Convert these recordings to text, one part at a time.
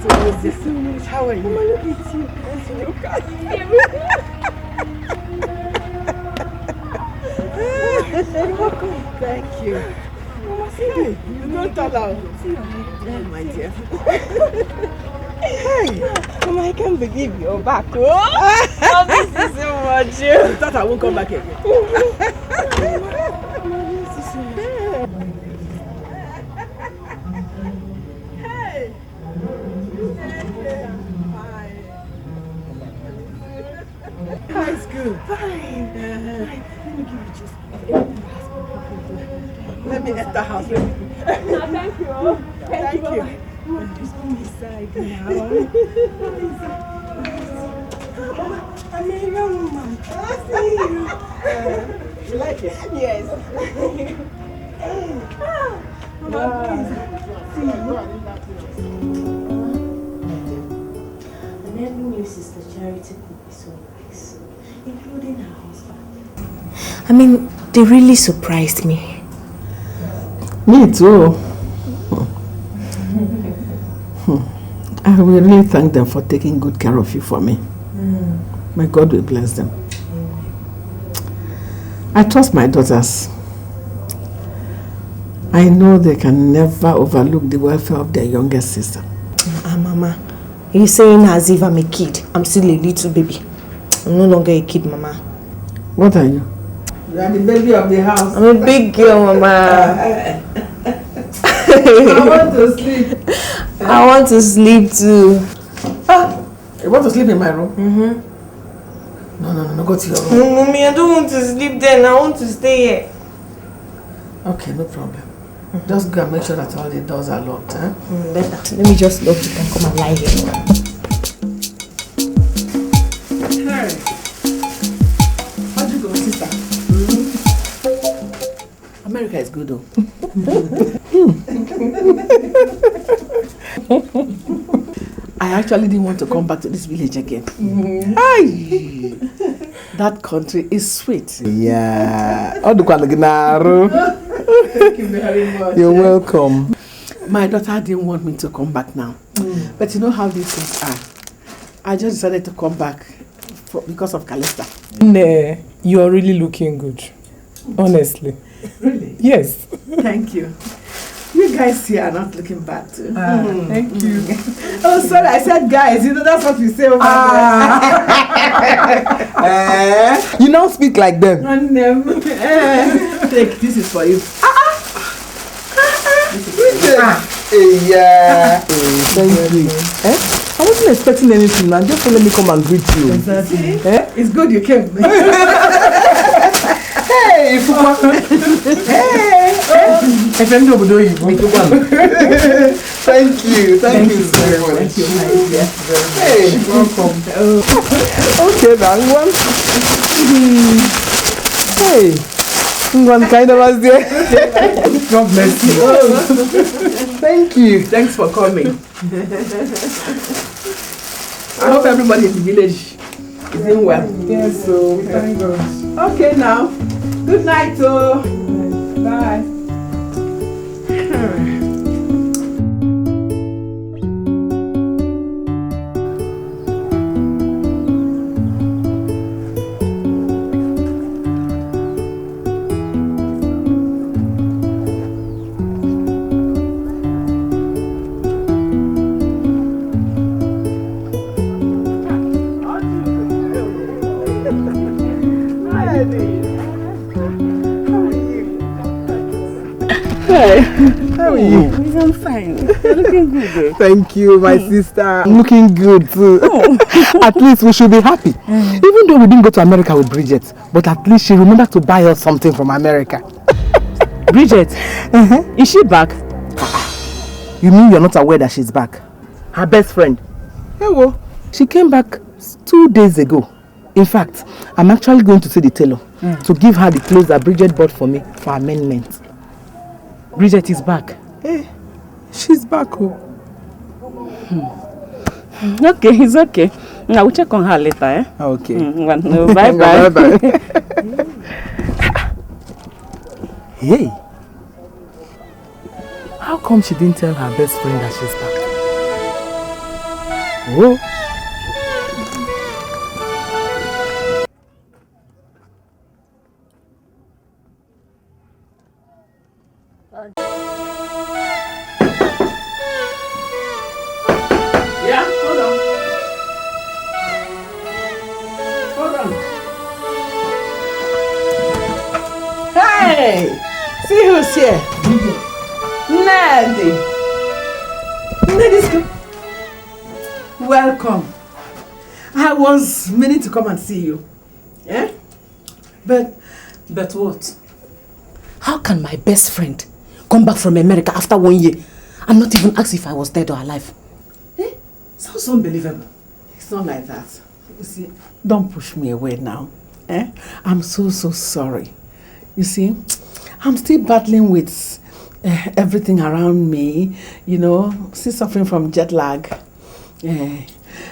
miss you so much. How are you? Mama, look at you. Look at you. You're welcome. Thank you. Mama, see you. You don't tell her. See you. Oh, my dear. Hey. Mama, I can't believe you're back. Oh, I miss you so much. You thought I won't come back again. Hey. How is good? Fine. Let me enter the house. Thank you. Thank you. Just go inside now. I'm a young woman. I see you. You like it? Yes. Mama, please. See you. And every new sister Charity could be so nice, including her husband. I mean, they really surprised me. Me too. I will really thank them for taking good care of you for me. My God will bless them. I trust my daughters. I know they can never overlook the welfare of their youngest sister. Mama, you're saying as if I'm a kid. I'm still a little baby. I'm no longer a kid, Mama. What are you? You are the baby of the house. I'm a big girl, Mama. I want to sleep. I want to sleep too. You want to sleep in my room? No, go to your room. No, Mommy, I don't want to sleep there. I want to stay here. Okay, no problem. Just go and make sure that all the doors are locked, eh? Better. Let me just lock it and come and lie here. Hey. How'd you go, sister? America is good, though. I actually didn't want to come back to this village again. Aye. That country is sweet. Yeah. Thank you very much. You're welcome. My daughter didn't want me to come back now. But you know how these things are. I just decided to come back because of Calista. Nah, you are really looking good. Honestly. Really? Yes. Thank you. You guys here are not looking bad too. Thank you. Oh, sorry, I said guys. You know, that's what we say over there. You don't speak like them. Take, this is for you. Yeah. Thank you. I wasn't expecting anything, man. Just let me come and greet you. Exactly. It's good you came. Hey, Fupa. Hey. Thank you. Thank you very much. Thank you, my dear. Hey, welcome. Okay, then one. Hey, one kind of us there. God bless you. Thank you. Thanks for coming. I hope everybody in the village is doing well. Yes, so thank God. Okay, now. Good night, bye. Hi. How are you? I'm fine. You're looking good. Thank you, my sister. I'm looking good too. Oh. At least we should be happy. Even though we didn't go to America with Bridget, but at least she remembered to buy us something from America. Bridget? Is she back? You mean you're not aware that she's back? Her best friend. Hey, well, she came back 2 days ago. In fact, I'm actually going to see the tailor to give her the clothes that Bridget bought for me for amendment. Bridget is back. Hey, she's back. Oh. Okay, it's okay. I will check on her later. Eh? Okay. Bye bye. Bye. Hey, how come she didn't tell her best friend that she's back? Oh. Yeah, hold on. Hold on. Hey! See who's here? Neddy. Neddy's good. Welcome. I was meaning to come and see you. Yeah? But what? How can my best friend come back from America after 1 year and not even ask if I was dead or alive? Sounds unbelievable. It's not like that. You see, don't push me away now. I'm so sorry. You see, I'm still battling with everything around me, you know, still suffering from jet lag. You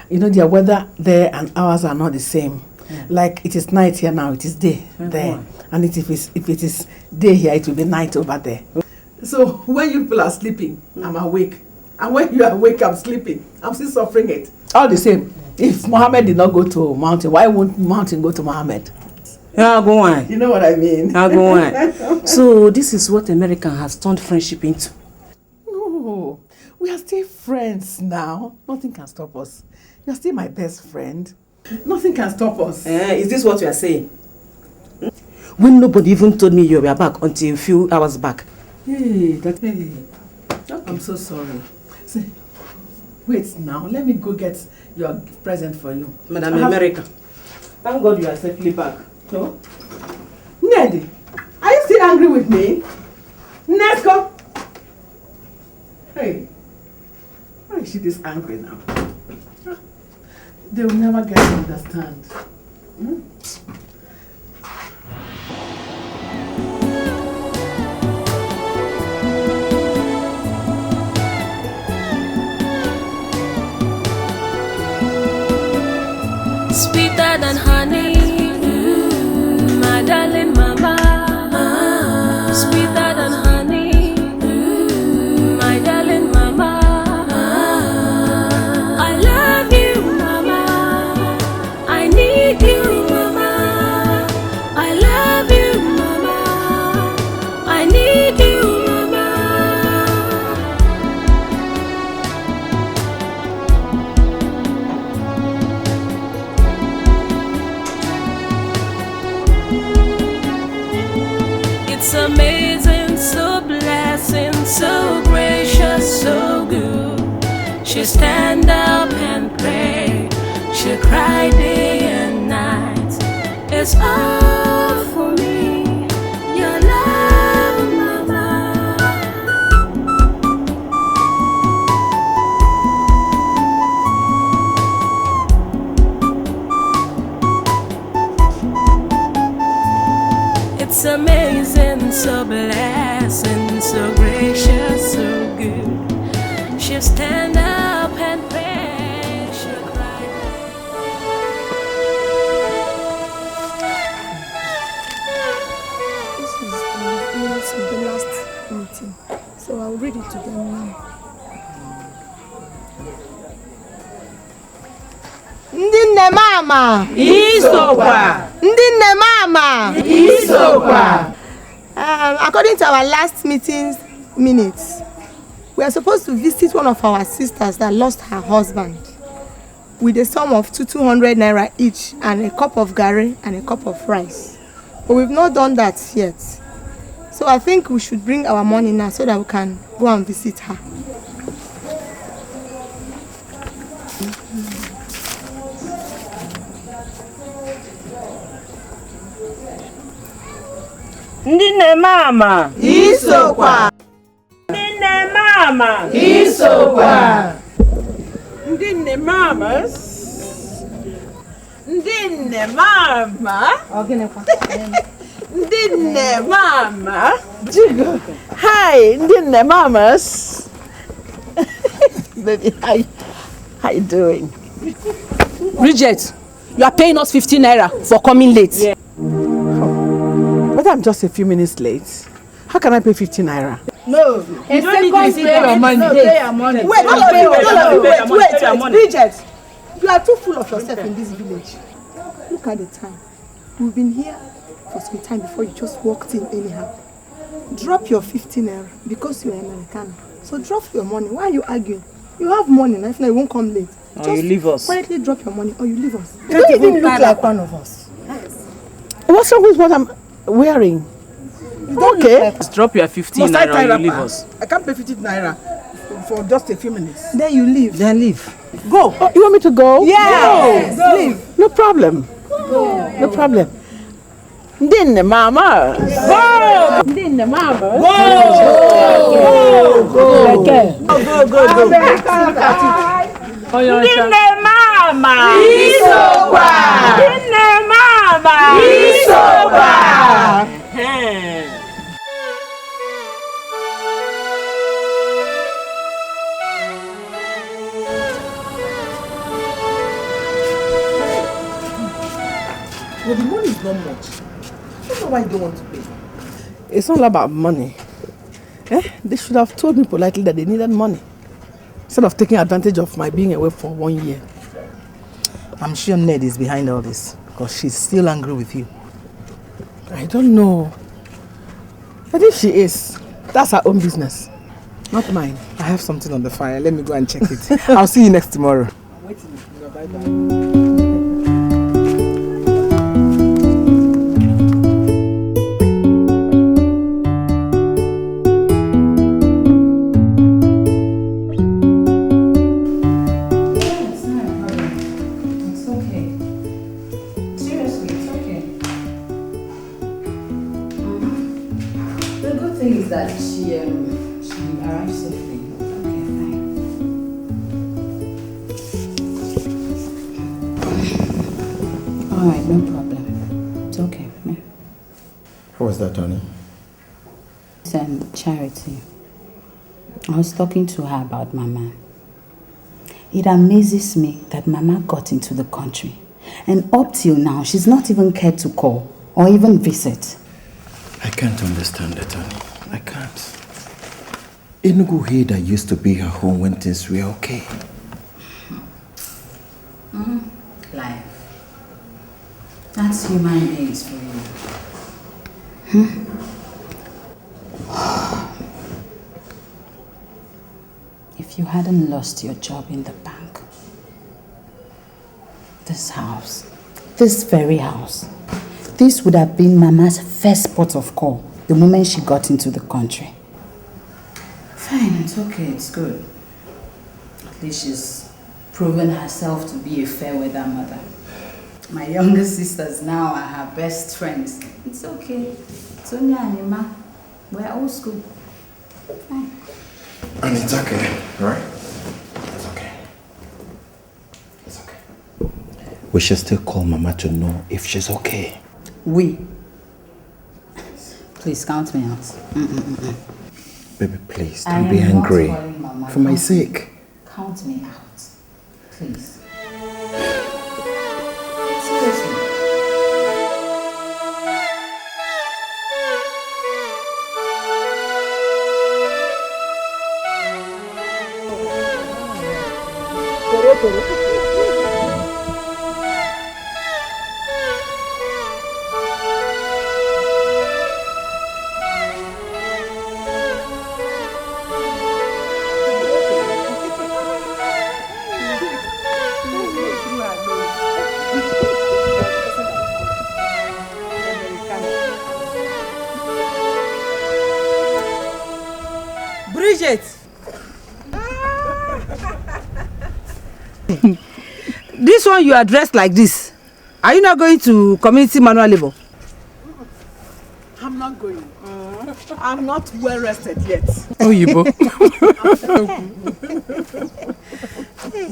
know, the weather there and ours are not the same. Like it is night here now, it is day there. And if it is day here, it will be night over there. So when you people are sleeping, I'm awake. And when you are awake, I'm sleeping. I'm still suffering it. All the same, if Mohammed did not go to mountain, why won't mountain go to Mohammed? Yeah, go on. You know what I mean? Yeah, go on. So this is what America has turned friendship into. No, we are still friends now. Nothing can stop us. You are still my best friend. Nothing can stop us. Is this what you are saying? When nobody even told me you were back until a few hours back. Hey. Okay. I'm so sorry. See, wait now. Let me go get your present for you. Madam America. Thank God you are safely back. No? Neddy, are you still angry with me? Let's go. Hey, why is she this angry now? They will never get to understand. Sweeter than honey, my darling mama. Sweeter than honey, my darling mama. I love you, mama. I need you, mama. I love you, mama. I need you, mama. It's amazing, so blessing, so gracious, so good. She stand up and pray. She cry day and night. It's all for me, your love, mama. It's amazing, so blessing, so gracious, so good. She'll stand up and pray, she'll cry. This is the minutes of the last meeting, so I'll read it to them now. Ndinne mama! Isokwa! Ndinne mama! Isokwa! According to our last meeting's minutes, we are supposed to visit one of our sisters that lost her husband with a sum of 200 naira each and a cup of garri and a cup of rice. But we've not done that yet. So I think we should bring our money now so that we can go and visit her. Ndine mama. Isokwa! Ndine mama. Isokwa! Ndinne mamas. Ndinne mama. Ndinne mama. Jigo. Hi, Ndinne mamas. Baby, how you doing? Bridget, you are paying us 15 naira for coming late. But I'm just a few minutes late. How can I pay 15 naira? No, No. You don't need to pay your money. Pay your money. Wait, wait. Bridget, you are too full of yourself in this village. Look at the time. We've been here for some time before you just walked in anyhow. Drop your 15 naira because you're American. So drop your money. Why are you arguing? You have money, and if not, you won't come late. Or you leave us. Quietly drop your money or you leave us. You don't even look like one of us. What's wrong with what I'm wearing? Okay. Just drop your 15 naira or you leave us. I can't pay 15 naira for just a few minutes. Then you leave. Then leave. Go. Oh, you want me to go? Yes. Go. Leave. No problem. Go. No problem. Dinne mama. Go. Dinne mama. Go. Go. Go. Dinne mama. Isoba. Dinne mama. Isoba. Well, the money is not much. I don't know why you don't want to pay. It's all about money. They should have told me politely that they needed money, instead of taking advantage of my being away for 1 year. I'm sure Ned is behind all this because she's still angry with you. I don't know. But if she is, that's her own business, not mine. I have something on the fire. Let me go and check it. I'll see you next tomorrow. I'm waiting. Bye-bye. Charity. I was talking to her about Mama. It amazes me that Mama got into the country, and up till now she's not even cared to call or even visit. I can't understand it, honey. I can't. Enugu Heda used to be her home when things were okay. Life. That's human beings for you. If you hadn't lost your job in the bank, this house, this very house, this would have been Mama's first port of call the moment she got into the country. Fine, it's okay, it's good. At least she's proven herself to be a fair weather mother. My younger sisters now are her best friends. It's okay. Sonia and Emma, we're old school. Fine. And it's okay, right? It's okay. It's okay. We should still call Mama to know if she's okay. We? Please count me out. Baby, please, don't be angry. For my sake. Count me out. Please. Seriously. Bridget! This one you are dressed like this. Are you not going to community manual labor? I'm not going. I'm not well rested yet. Oh, Yibo.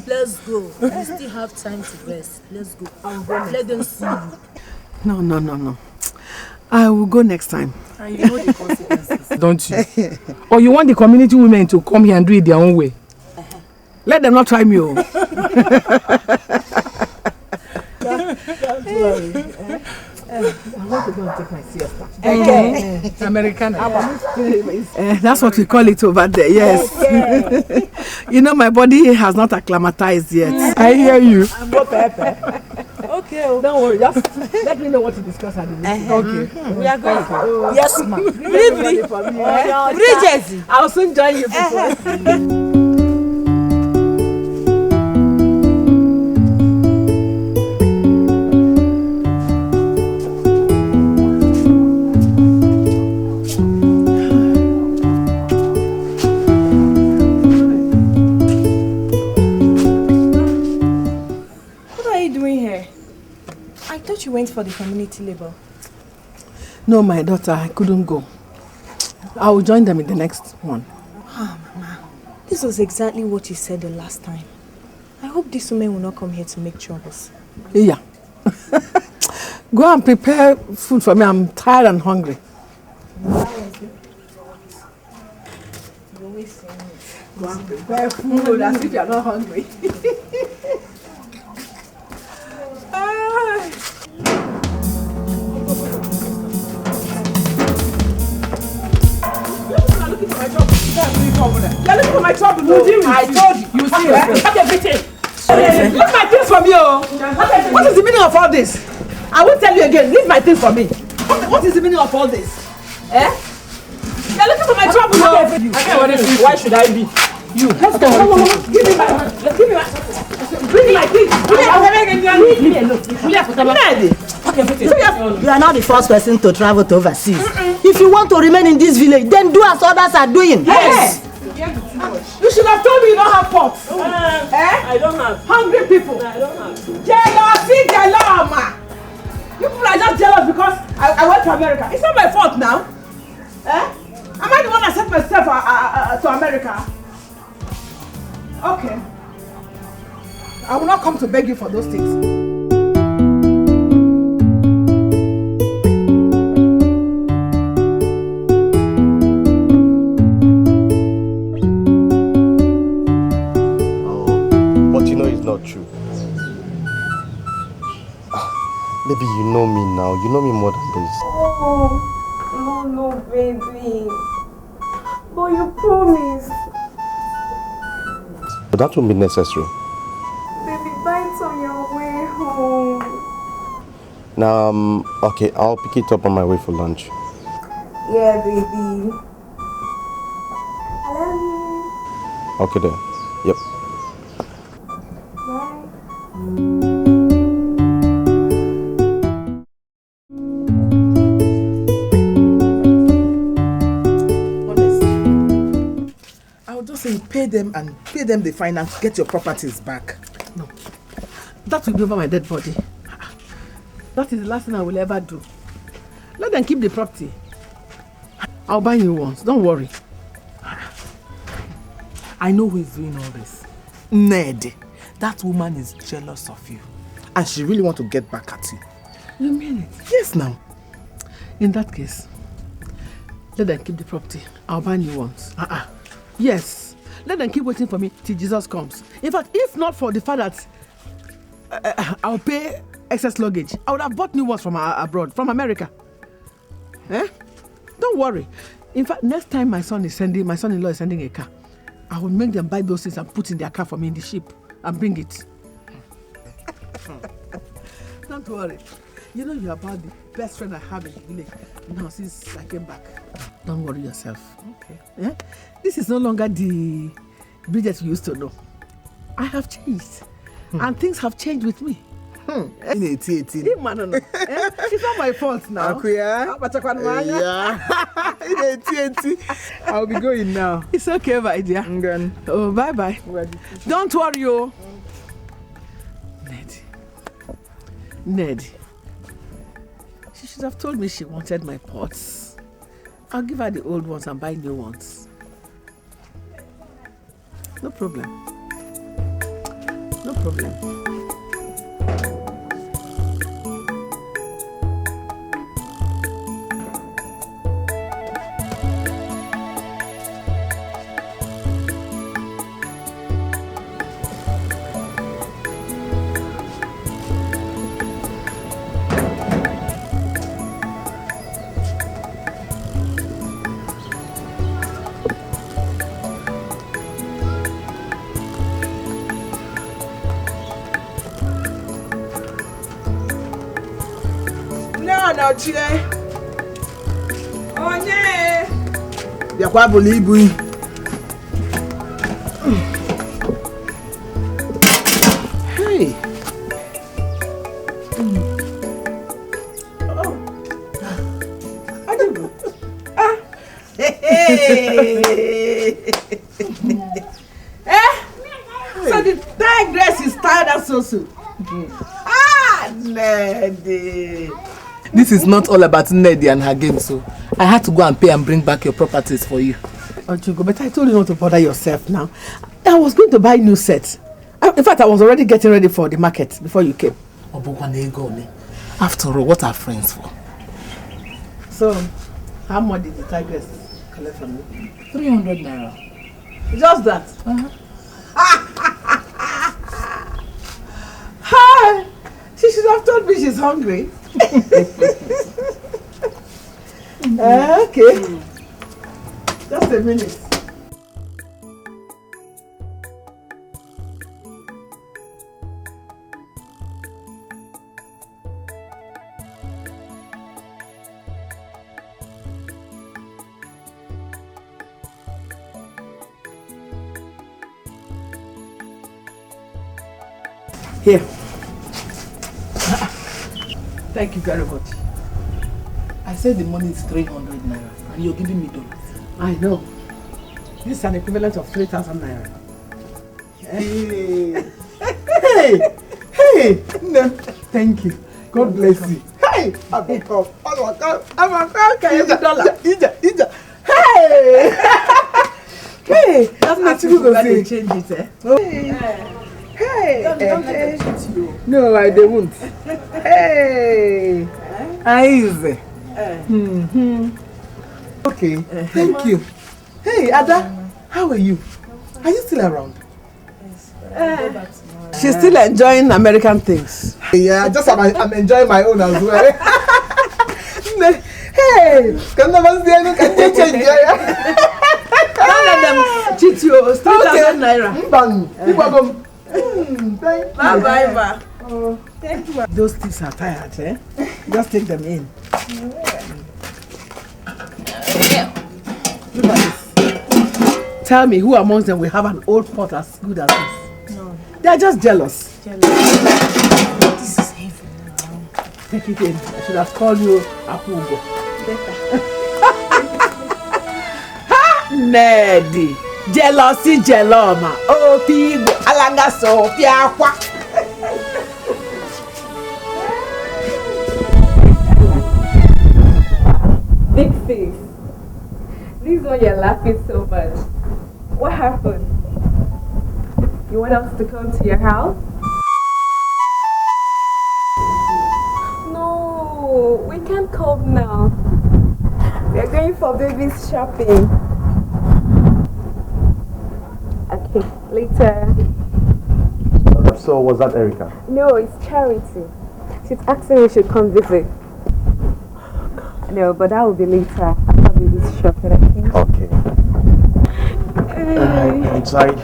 Let's go. We still have time to rest. Let's go. Let them see you. No. I will go next time. And you know the consequences. Don't you? Or you want the community women to come here and do it their own way? Let them not try me. Don't worry. I want to go and take my siesta. Okay. Americana. That's what we call it over there, yes. Okay. You know, my body has not acclimatized yet. I hear you. I'm not pepper. Okay. Don't worry, just let me know what to discuss at the meeting. Okay. We are going. Yes, ma'am. Really? Bridget. I'll soon join you people. You went for the community labor. No, my daughter, I couldn't go. I will join them in the next one. Ah, Mama. This was exactly what you said the last time. I hope these women will not come here to make troubles. Yeah. Go and prepare food for me. I'm tired and hungry. Go and prepare food as if you're not hungry. You're looking for my trouble. I told you. You see, have everything. Leave my things from you. What is the meaning of all this? I won't tell you again. Leave my things from me. What is the meaning of all this? Eh? You're looking for my trouble. Why should I be? You. Let's go. Give me my. Bring my things. Leave me alone. You are not the first person to travel to overseas. If you want to remain in this village, then do as others are doing. Yes. You should have told me you don't have pots. I don't have. Hungry people. I don't have. Jealousy, you people are just jealous because I went to America. It's not my fault now. Am I the one that sent myself to America? Okay. I will not come to beg you for those things. Not true. Baby, you know me now. You know me more than this. Oh, no, baby. But you promised. But that won't be necessary. Baby, bite on your way home. Now, okay, I'll pick it up on my way for lunch. Yeah, baby. I love you. Okay then. Yep. Pay them the finance, get your properties back. No. That will be over my dead body. That is the last thing I will ever do. Let them keep the property. I'll buy new ones. Don't worry. I know who is doing all this. Ned. That woman is jealous of you. And she really wants to get back at you. You mean it? Yes, now. In that case, let them keep the property. I'll buy new ones. Yes. Let them keep waiting for me till Jesus comes. In fact, if not for the fact that I'll pay excess luggage, I would have bought new ones from abroad, from America. Don't worry. In fact, next time my son-in-law is sending a car, I will make them buy those things and put in their car for me in the ship and bring it. Don't worry. You know you're about the best friend I have in the village now since I came back. Don't worry yourself. Okay. This is no longer the Bridget you used to know. I have changed. And things have changed with me. It's not my fault now. I'll be going now. It's okay, my dear. Oh, bye-bye. Don't worry, oh. Ned. She should have told me she wanted my pots. I'll give her the old ones and buy new ones. No problem. No problem. Anochie. Onye. Biakwa bulu ibu. Hey. So the tight dress is tied up so. Neddy. This is not all about Neddy and her game, so I had to go and pay and bring back your properties for you. Ojugo, but I told you not to bother yourself now. I was going to buy new sets. In fact, I was already getting ready for the market before you came. After all, what are friends for? So, how much did the tigress collect from you? 300 naira. Just that? Hi! She should have told me she's hungry. Okay. Just a minute. Here. Thank you very much. I said the money is 300 naira and you're giving me dollars. I know. This is an equivalent of 3,000 naira. Hey! Hey! No, thank you. God bless you. Hey! I'm a cop. Can you dollar? Ija. Hey! Hey! That's not you go say. Change it, eh? Hey! Don't let them cheat you. No, I don't. Hey! Easy. Okay, thank you. Hey, Ada, how are you? Are you still around? She's still enjoying American things. Yeah, I'm enjoying my own as well. Hey, can never see any can change. Don't let them cheat you. It's 3,000 naira. Bye, ma. Thank you. Those things are tired, eh? Just take them in. Look at this. Tell me, who amongst them will have an old pot as good as this? No. They are just jealous. This is heavy now. Take it in. I should have called you Apugo. Neddy. Jealousy, jeloma. Oh, pigo. Alanga so, piakwa. Big face. This one you're laughing so much. What happened? You want us to come to your house? No, we can't come now. We're going for baby's shopping. Okay, later. So was that Erica? No, it's Charity. She's asking we should come visit. No, but that will be later after baby's shopping, I think. Okay. Inside.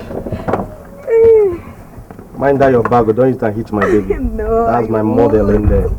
Mind that your bag, but don't use that hit my baby. No. That's my model in there.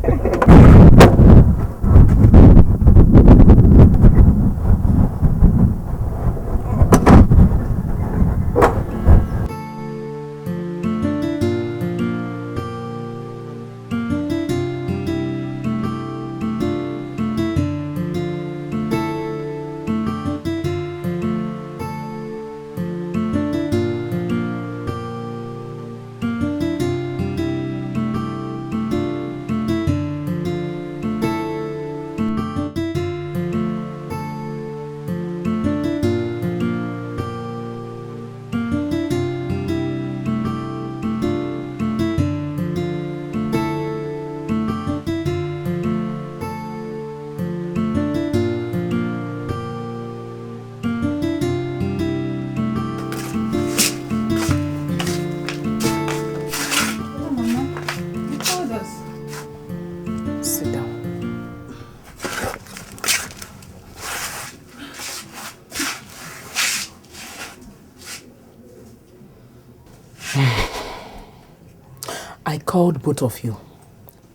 I called both of you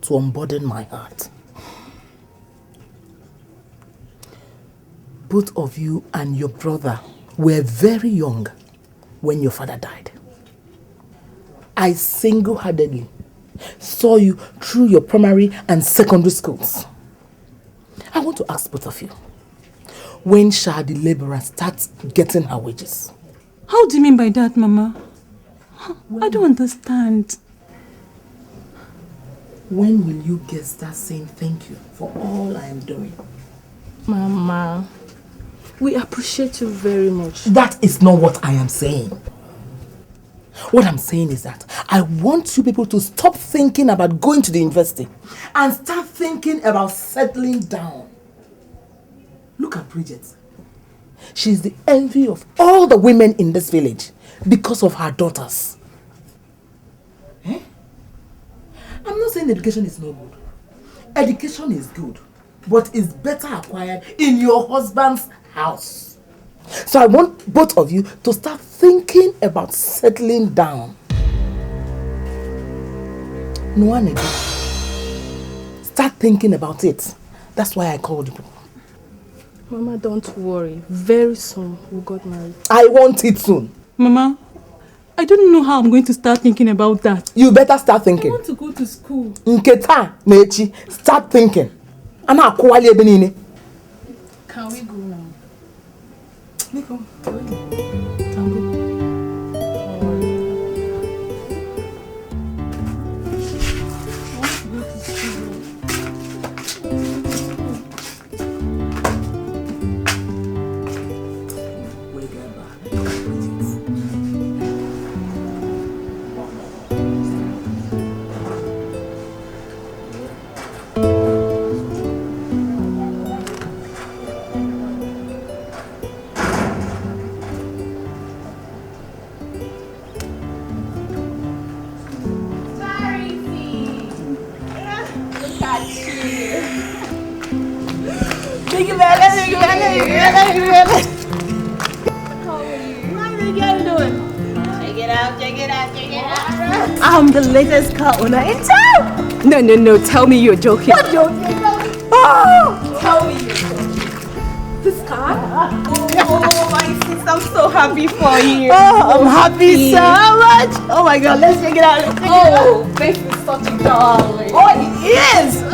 to unburden my heart. both of you and your brother were very young when your father died. I single-handedly saw you through your primary and secondary schools. I want to ask both of you, when shall the laborer start getting her wages? How do you mean by that, Mama? I don't understand. When will you get start saying thank you for all I am doing? Mama, we appreciate you very much. That is not what I am saying. What I'm saying is that I want you people to stop thinking about going to the university and start thinking about settling down. Look at Bridget. She's the envy of all the women in this village because of her daughters. Eh? I'm not saying education is not good. Education is good, but it's better acquired in your husband's house. So I want both of you to start thinking about settling down. Nwanegi, start thinking about it. That's why I called you. Mama, don't worry. Very soon we'll get married. I want it soon. Mama, I don't know how I'm going to start thinking about that. You better start thinking. I want to go to school. Nketa, Nechi, start thinking. Can we go now? Nico, I'm the latest car owner in town. No. Tell me you're joking. What joking? Oh! Tell me you're joking. This car? Oh, my sister, I'm so happy for you. Oh, I'm happy so much. Oh my God, let's check it out. This is such a darling. Oh, it is.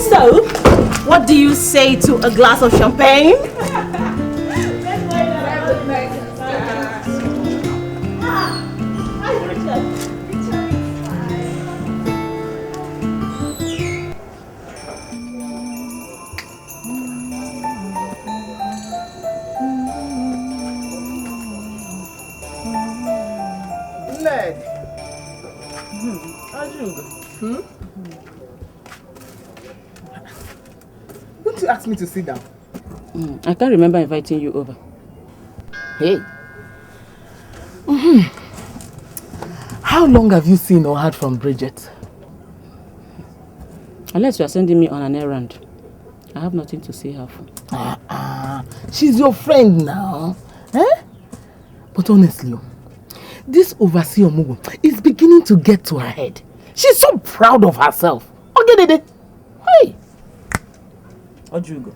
So, what do you say to a glass of champagne? Ned. Wouldn't you ask me to sit down? I can't remember inviting you over. Hey. How long have you seen or heard from Bridget? Unless you are sending me on an errand, I have nothing to see her for. She's your friend now. Eh? But honestly, this overseer Mugu is beginning to get to her head. She's so proud of herself. Okay, hey. Ojugo.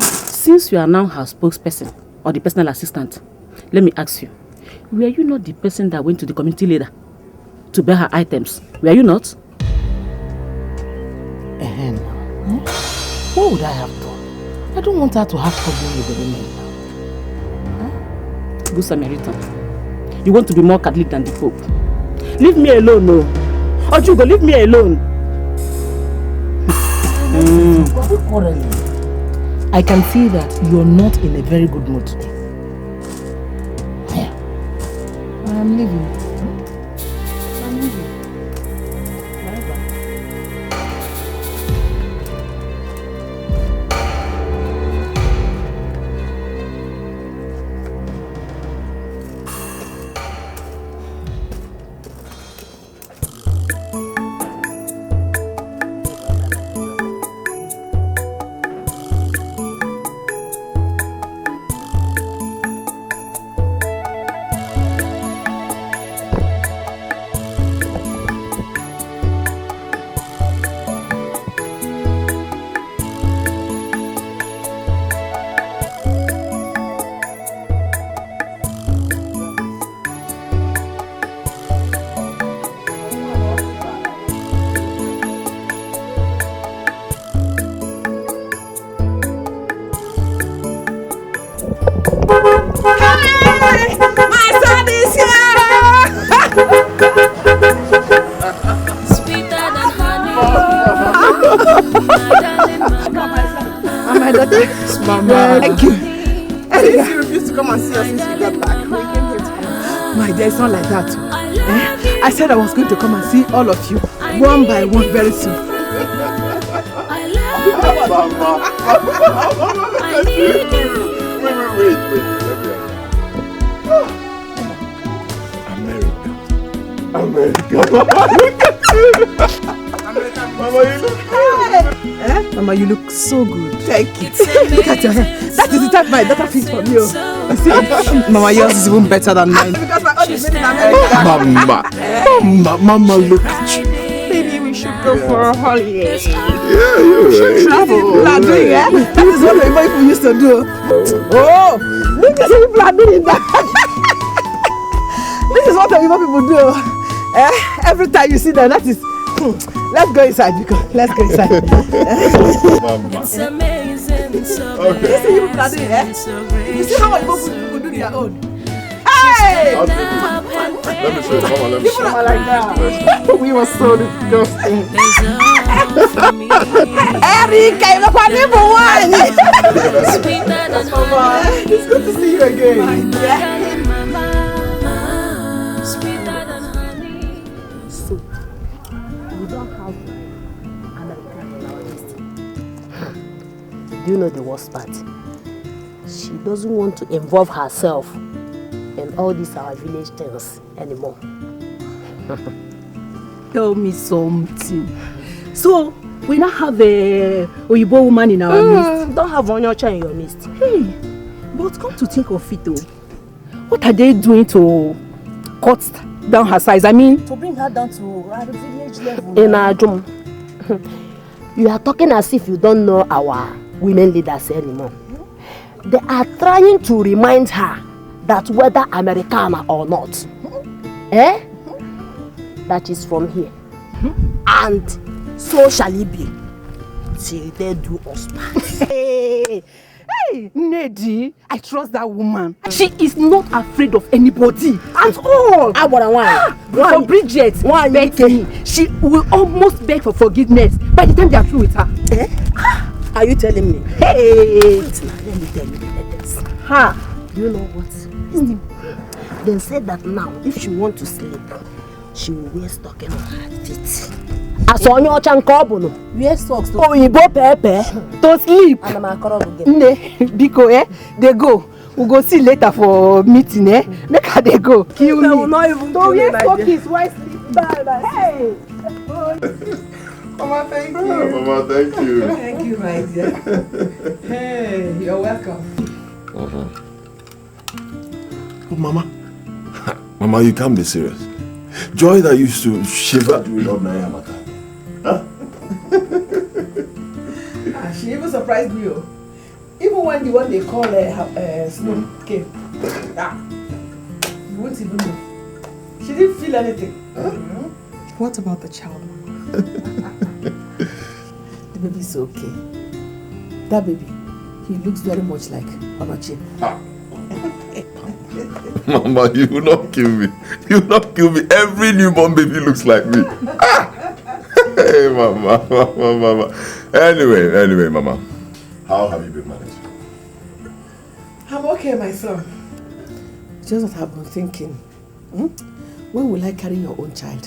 Since you are now her spokesperson or the personal assistant, let me ask you, were you not the person that went to the community leader to buy her items? Were you not? What would I have done? I don't want her to have problem with the women now. Good Samaritan. You want to be more Catholic than the Pope. Leave me alone, no. Ojugo, leave me alone. I can see that you're not in a very good mood today. I'm leaving. Since you refused to come and see us since you got back, we came here to come and see. My dear, it's not like that. I said I was going to come and see all of you, one by one, very soon. Wait. America. Mama, you look good. Mama, you look so good. Thank you. Look at your hair. That is the type my daughter fits for me. You see? Mama, yours is even better than mine. Because my own is made in America. Mama, look at you. Maybe we should go for a holiday. Yeah, you're right. Travel. People are doing it. That is what the people used to do. Oh, look at people are doing that. This is what the people do. Every time you see them, that is. Let's go inside, because let's go inside. It's amazing, so Okay. You see people are doing it. You see how much people do their own. Hey! Let me show you. Mama, let me show you. People are like that. We were so disgusting. Erika, you're not for one. It's good to see you again. So, we don't have American in our list. Do you know the worst part? She doesn't want to involve herself in all these our village things anymore. Tell me something. So, we now have a Oyibo woman in our midst. Don't have Onyocha in your midst. Hey, but come to think of it though, what are they doing to cut down her size? I mean, to bring her down to our village level. In Ajum. You are talking as if you don't know our women leaders anymore. They are trying to remind her that whether Americana or not, that is from here. And so shall it be till they do us part. hey, Neddy, I trust that woman. She is not afraid of anybody at all. For Bridget, begs me, she will almost beg for forgiveness by the time they are through with her. Are you telling me? Hey! Wait, let me tell you this. You know what? They said that now, if she wants to sleep, she will wear stocking on her feet. As on your chankobono, wear socks to pepe to sleep. And I'm a corrupt Biko, they go. We'll go see later for meeting, Make her they go. Kill me. will not even so wear stockings, why sleep? Bye. Hey! Mama, thank you. Mama, thank you. Thank you, my dear. Hey, you're welcome. Oh, Mama, you can't be serious. Joy that used to shiver during ordinary Hamatan. She even surprised me. Even when the one they call Snow came. You won't even know. She didn't feel anything. What about the child? The baby's okay. That baby, he looks very much like Onochi. Mama, you will not kill me. You will not kill me. Every newborn baby looks like me. Hey, Mama. Anyway, Mama. How have you been managing? I'm okay, my son. Just what I've been thinking. When will I carry your own child?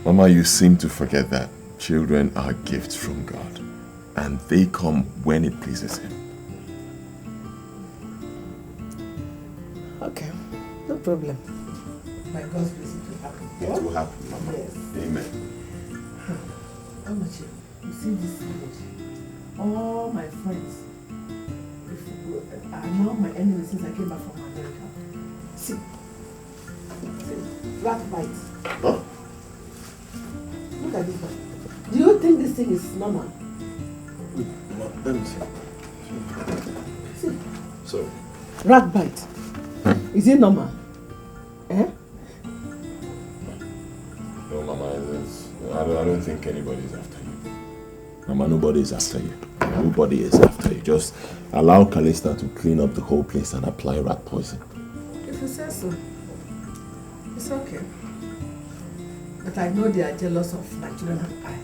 Mama, you seem to forget that children are gifts from God. And they come when it pleases Him. Okay, no problem. My God's blessing will happen. It will happen, Mama. Yes. Amen. Amachi, you see this village? All my friends are now my enemies since I came back from America. See, rat bites. Huh? Look at this one. Do you think this thing is normal? Let me see. See. Sorry. Rat bite. Is it normal? No, Mama, I don't think anybody is after you. Mama, nobody is after you. Nobody is after you. Just allow Calista to clean up the whole place and apply rat poison. If you say so, it's okay. But I know they are jealous of my children and I.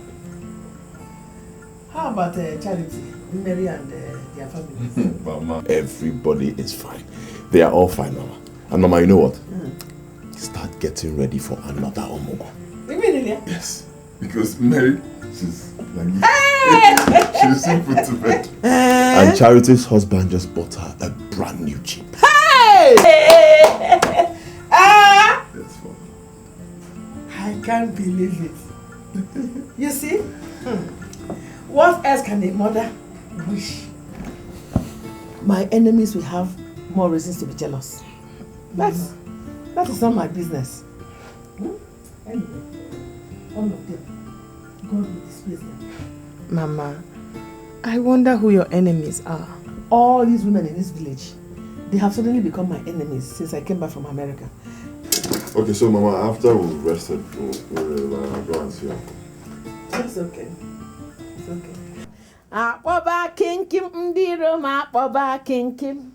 How about Charity, Mary and their family? Mama, everybody is fine. They are all fine, Mama. And Mama, you know what? Start getting ready for another Omogo. Really? Yes. Because Mary, she's like she's so put to bed. And Charity's husband just bought her a brand new Jeep. Hey! That's fun. I can't believe it. You see? What else can a mother wish? My enemies will have more reasons to be jealous. That is not my business. Anyway, all of them, God will displace them. Mama, I wonder who your enemies are. All these women in this village, they have suddenly become my enemies since I came back from America. Okay, so Mama, after we've rested, we'll go and see her. That's okay. It's okay. Akpoba kinkim ndiro ma akpoba kinkim.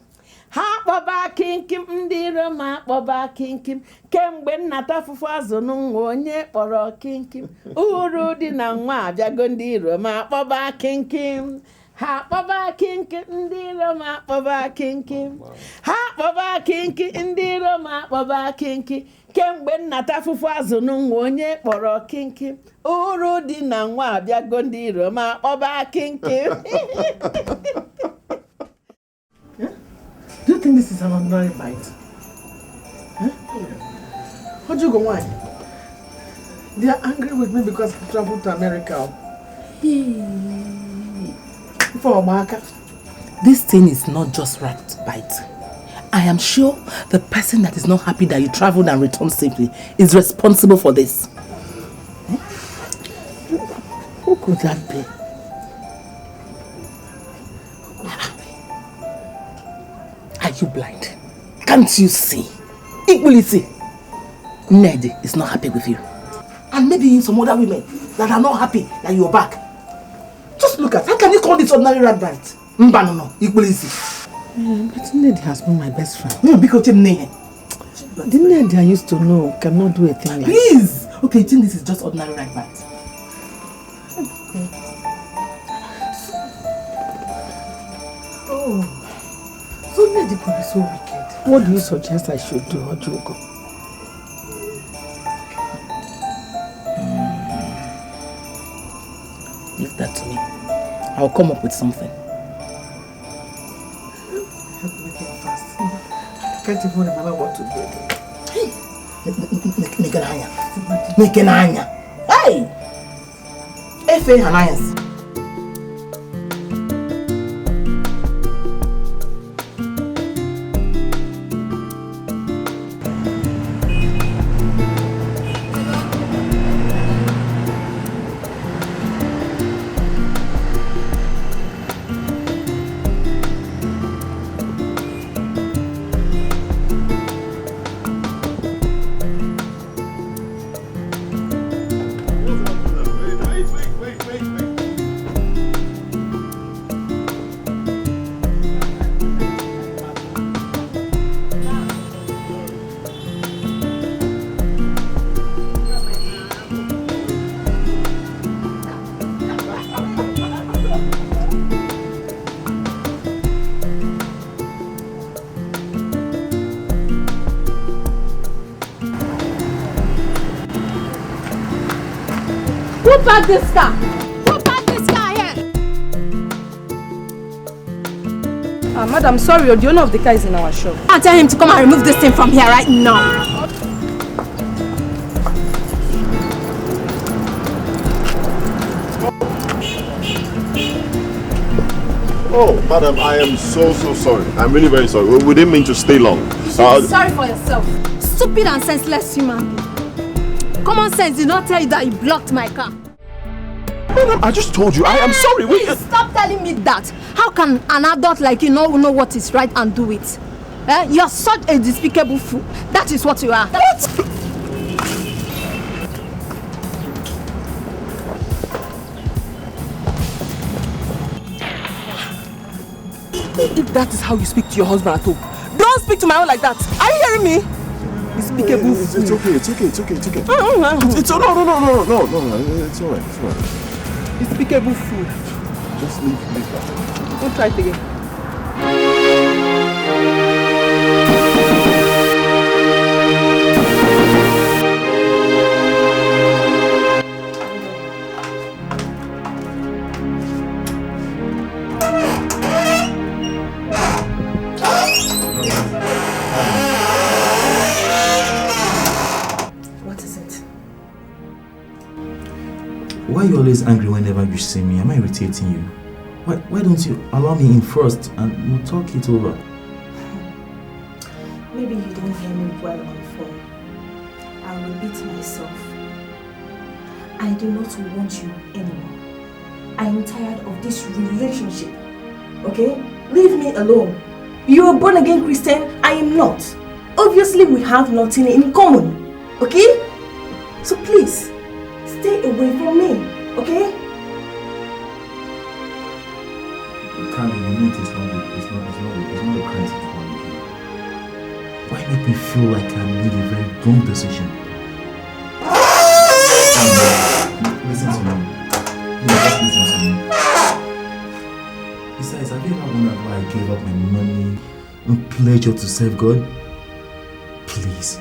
Akpoba kinkim ndiro ma akpoba kinkim. Kemgbe nnata fufu azụ n'nwa onye kpọrọ kinkim. Uru dị na nwa abịago ndiro ma akpoba kinkim. Akpoba kinkim ndiro ma akpoba kinkim. Akpoba kinkim ndiro ma akpoba kinkim. Kemgbe nnata fufu azụ n'nwa onye kpọrọ kinkim. Uru dị na nwa abịago ndiro ma akpoba kinkim. Do you think this is an ordinary bite? Huh? How'd you go, why? They are angry with me because I traveled to America. For Omaka. This thing is not just rat bite. I am sure the person that is not happy that you traveled and returned safely is responsible for this. Who could that be? Are you blind? Can't you see? Equally see. Ned is not happy with you. And maybe some other women that are not happy that you're back. Just look at, how can you call this ordinary rat bite? No, equally see. But Ned has been my best friend. Because Ned. The Ned I used to know cannot do a thing like Please! Okay, you think this is just ordinary rat bite? Oh. So Ned could be so wicked. What do you suggest I should do, Ojugo? Leave that to me. I'll come up with something. Help me think fast. I can't even remember what to do again. Hey! Nikenanya! Hey! Efe Hanayas. Who parked this car? Who parked this car here? Madam, sorry, the owner of the car is in our shop. I'll tell him to come and remove this thing from here right now. Oh, madam, I am so sorry. I'm really very sorry. We didn't mean to stay long. Sorry for yourself. Stupid and senseless human being. Common sense did not tell you that you blocked my car. Madam, I just told you. I am sorry. Please stop telling me that. How can an adult like you know what is right and do it? You're such a despicable fool. That is what you are. What? If that is how you speak to your husband at home, don't speak to my own like that. Are you hearing me? Despicable fool. It's okay. It's okay. No, it's all right. It's all right. Despicable fool. Just leave that. We'll try it again. Why are you always angry whenever you see me? Am I irritating you? Why don't you allow me in first and we'll talk it over? Maybe you didn't hear me well on the phone. I'll repeat myself. I do not want you anymore. I am tired of this relationship. Okay? Leave me alone. You're a born again Christian, I am not. Obviously we have nothing in common. Okay? So please, stay away from me, okay? Candy, you know it's not a crime to call me. Why make me feel like I made a very wrong decision? Listen to me. Just listen to me. Besides, have you ever wondered why I gave up my money and pleasure to serve God? Please.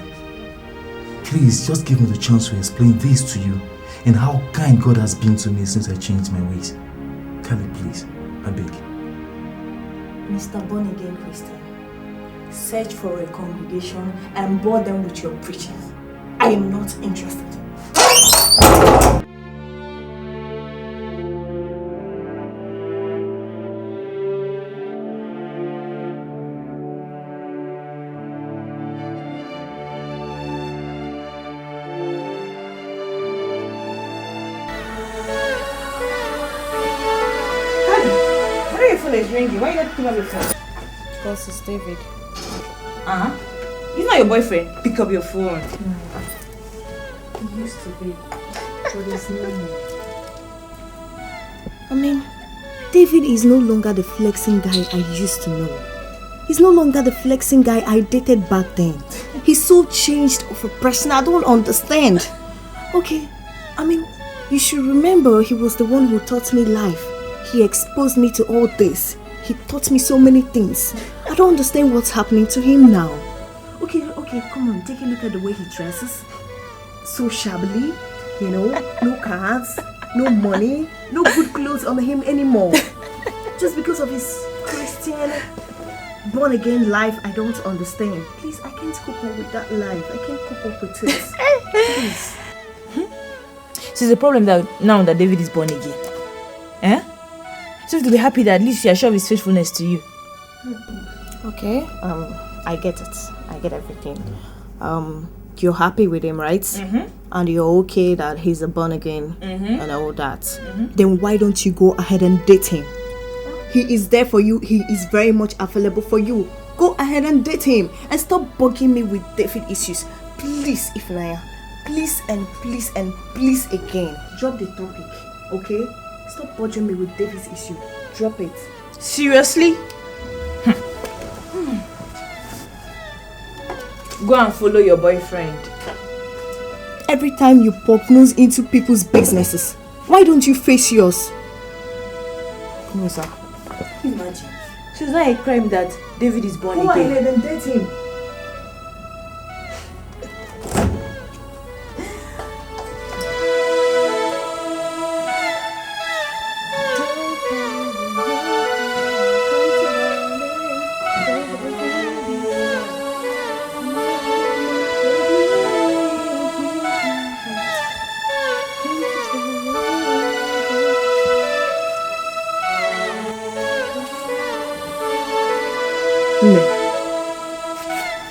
Please, just give me the chance to explain this to you and how kind God has been to me since I changed my ways. Kelly, please, I beg. Mr. Born Again Christian, search for a congregation and bore them with your preaching. I am not interested. Is ringing. Why are you not picking up your phone? Because it's David. He's not your boyfriend. Pick up your phone. He used to be, but he's no more. I mean, David is no longer the flexing guy I used to know. He's no longer the flexing guy I dated back then. He's so changed of a person, I don't understand. Okay, I mean, you should remember he was the one who taught me life. He exposed me to all this. He taught me so many things. I don't understand what's happening to him now. Okay, come on, take a look at the way he dresses. So shabbily, you know, no cars, no money, no good clothes on him anymore. Just because of his Christian, born again life, I don't understand. Please, I can't cope up with that life. I can't cope up with it. Please. So it's a problem that now that David is born again. Eh? So to be happy that at least you are sure of his faithfulness to you. Okay, I get it. I get everything. You're happy with him, right? And you're okay that he's a born again and all that. Then why don't you go ahead and date him? He is there for you. He is very much available for you. Go ahead and date him and stop bugging me with David issues. Please, Ifnaya. Please and please and please again. Drop the topic, okay? Stop bothering me with David's issue. Drop it. Seriously? Go and follow your boyfriend. Every time you poke nose into people's businesses, why don't you face yours? No, sir. Imagine. So it's not a crime that David is born again. Go ahead and date him.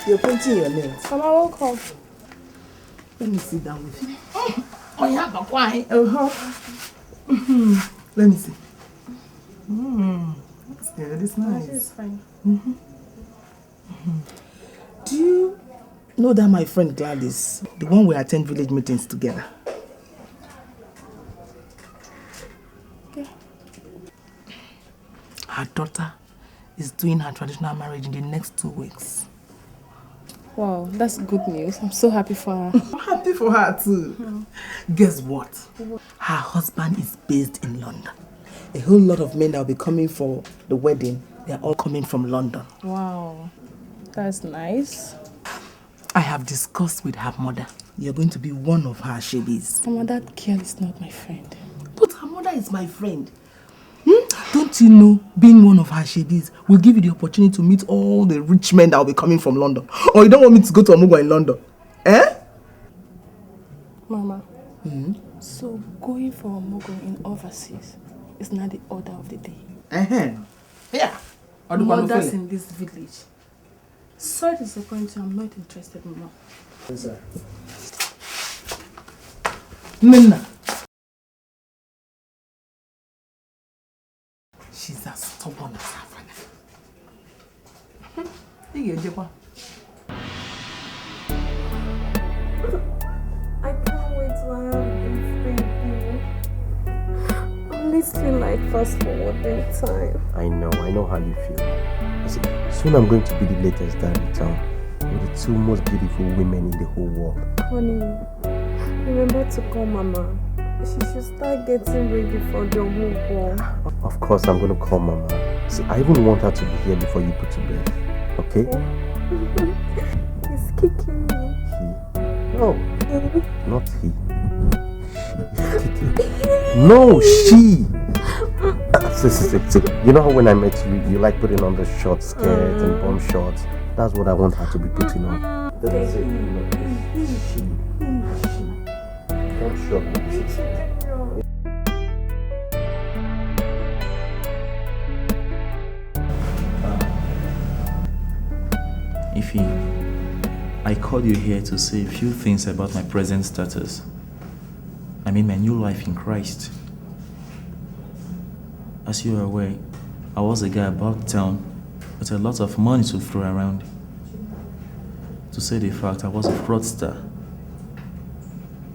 You're painting your nails. Mama, welcome. Let me sit down with you. Oh, yeah, but why? Let me see. That's good. It's nice. It's fine. Do you know that my friend Gladys, the one we attend village meetings together? Okay. Her daughter is doing her traditional marriage in the next 2 weeks. Wow, that's good news. I'm so happy for her. I'm happy for her too. Guess what? Her husband is based in London. a whole lot of men that will be coming for the wedding, they are all coming from London. Wow, that's nice. I have discussed with her mother. You're going to be one of her shebis. Mama, that girl is not my friend. But her mother is my friend. Don't you know, being one of her shebis will give you the opportunity to meet all the rich men that will be coming from London? Or you don't want me to go to Omugo in London? Eh? Mama, so going for Omugo in overseas is not the order of the day. Yeah. Mothers in this village. Sorry to disappoint you, I'm not interested, Mama. Yes, sir. Nina. She's as stubborn as her father. I can't wait to have this baby. Only feel like fast forwarding time. I know how you feel. See, soon I'm going to be the latest dad in town with the two most beautiful women in the whole world. Honey, remember to call Mama. She should start getting ready for the Omugo. Of course I'm going to call Mama. See, I even want her to be here before you put to bed. Okay? He's kicking me. He? No. Not he. She is kicking. No, she! See, you know how when I met you, you like putting on the short skirt and bomb shorts? That's what I want her to be putting on. That's it. She. Don't shock me. Ify, I called you here to say a few things about my present status. I mean my new life in Christ. As you are aware, I was a guy about town with a lot of money to throw around. To say the fact, I was a fraudster,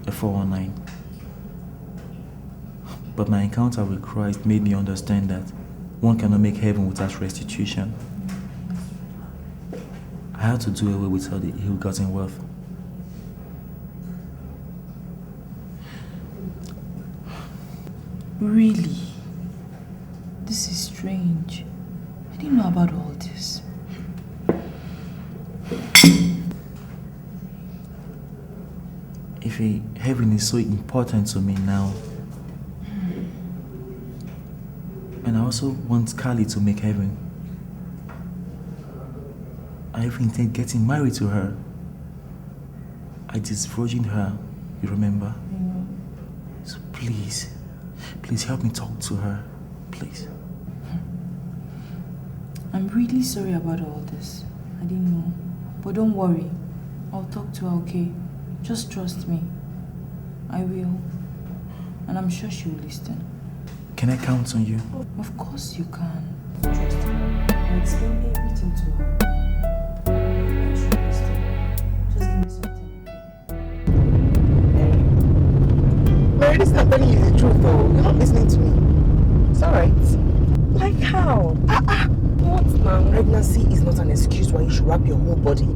a 419. But my encounter with Christ made me understand that one cannot make heaven without restitution. I had to do away with all the ill-gotten wealth. Really? This is strange. I didn't know about all this. If heaven is so important to me now, and I also want Kali to make heaven, I even intend getting married to her. I disvirgined her, you remember? So please help me talk to her, please. I'm really sorry about all this. I didn't know. But don't worry. I'll talk to her, okay? Just trust me. I will. And I'm sure she will listen. Can I count on you? Of course you can. Trust me. I'll explain everything to her. And she'll listen. Just give me something. Mary, this is not telling you the truth though. You're not listening to me. It's alright. Like how? What now? Pregnancy is not an excuse why you should wrap your whole body.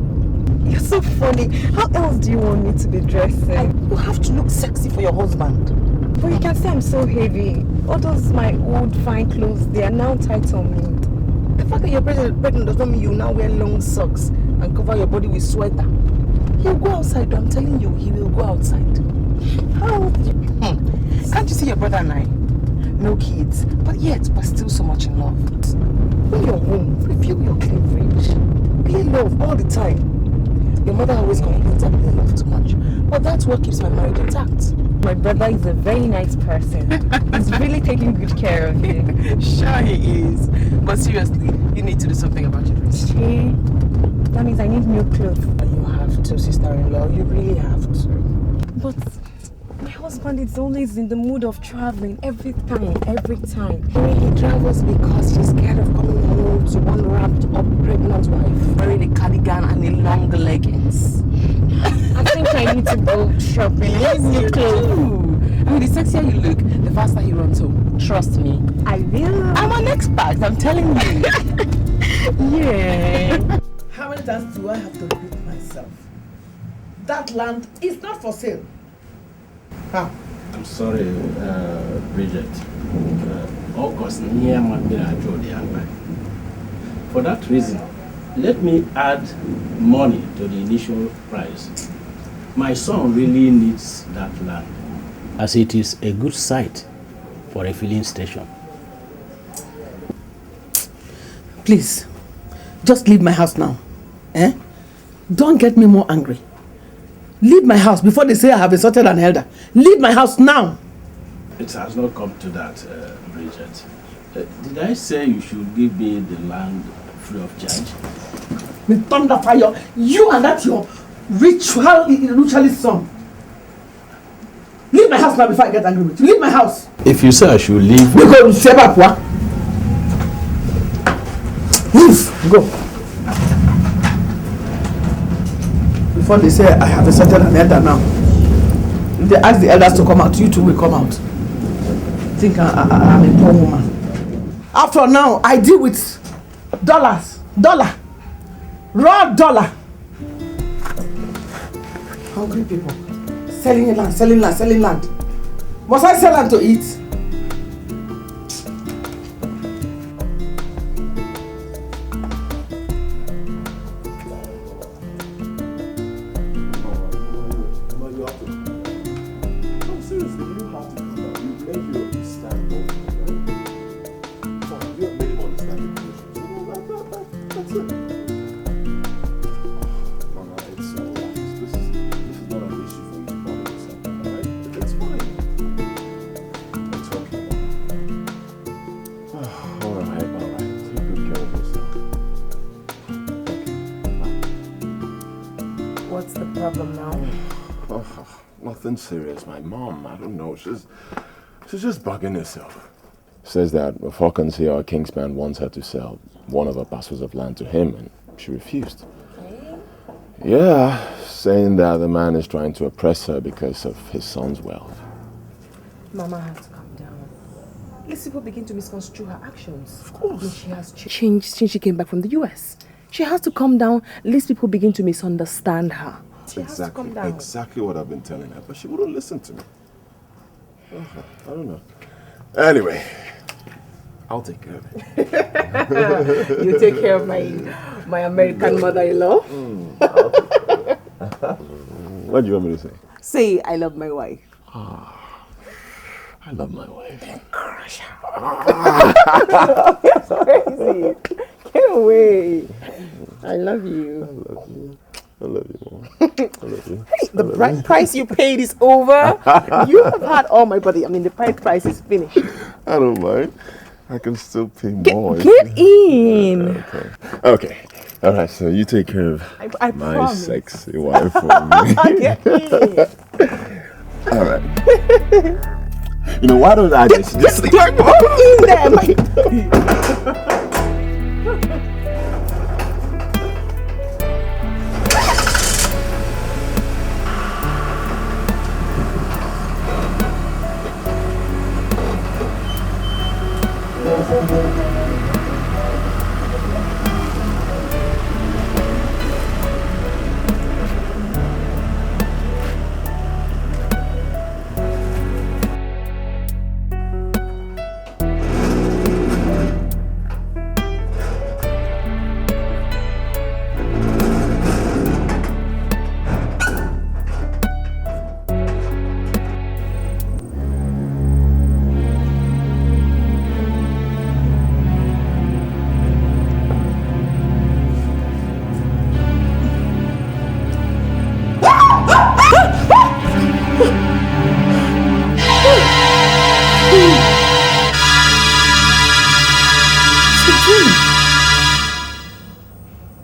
You're so funny. How else do you want me to be dressing? You have to look sexy for your husband. But you can see I'm so heavy. All those my old fine clothes, they are now tight on me. The fact that you're pregnant does not mean you now wear long socks and cover your body with sweater. He'll go outside. I'm telling you, he will go outside. How? Can't you see your brother and I? No kids, but still so much in love. When you're home, review your cleavage. Be in love all the time. Your mother always complains that I love too much, but that's what keeps my marriage intact. My brother is a very nice person. He's really taking good care of you. Sure he is. But seriously, you need to do something about your dress. Hey, that means I need new clothes. You have to, sister-in-law. You really have to. But my husband is always in the mood of traveling every time. He travels because he's scared of coming home to one wrapped up pregnant wife wearing a cardigan and a long leggings. I think I need to go shopping. I need new clothes. I mean, the sexier you look, the faster he runs home. Trust me. I will. I'm an expert, I'm telling you. Yeah. How many times do I have to repeat myself? That land is not for sale. How? I'm sorry, Bridget. For that reason, let me add money to the initial price. My son really needs that land, as it is a good site for a filling station. Please, just leave my house now. Eh? Don't get me more angry. Leave my house before they say I have insulted an elder. Leave my house now. It has not come to that, Bridget. Did I say you should give me the land free of charge? With thunder fire, you and that your ritualist son. Leave my house now before I get angry with you. Leave my house. If you say I should leave... We go to Sebapwa. Move. Go. Before they say I have insulted an elder now. If they ask the elders to come out, you two will come out. Think I'm a poor woman. After now, I deal with dollars. Dollar. Raw dollar. Hungry people. Selling land, selling land, selling land. Must I sell land to eat? Serious. My mom, I don't know, she's just bugging herself. Says that Falcons here, our Kingsman, wants her to sell one of her parcels of land to him, and she refused. Yeah, saying that the man is trying to oppress her because of his son's wealth. Mama has to calm down. Let's people begin to misconstrue her actions. Of course. She has changed since she came back from the US. She has to calm down. Lest people begin to misunderstand her. Exactly what I've been telling her, but she wouldn't listen to me. I don't know. Anyway, I'll take care of it. You take care of my American mother-in-law. What do you want me to say? Say, I love my wife. I love my wife. Then crush her. It's crazy. Get away. I love you. I love you. I love you, Mom. I love you. Hey, the price you paid is over. You have had all my body. I mean, the price is finished. I don't mind. I can still pay more. Get in. Okay. All right, so you take care of I my promise. sexy wife for me. Get in. All right. You know, why don't I just Get in there.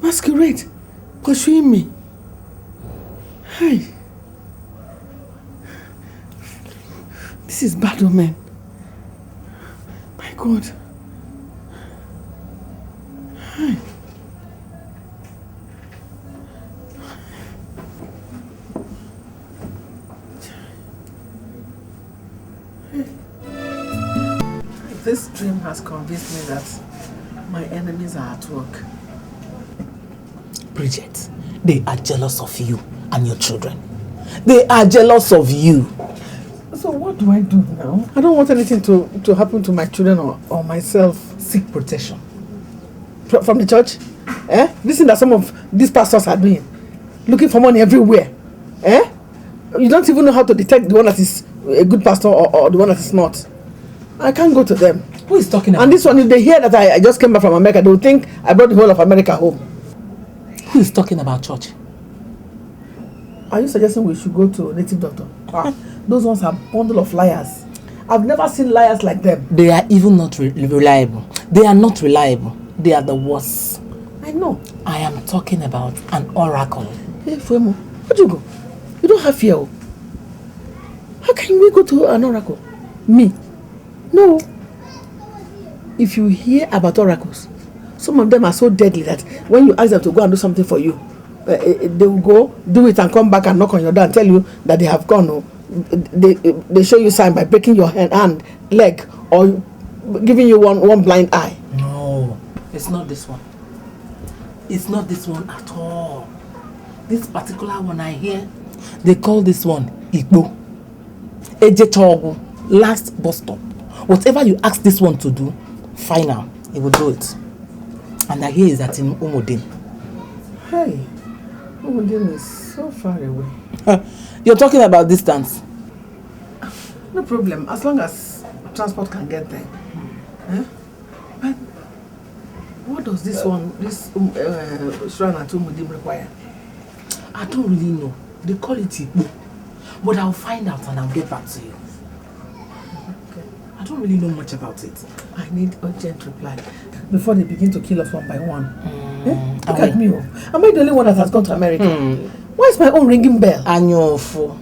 Masquerade pursuing me. Hey, this is bad omen. My God. Hey. This dream has convinced me that my enemies are at work. Bridget, they are jealous of you and your children. They are jealous of you. So So what do I do now? I don't want anything to happen to my children or myself. Seek protection. From the church? Listen that some of these pastors are doing. Looking for money everywhere. You don't even know how to detect the one that is a good pastor or the one that is not. I can't go to them. Who is talking about? And this one, if they hear that I just came back from America, they will think I brought the whole of America home. Who is talking about church? Are you suggesting we should go to a native doctor? Those ones are a bundle of liars. I've never seen liars like them. They are even not reliable. They are not reliable. They are the worst. I know. I am talking about an oracle. Hey, Fuemo, where'd you go? You don't have fear. How can we go to an oracle? Me? No. If you hear about oracles, some of them are so deadly that when you ask them to go and do something for you, they will go, do it and come back and knock on your door and tell you that they have gone. They show you sign by breaking your hand, leg, or giving you one blind eye. No, it's not this one. It's not this one at all. This particular one I hear, they call this one Igbo. Ejechogu, last bus stop. Whatever you ask this one to do, final, he will do it. And I hear is that in Umudin. Hey, Umudin is so far away. You're talking about distance. No problem, as long as transport can get there. But what does this shrine at Umudim require? I don't really know. They call it Igbo. But I'll find out and I'll get back to you. Okay. I don't really know much about it. I need urgent reply before they begin to kill us one by one. Look at me. Am I the only one that has gone to America? Why is my own ringing bell? Anyofo.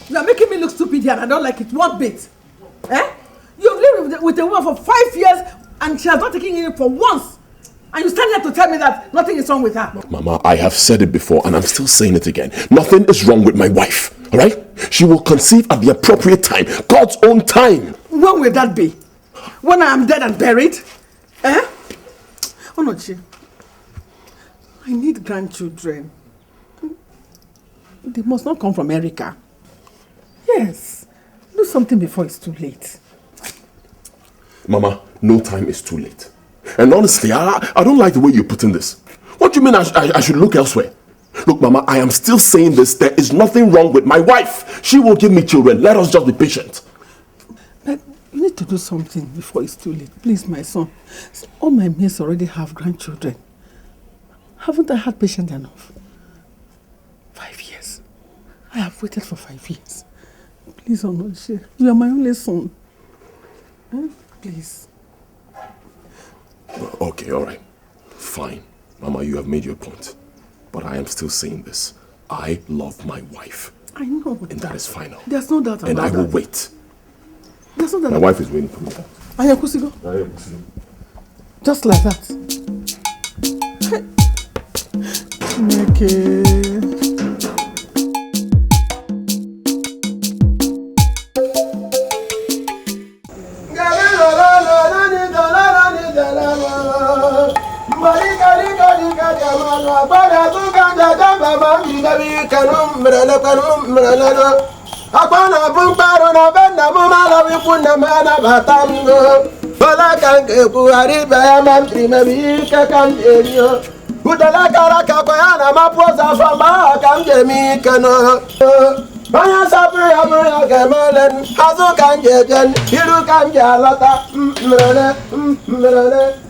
You are making me look stupid here and I don't like it one bit. You've lived with a woman for 5 years and she has not taken you in for once. And you stand here to tell me that nothing is wrong with her. Mama, I have said it before and I'm still saying it again. Nothing is wrong with my wife, alright? She will conceive at the appropriate time, God's own time. When will that be? When I am dead and buried? Onochi, I need grandchildren. They must not come from Erica. Yes, do something before it's too late. Mama, no time is too late. And honestly, I don't like the way you're putting this. What do you mean I should look elsewhere? Look, Mama, I am still saying this. There is nothing wrong with my wife. She will give me children. Let us just be patient. But you need to do something before it's too late. Please, my son. All my mates already have grandchildren. Haven't I had patience enough? 5 years. I have waited for 5 years. Please, Onoche, you are my only son. Please. Okay, all right. Fine. Mama, you have made your point. But I am still saying this. I love my wife. I know. And that is final. There's no doubt about that. And I will wait. There's no doubt. My wife is waiting for me. Ayakusigo. Just like that. Okay. Akwana bumparo na benda mumala wipunda mana batango Bala kange buhari baya mamtri mabika kamjelio Udala karaka kwa yana mapoza fama kamjemi kano Baya sabri abri kemalen Hazu kanjejen hiru kamjalata mrele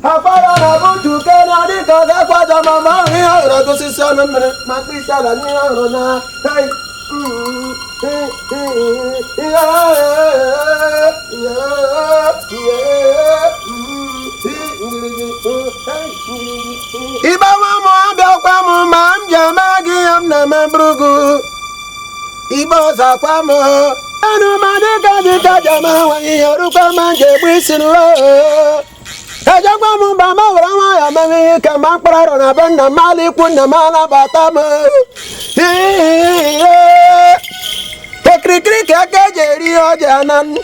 Akwana na buntu kena dika kwa jama mahi Aura kusisana mre makisala ni aurona Hey Iba mama abia kwa mu mam jamagi amna membrugu Iba za kwa mu anu madika jama wa yoru kwa manje bwisinu Eja kwa mu ba ma wara ma ya mami kama kpararo na benda mali kunna mala batama Krikri keke jeri ojanan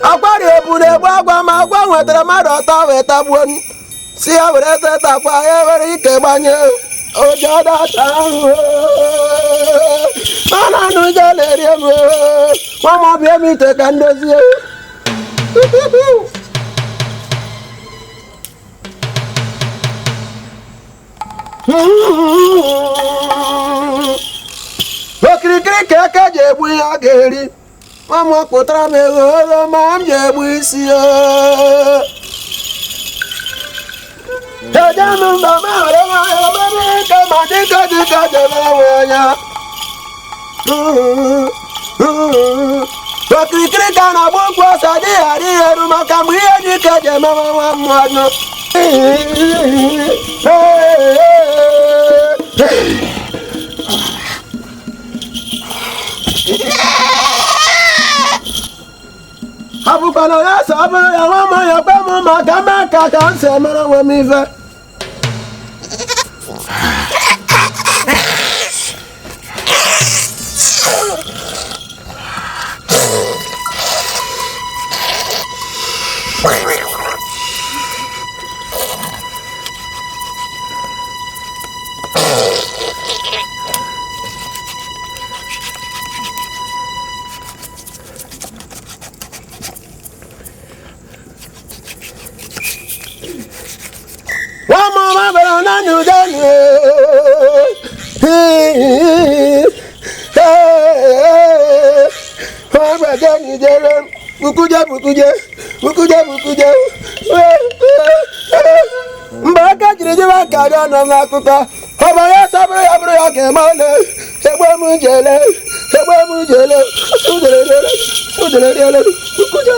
Akwari obune gbagwa ma gwa nwetere mmadụ ọtọ weta gbuon Si ya were teta kwa ya were ike gbanye Ojo data Mana nujo leri emu Mama bie mi te ka ndozi Krikri keke jebu ya geri Mama kutra me go mam jebu isi Jajamu mama rama mama kama dika jama Krikri kana bokwa sadi ari eru makamu ya dika jama mama Abukana ya saburu ya mama ya pe mo makama kaka nse mara we mi fe Mbaka jirejewa kada na makuka Haba ya sabro ya bro ya kemale Sebwe mujele Udelele Ukuja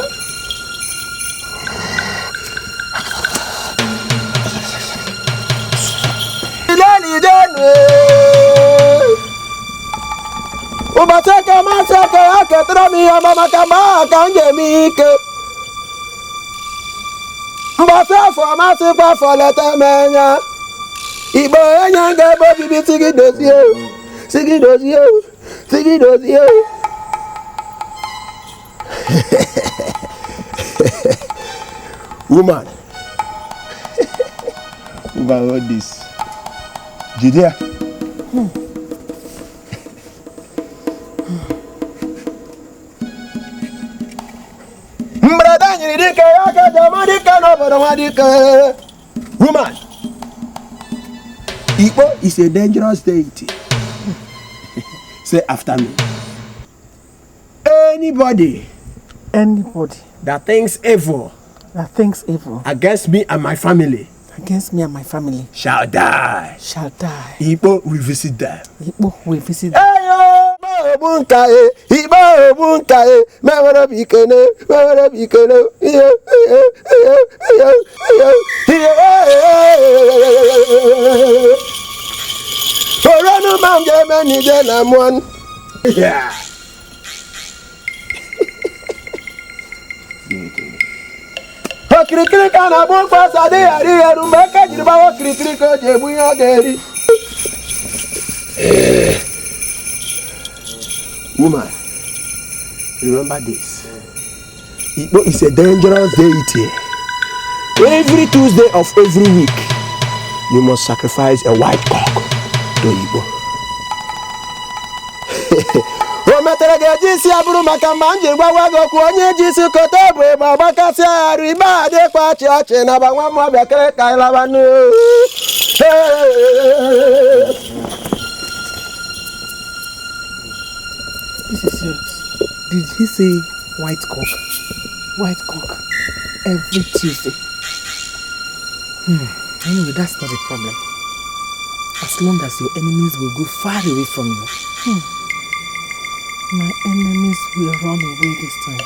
Ilali denwe Ubateka masaka ya ketrami ya mama kama kanje mike Mbasa fo amasi kwa fo leta menya Ibo enya ngebo bibi Sigi dozie Woman About all this Judea Woman, Igbo is a dangerous deity. Say after me. Anybody that thinks evil against me and my family shall die. Shall die. Igbo will visit them. Igbo will visit them. Hey, bunkae, Ibo bunkae, Mawara bikene, Mawara bikene, Corona man Germany then I'm one. Yeah. Kirikiri kana bukwa sade ari arumaka jirbawo kirikiri ko jebuyo geri. Woman, remember this. Igbo is a dangerous deity. Every Tuesday of every week, you must sacrifice a white cock to Igbo. Ometere jisi aburu maka manje gwawa goku onye jisi kote bu ma bakasi aru iba de kwa chiache na ba nwa mo bia kere kai labanu. This is serious. Did he say white cock? White cock. Every Tuesday. Anyway, that's not a problem. As long as your enemies will go far away from you. My enemies will run away this time.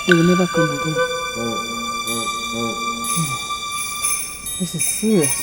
They will never come again. This is serious.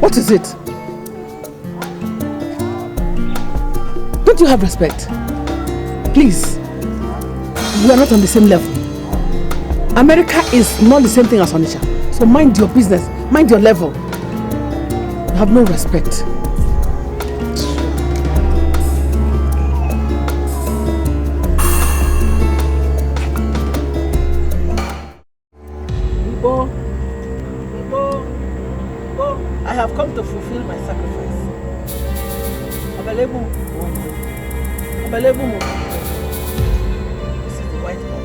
What is it? Don't you have respect? Please. We are not on the same level. America is not the same thing as Onitsha. So mind your business. Mind your level. You have no respect. I have come to fulfill my sacrifice. This is the white cock.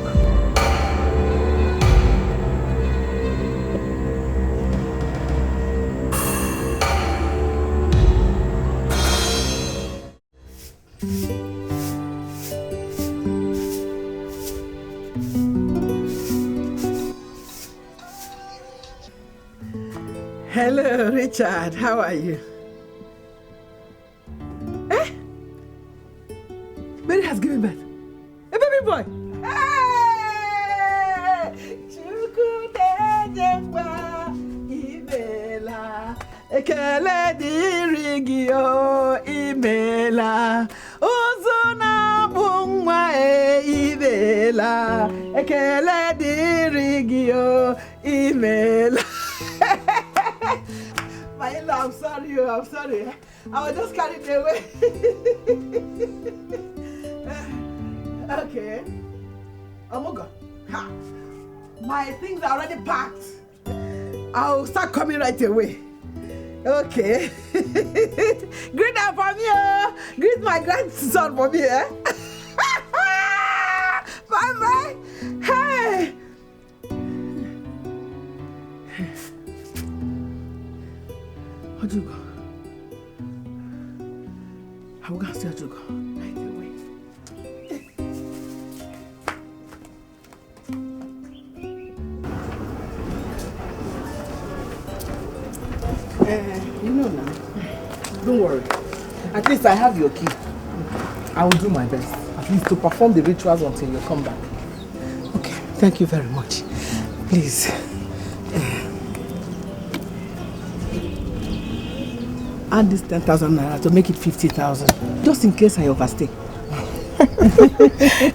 Hello, Richard. How are you? Eh? Mary has given birth. A baby boy. Hey! Ekele diri gị o imela. Uzuna bunwa imela. Ekele diri gị o imela. My in-law, I'm sorry. I was just carried away. Okay. Omogo. My things are already packed. I'll start coming right away. Okay. Greet them for me. Greet my grandson for me. Bye. Hey. Ojugo. I will go and see Ojugo right away. You know now. Don't worry. At least I have your key. I will do my best. At least to perform the rituals until you come back. Okay. Thank you very much. Please. Add this 10,000 naira to make it 50,000. Just in case I overstay.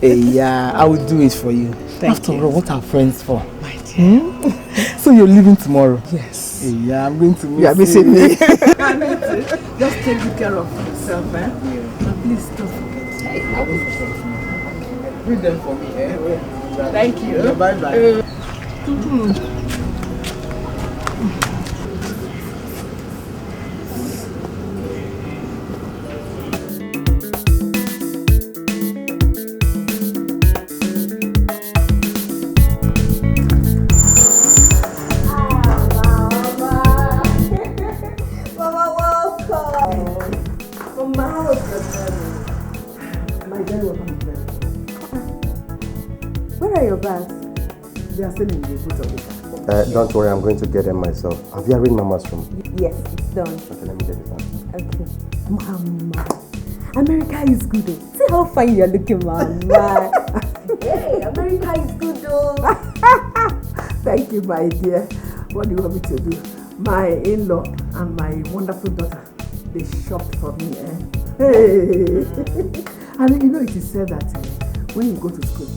Yeah, I will do it for you. After all, what are friends for? My dear. So you're leaving tomorrow? Yes. Yeah, I'm going to miss you. You're missing me. Just take good care of yourself, eh? Yeah. And please don't forget. Hey, I will forget. Read them for me, eh? Thank you. Yeah, bye-bye. Mama, how was your journey? My journey was unpleasant. Where are your bags? They are still in the boot of the car. Don't worry, I'm going to get them myself. Have you arranged Mama's room? Yes, it's done. Okay, let me get it done. Okay. Mama, America is good though. See how fine you're looking, Mama. Hey, America is good though. Thank you, my dear. What do you want me to do? My in-law and my wonderful daughter, they shopped for me. Hey. And you know it is said that when you go to school,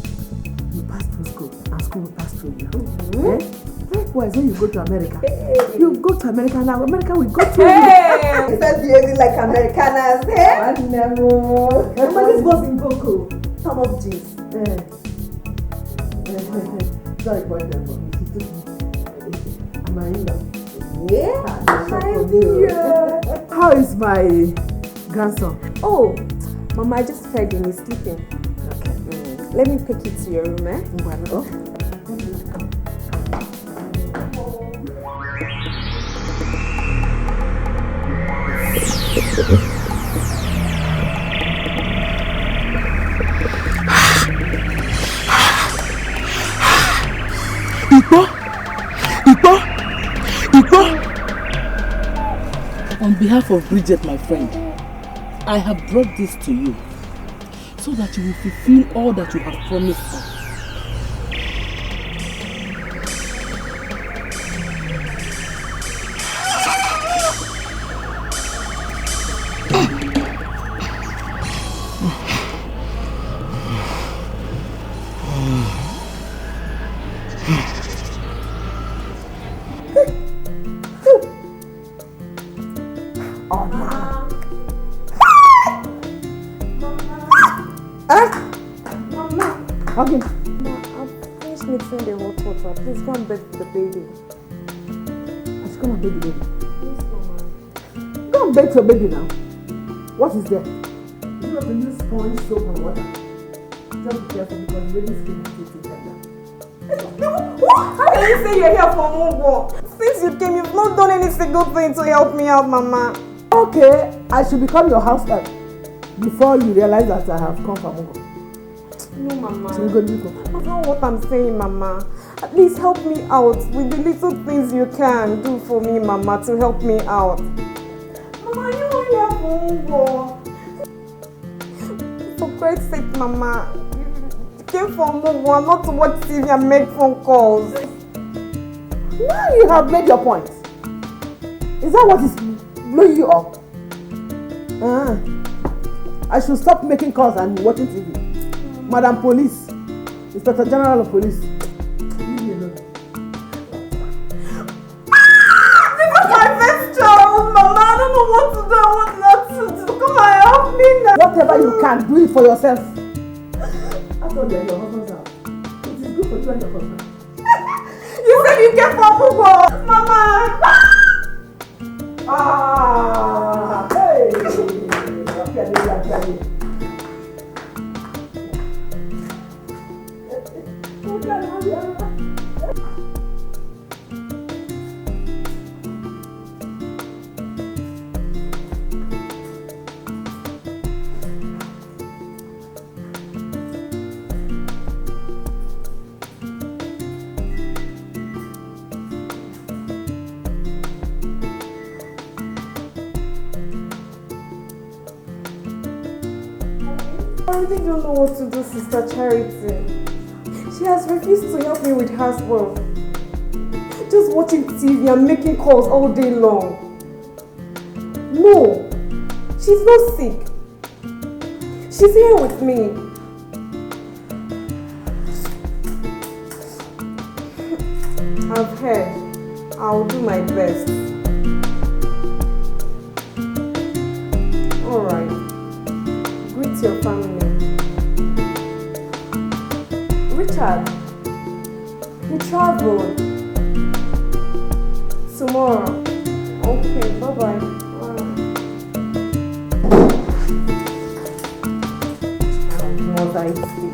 you pass through school and school will pass through you. Likewise, when you go to America, you go to America and America will go to you. Hey, that's behaving like Americanas, hey? I never. Mama, this was in Coco. Some of this. Sorry for them, but she took me. And my in-law. Yeah, How is my grandson? Oh, Mama, I just fed him. He's sleeping. Okay. Let me take you to your room, eh? Well, Igbo! On behalf of Bridget, my friend, I have brought this to you so that you will fulfill all that you have promised her. Okay. Ma, I've finished mixing the hot water. Please go and bed the baby. I should come and bed the baby. Yes, Mama. Go and bed your baby now. What is there? You have to use sponge, soap and water. Just be careful because the baby's skin is too like that. How can you say you're here for Mungo? Since you came, you've not done any single thing to help me out, Mama. Okay, I should become your house help before you realize that I have come from Mungo. No, Mama. So you go. That's not what I'm saying, Mama. At least help me out with the little things you can do for me, Mama, to help me out. Mama, you are here for Mungo. For Christ's sake, Mama. You came for Mungo, not to watch TV and make phone calls. Now you have made your point. Is that what is blowing you up? I should stop making calls and watching TV. Madam Police, Inspector General of Police. Leave me alone. This is my first child, Mama. I don't know what to do. I want not to do. Come and help me now. Whatever you can, do it for yourself. After all, you're your husband's house. It is good for you and your husband. You said you came from Mungo, Mama. Hey! I really don't know what to do, Sister Charity. She has refused to help me with housework. Just watching TV and making calls all day long. No, she's not sick. She's here with me. I've heard. I'll do my best. Alright. Greet your family. Richard, he traveled. Tomorrow. Okay, bye-bye. What I see.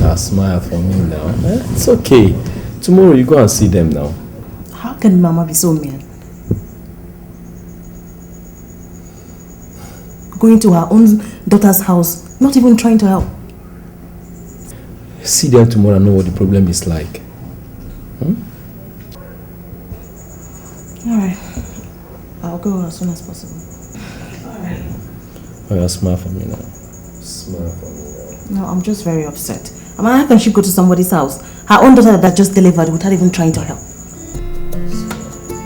daughter smile for me now. It's okay. Tomorrow you go and see them now. How can Mama be so mean? Going to her own daughter's house, not even trying to help. See them tomorrow and know what the problem is like. Alright. I'll go as soon as possible. Alright. Oh, yeah, smile for me now. Smile for me now. No, I'm just very upset. I mean, how can she go to somebody's house? Her own daughter that just delivered without even trying to help.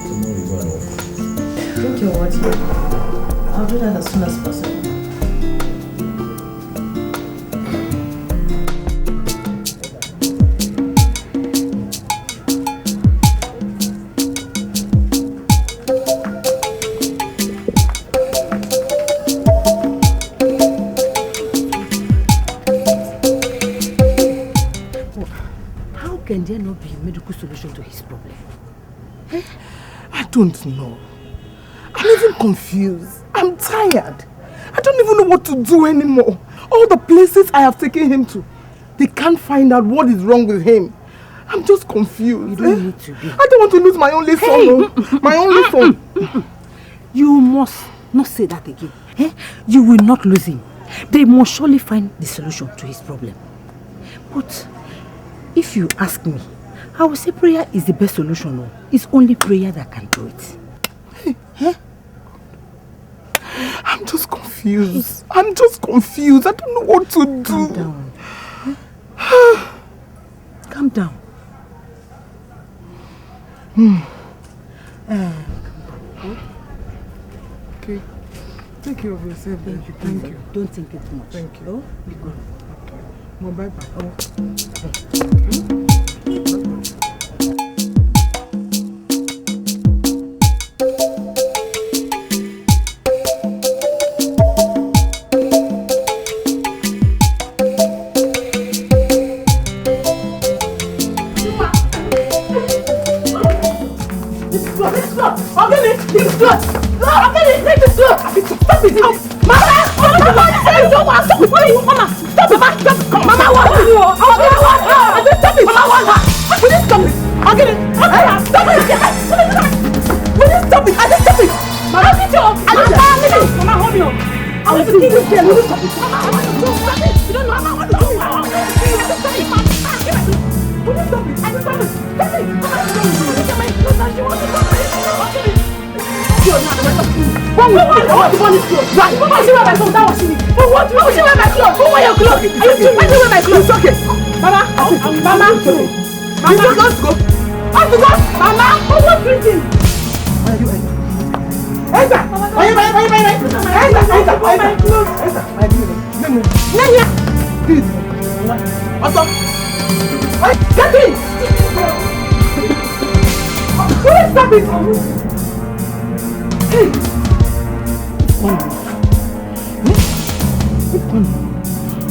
Tomorrow you go and work. Drink your water. I'll do that as soon as possible. Can there not be a medical solution to his problem? I don't know. I'm even confused. I'm tired. I don't even know what to do anymore. All the places I have taken him to, they can't find out what is wrong with him. I'm just confused. You don't need to be. I don't want to lose my only son. My only son. You must not say that again. You will not lose him. They must surely find the solution to his problem. But if you ask me, I will say prayer is the best solution. No? It's only prayer that can do it. I'm just confused. I'm just confused. I don't know what to do. Calm down. Calm down. Okay. Take care of yourself. Thank you. Thank you. Don't think it too much. Thank you. Oh, be good. Okay. Well, bye-bye.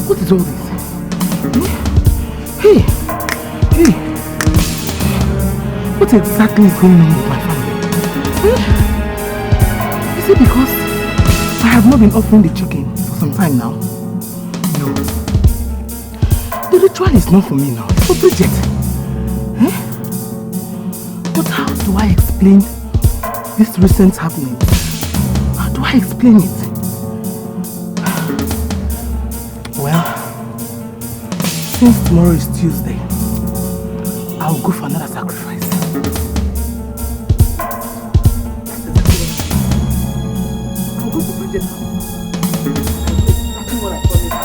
What is all this? Hey! What exactly is going on with my family? Is it because I have not been offering the chicken for some time now? No. The ritual is not for me now. It's for Bridget. But how do I explain this recent happening? How do I explain it? Well, since tomorrow is Tuesday, I'll go for another sacrifice. I'll go to Bridget's house. Exactly what I promised her.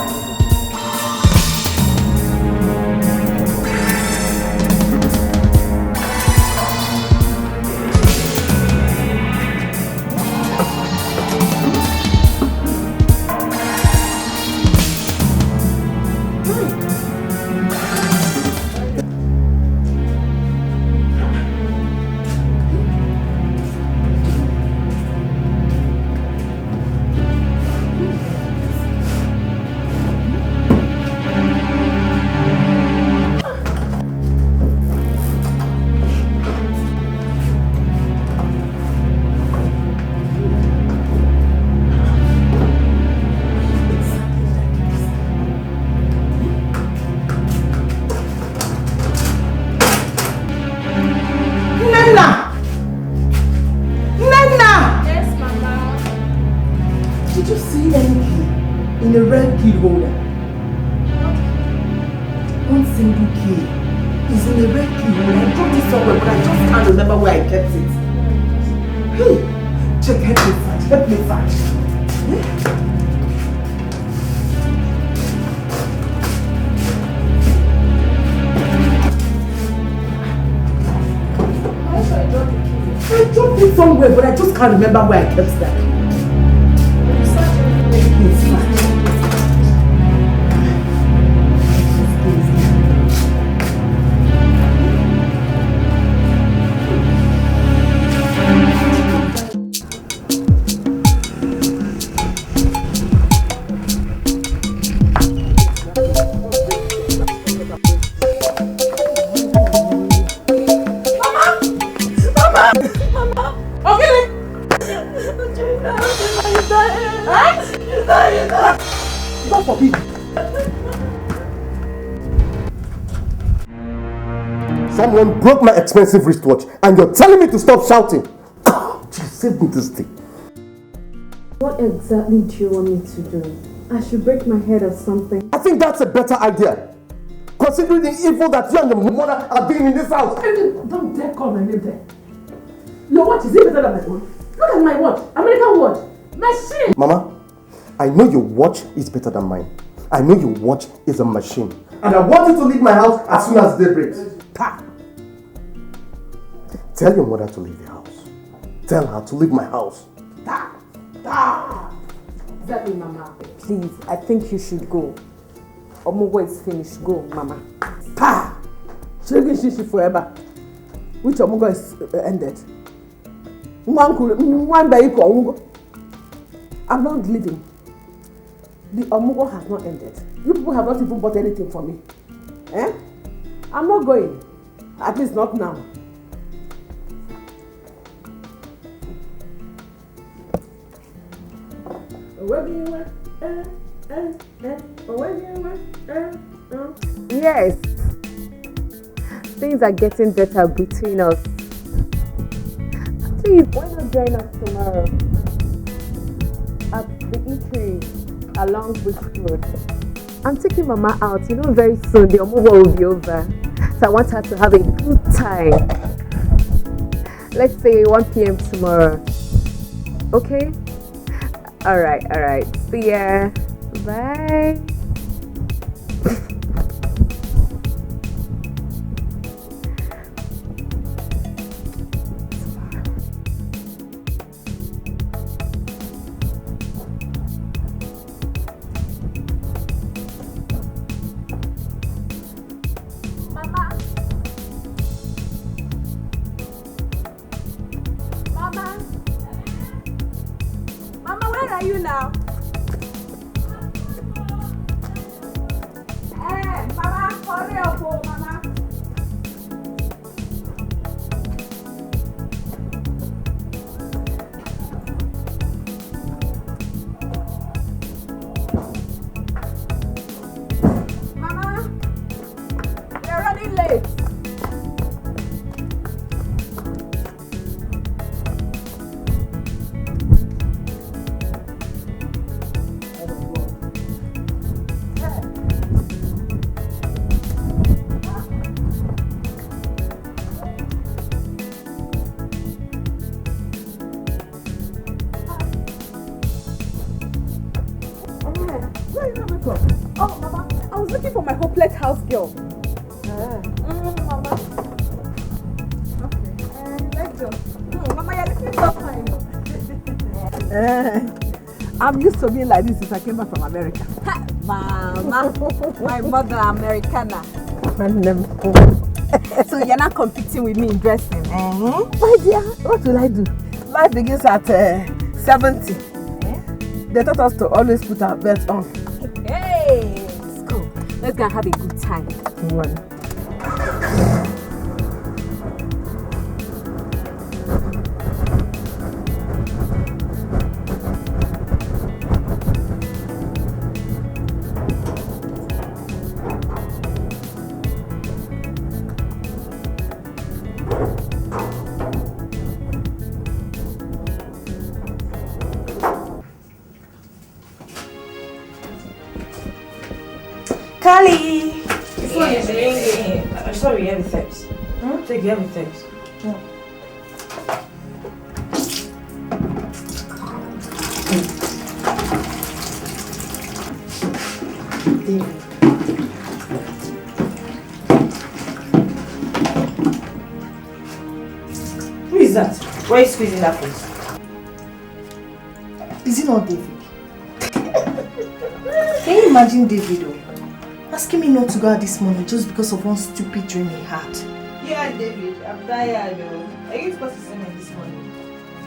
you see any key in a red key holder? One single key is in a red key holder. I dropped it somewhere, but I just can't remember where I kept it. Hey, check, help me search. I dropped it somewhere, but I just can't remember where I kept that. Someone broke my expensive wristwatch and you're telling me to stop shouting. You saved me this day. What exactly do you want me to do? I should break my head or something? I think that's a better idea. Considering the evil that you and your mother are doing in this house. Don't dare call my name there. Your watch is even better than my own. Look at my watch. American watch. Machine. Mama, I know your watch is better than mine. I know your watch is a machine. And I want you to leave my house as soon as day breaks. Tell your mother to leave the house. Tell her to leave my house. Exactly, Mama. Please, I think you should go. Omogo is finished. Go, Mama. She forever. Which Omogo is ended. I'm not leaving. The Omogo has not ended. You people have not even bought anything for me. Eh? I'm not going. At least not now. Yes. Things are getting better between us. Please, why not join us tomorrow? At the eatery along Bush Road. I'm taking Mama out. You know, very soon the Omogo will be over. So I want her to have a good time. Let's say 1 p.m. tomorrow. Okay? Alright. See ya. Bye. I'm used to being like this since I came back from America. Mama, my mother Americana. So you're not competing with me in dressing? My dear, what will I do? Life begins at 70. They taught us to always put our belts on. Hey, let's go. Let's go and have a good time. Kali! Before you ringing. Sorry, everything. Take everything. Who is that? Why are you squeezing that face? Is it not David? Can you imagine David asking me not to go out this morning just because of one stupid dream he had? Yeah, David, I'm tired though. Are you supposed to see me this morning?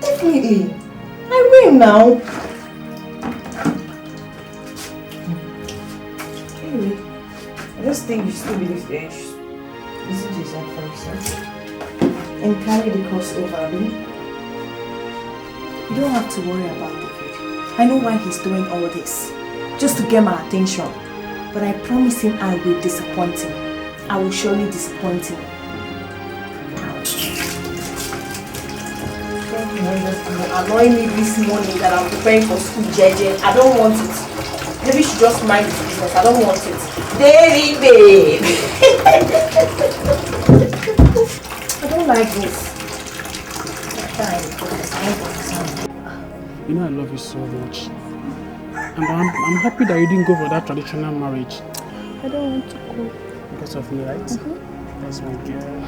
Definitely. I will now. Anyway, I just think you still believe the edge. Listen to yourself for yourself. And carry the crossover, Abby. You don't have to worry about David. I know why he's doing all this. Just to get my attention. But I promise him I will disappoint him. I will surely disappoint him. Annoying me this morning that I'm preparing for school, JJ. I don't want it. Maybe you should just mind his business. I don't want it. David, babe. I don't like this. You know I love you so much. And I'm happy that you didn't go for that traditional marriage. I don't want to go. Because of me, right? That's my girl.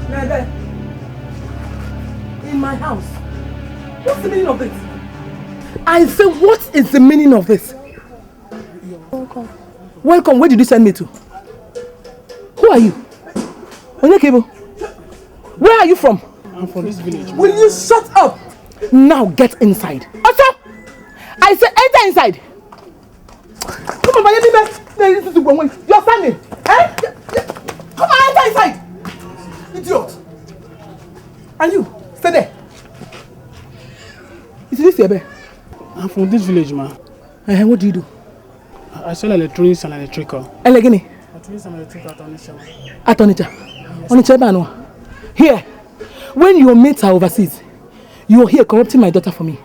Naija, in my house. What's the meaning of this? I say, what is the meaning of this? Welcome. Welcome, where did you send me to? Who are you? Onyekebo, where are you from? I'm from this village. Will you shut up? Now get inside. Oto! I say enter inside. Come on, you're standing. Eh? Come on, enter inside. Idiot. And you, stay there. Is this your bed? I'm from this village, man. What do you do? I sell electronics and electrical. Elegini? Electronics and electrical at Onitsha. At Onitsha? Onitsha Banwa. Here, when your mates are overseas, you are here corrupting my daughter for me.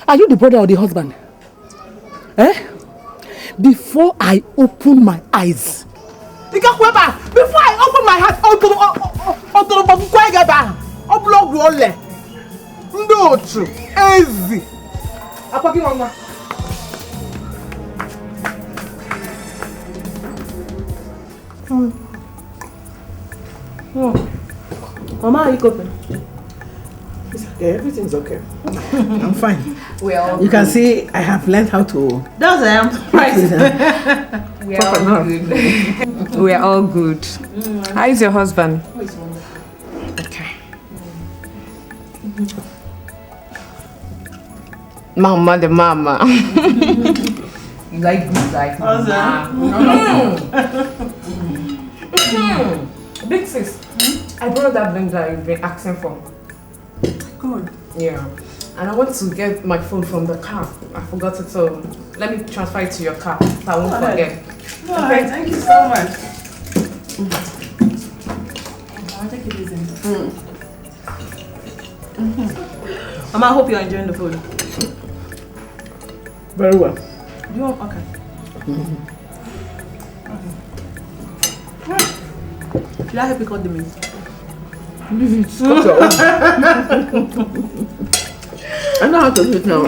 Are you the brother or the husband? Eh? Before I open my eyes. Before I open my heart, easy. Mama, are you coping? It's okay, everything's okay. I'm fine. Well, you can see I have learned how to. Those I am surprised. We are all good. We are all good. How is your husband? Okay. Mama, the mama. You like good like mama. Big sis, I brought that blender you've been asking for. Good. Yeah. And I want to get my phone from the car. I forgot it, so let me transfer it to your car so I won't forget. Alright, thank you so much. I'll take it easy. Mama, I hope you're enjoying the food. Very well. You want? Okay. Should I help you cut the meat? Leave it. Cut your own. I know how to do it now.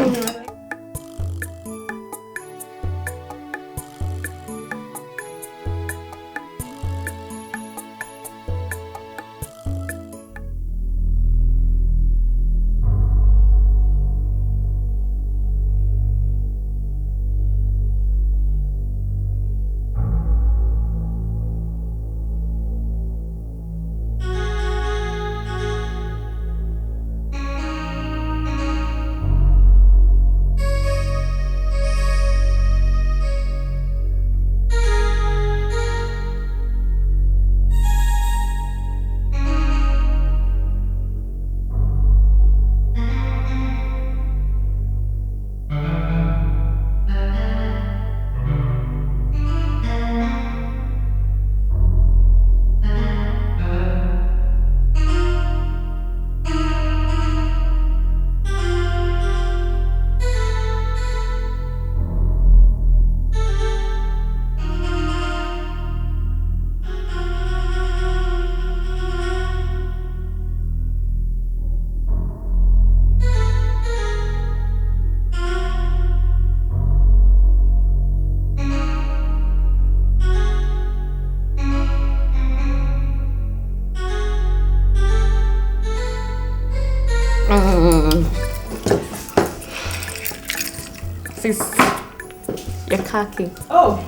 khaki. Oh.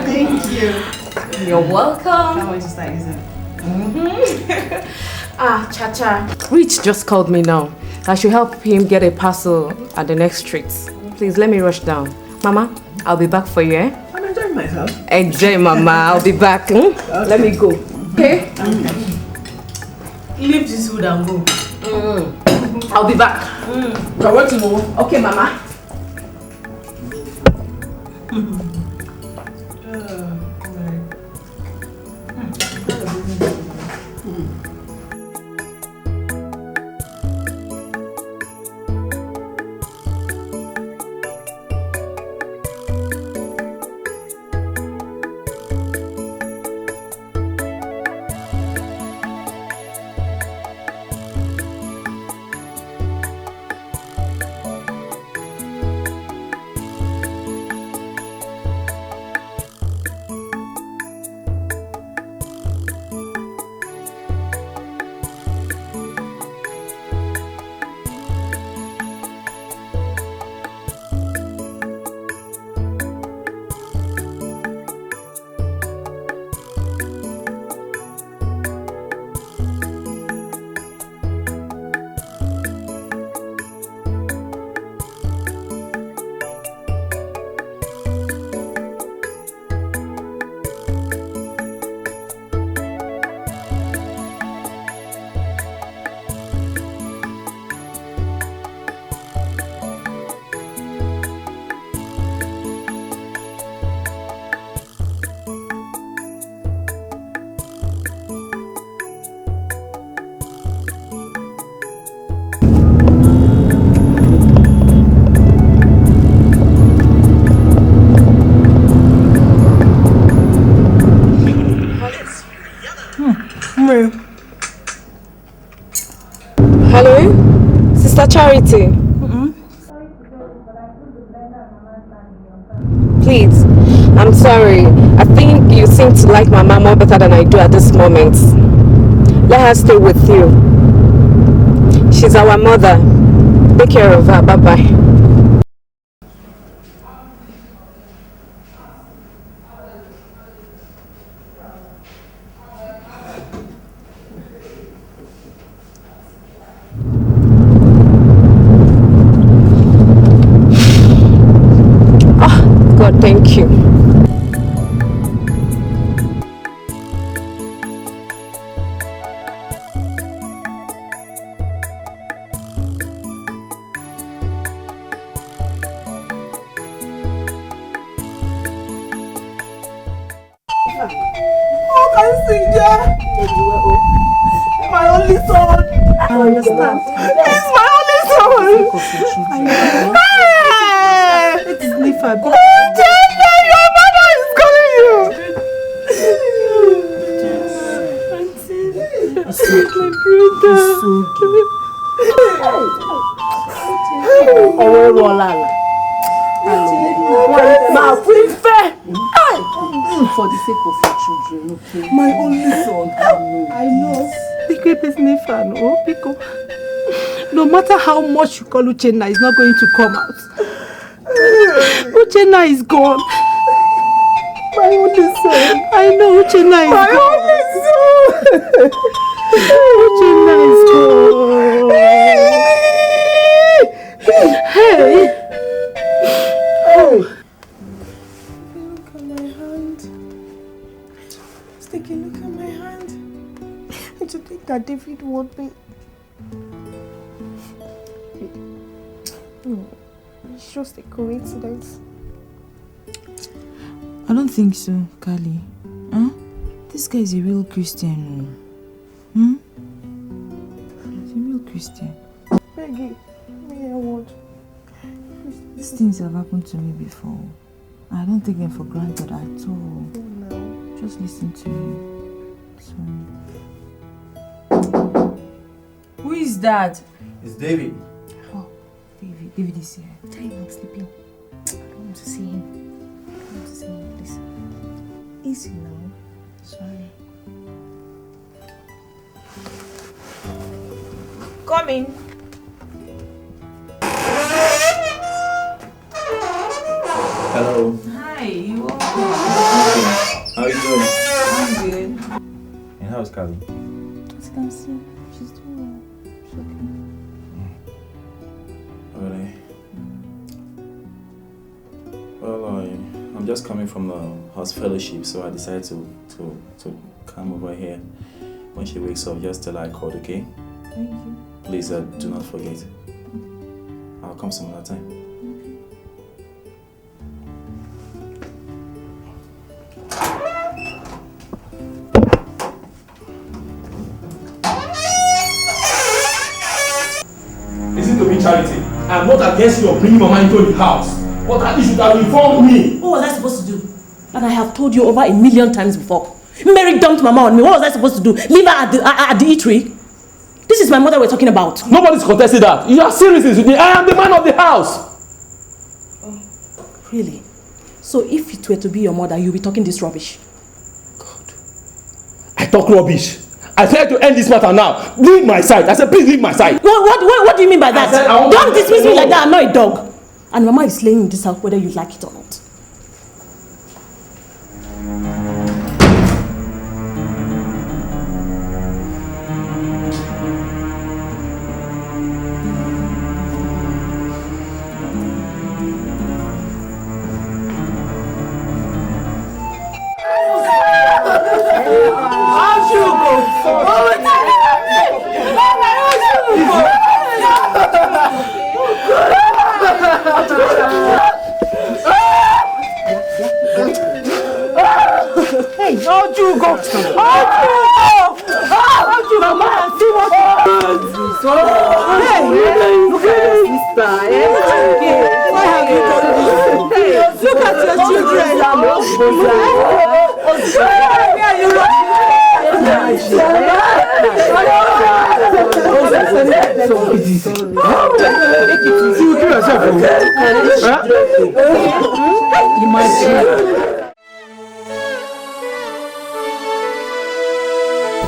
Thank you. You're welcome. How much is that, isn't it? Chacha. Rich just called me now. I should help him get a parcel at the next street. Please let me rush down. Mama, I'll be back for you, eh? I'm enjoying myself. Enjoy, Mama. I'll be back. Okay. Let me go. Okay? Leave this food and go. I'll be back. So what to know? Okay, Mama. Hello? Sister Charity? Please, I'm sorry. I think you seem to like Mama more better than I do at this moment. Let her stay with you. She's our mother. Take care of her. Bye-bye. God, thank you. Oh, can you see, Jah? My only son. I understand. He's my only son. Hey! It is Nifa. Your mother is calling you. My brother. Oh, Rolala. My fair. For the sake of your children, okay? My only son. I know. Pico is Nifa, no? Pico. No matter how much you call Uchenna, it's not going to come out. Uchenna is gone. My only son. I know Uchenna is gone. My only son. Uchenna is gone. Hey. Oh. Look at my hand. Sticky, look at my hand. To think that David won't be. No, it's just a coincidence. I don't think so, Kali. Huh? This guy is a real Christian. He's a real Christian. Peggy, may I want? These things have happened to me before. I don't take them for granted at all. No. Just listen to me. Sorry. Who is that? It's David. Oh, David is here. Tell him I'm sleeping. I don't want to see him. I don't want to see him, please. Easy now. Sorry. Come in. Hello. Hi, you are. How are you doing? I'm good. And how's Callie? As you can see, she's doing well. She's okay. Really? Well, I'm just coming from the house fellowship, so I decided to come over here. When she wakes up, just tell her I called, okay? Thank you. Please do not forget. I'll come some other time. Listen to me, Charity. I'm not against you bringing Mama into the house. But at least you should have informed me. What was I supposed to do? And I have told you over 1,000,000 times before. Mary dumped Mama on me. What was I supposed to do? Leave her at the eatery? This is my mother we're talking about. Nobody's contesting that. You are serious with me. I am the man of the house. Oh, really? So if it were to be your mother, you'll be talking this rubbish? I talk rubbish. I try to end this matter now. Leave my side. I said, please leave my side. What do you mean by that? Don't dismiss me like that. I'm not a dog. And Mama is laying in this house whether you like it or not.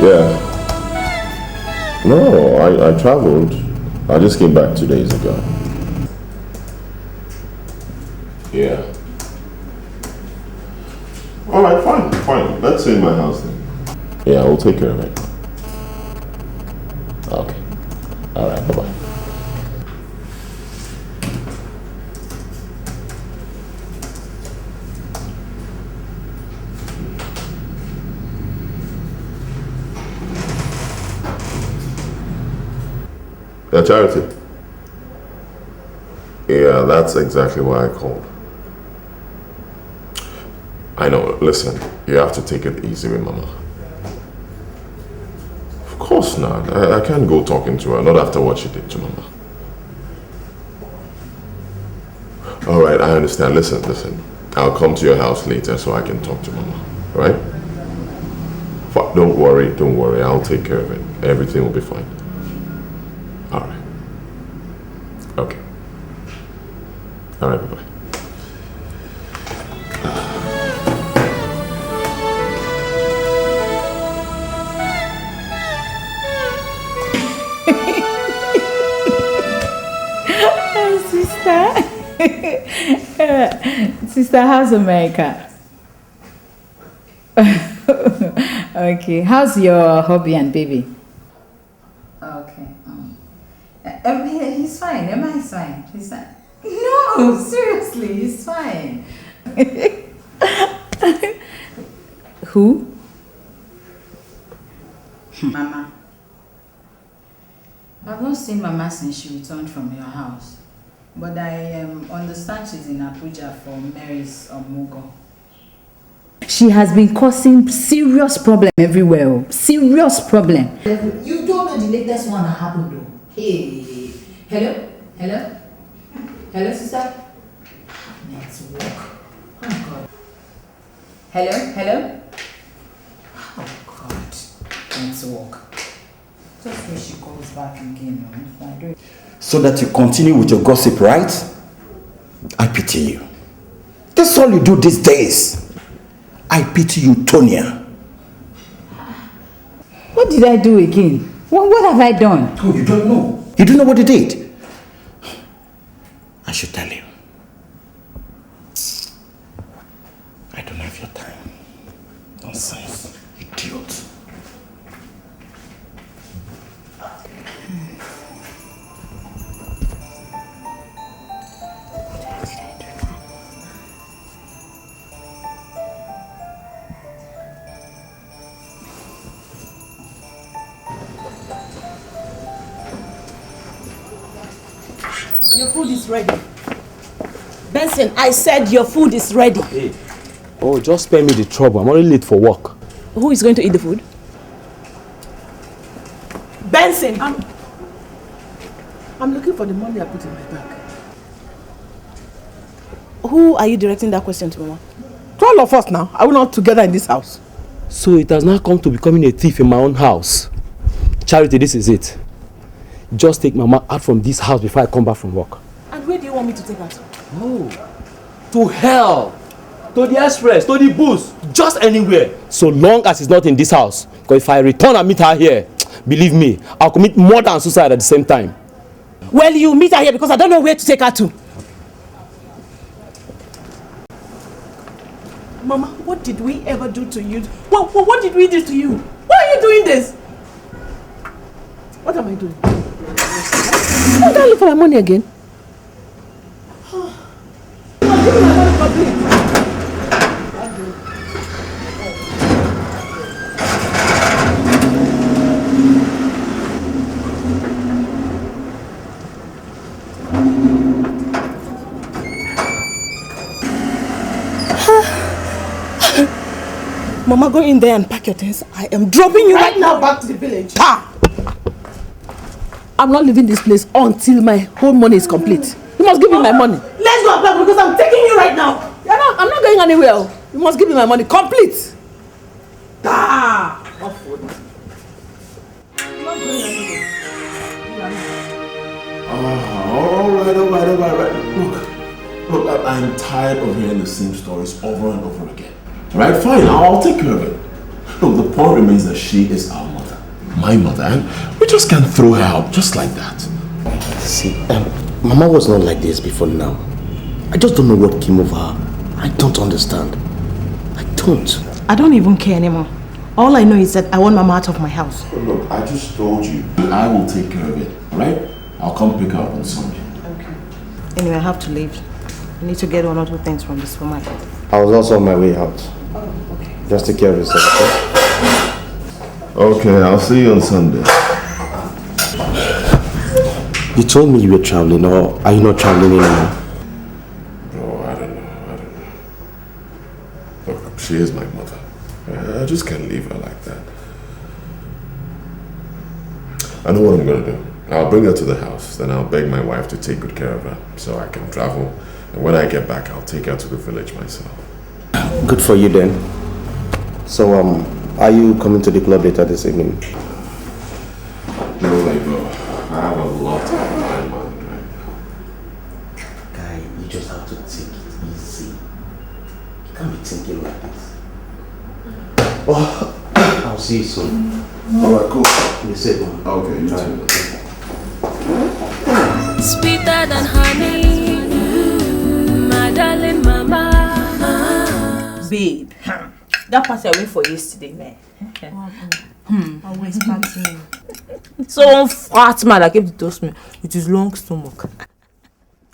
Yeah. No, I traveled. I just came back 2 days ago. Yeah. Alright, fine. Let's stay in my house then. Yeah, we'll take care of it. Okay. Alright, bye-bye. Yeah, Charity. Yeah, that's exactly why I called. I know, listen, you have to take it easy with Mama. Of course not. I can't go talking to her, not after what she did to Mama. Alright, I understand. Listen. I'll come to your house later so I can talk to Mama. Alright? Don't worry. I'll take care of it. Everything will be fine. Alright. Okay. Alright, bye-bye. Sister, how's America? Okay, how's your hubby and baby? Okay. He's fine. Emma is fine. He's fine. No, seriously, he's fine. Who? Mama. I've not seen Mama since she returned from your house. But I understand she's in Abuja for Mary's Omugo. She has been causing serious problem everywhere. Serious problem. You don't know the latest one that happened though. Hey. Hello, sister? Network. Oh God. Hello? Oh God. Network. Just when she calls back again. So that you continue with your gossip, right? I pity you. That's all you do these days. I pity you, Tonya. What did I do again? What have I done? Oh, you don't know. You don't know what you did. I should tell you. of your time. Nonsense. Idiot. Your food is ready. Benson, I said your food is ready. Hey. Oh, just spare me the trouble. I'm already late for work. Who is going to eat the food? Benson! I'm looking for the money I put in my bag. Who are you directing that question to, Mama? To all of us now. Are we not together in this house? So it has now come to becoming a thief in my own house. Charity, this is it. Just take Mama out from this house before I come back from work. And where do you want me to take her to? Oh, to hell, to the express, to the booth, just anywhere. So long as it's not in this house. Because if I return and meet her here, believe me, I'll commit murder and suicide at the same time. Well, you meet her here because I don't know where to take her to. Mama, what did we ever do to you? What did we do to you? Why are you doing this? What am I doing? I'm going to look for my money again. Mama, go in there and pack your things. I am dropping you right now back to the village. I'm not leaving this place until my whole money is complete. You must give me my money. Let's go back because I'm taking you right now. I'm not going anywhere. You must give me my money complete. All right. Look, I'm tired of hearing the same stories over and over again. All right, fine, I'll take care of it. Look, the point remains that she is our mother, my mother, and we just can't throw her out just like that. See, Mama was not like this before now. I just don't know what came over her. I don't understand. I don't even care anymore. All I know is that I want Mama out of my house. Look, I just told you, I will take care of it, all right? I'll come pick her up on Sunday. Okay. Anyway, I have to leave. I need to get one or two things from the supermarket. I was also on my way out. Oh, okay. Just take care of yourself, okay? Okay, I'll see you on Sunday. You told me you were traveling, or are you not traveling anymore? Bro, I don't know. Look, she is my mother. I just can't leave her like that. I know what I'm gonna do. I'll bring her to the house, then I'll beg my wife to take good care of her so I can travel. And when I get back, I'll take her to the village myself. Good for you then. So, are you coming to the club later this evening? No, bro. I have a lot on my mind right now. Guy, you just have to take it easy. You can't be thinking like this. Oh, I'll see you soon. Alright, cool. Be safe, man. Okay, you too. Sweeter than honey, my darling mama. Babe, that party I went for yesterday, man. Always party. So one fat man that came to toast me with his long stomach.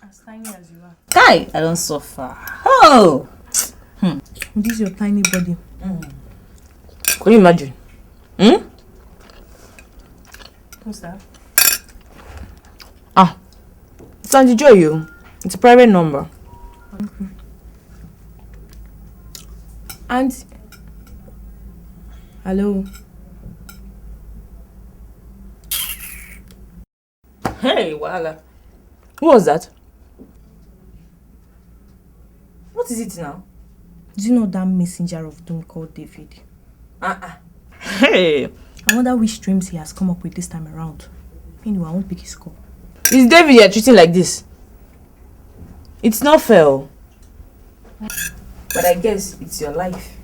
As tiny as you are. Guy, I don't suffer. Oh! This is your tiny body. Can you imagine? Who's that? It's Auntie Joy, you. It's a private number. Okay. And hello. Hey, voila. Who was that? What is it now? Do you know that messenger of doom called David? Hey. I wonder which dreams he has come up with this time around. Anyway, I won't pick his call. Is David you're treating like this? It's not fair. But I guess it's your life.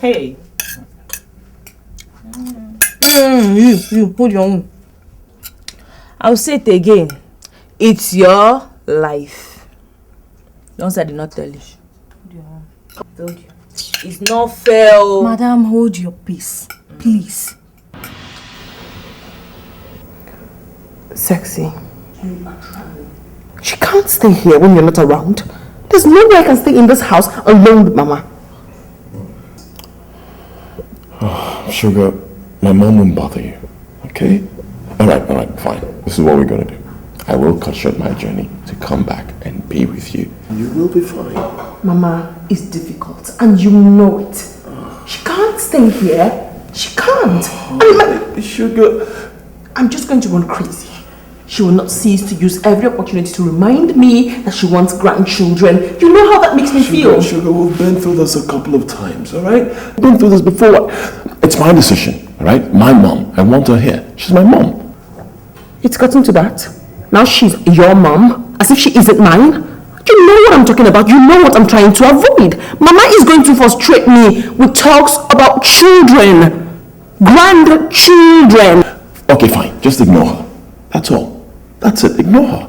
Hey. You, hold your own. I'll say it again. It's your life. Don't say I did not tell you. I told you. It's not fair. Madam, hold your peace, please. Sexy. She can't stay here when you're not around. There's no way I can stay in this house alone with Mama. Sugar, my mom won't bother you, okay? Alright, fine. This is what we're gonna do. I will cut short my journey to come back and be with you. You will be fine. Mama, it's difficult and you know it. She can't stay here. She can't. Sugar. I'm just going to run crazy. She will not cease to use every opportunity to remind me that she wants grandchildren. You know how that makes me feel. Sugar, we've been through this a couple of times, alright? We've been through this before. It's my decision, alright? My mom. I want her here. She's my mom. It's gotten to that. Now she's your mom, as if she isn't mine. You know what I'm talking about. You know what I'm trying to avoid. Mama is going to frustrate me with talks about children. Grandchildren. Okay, fine. Just ignore her. That's all. That's it. Ignore her.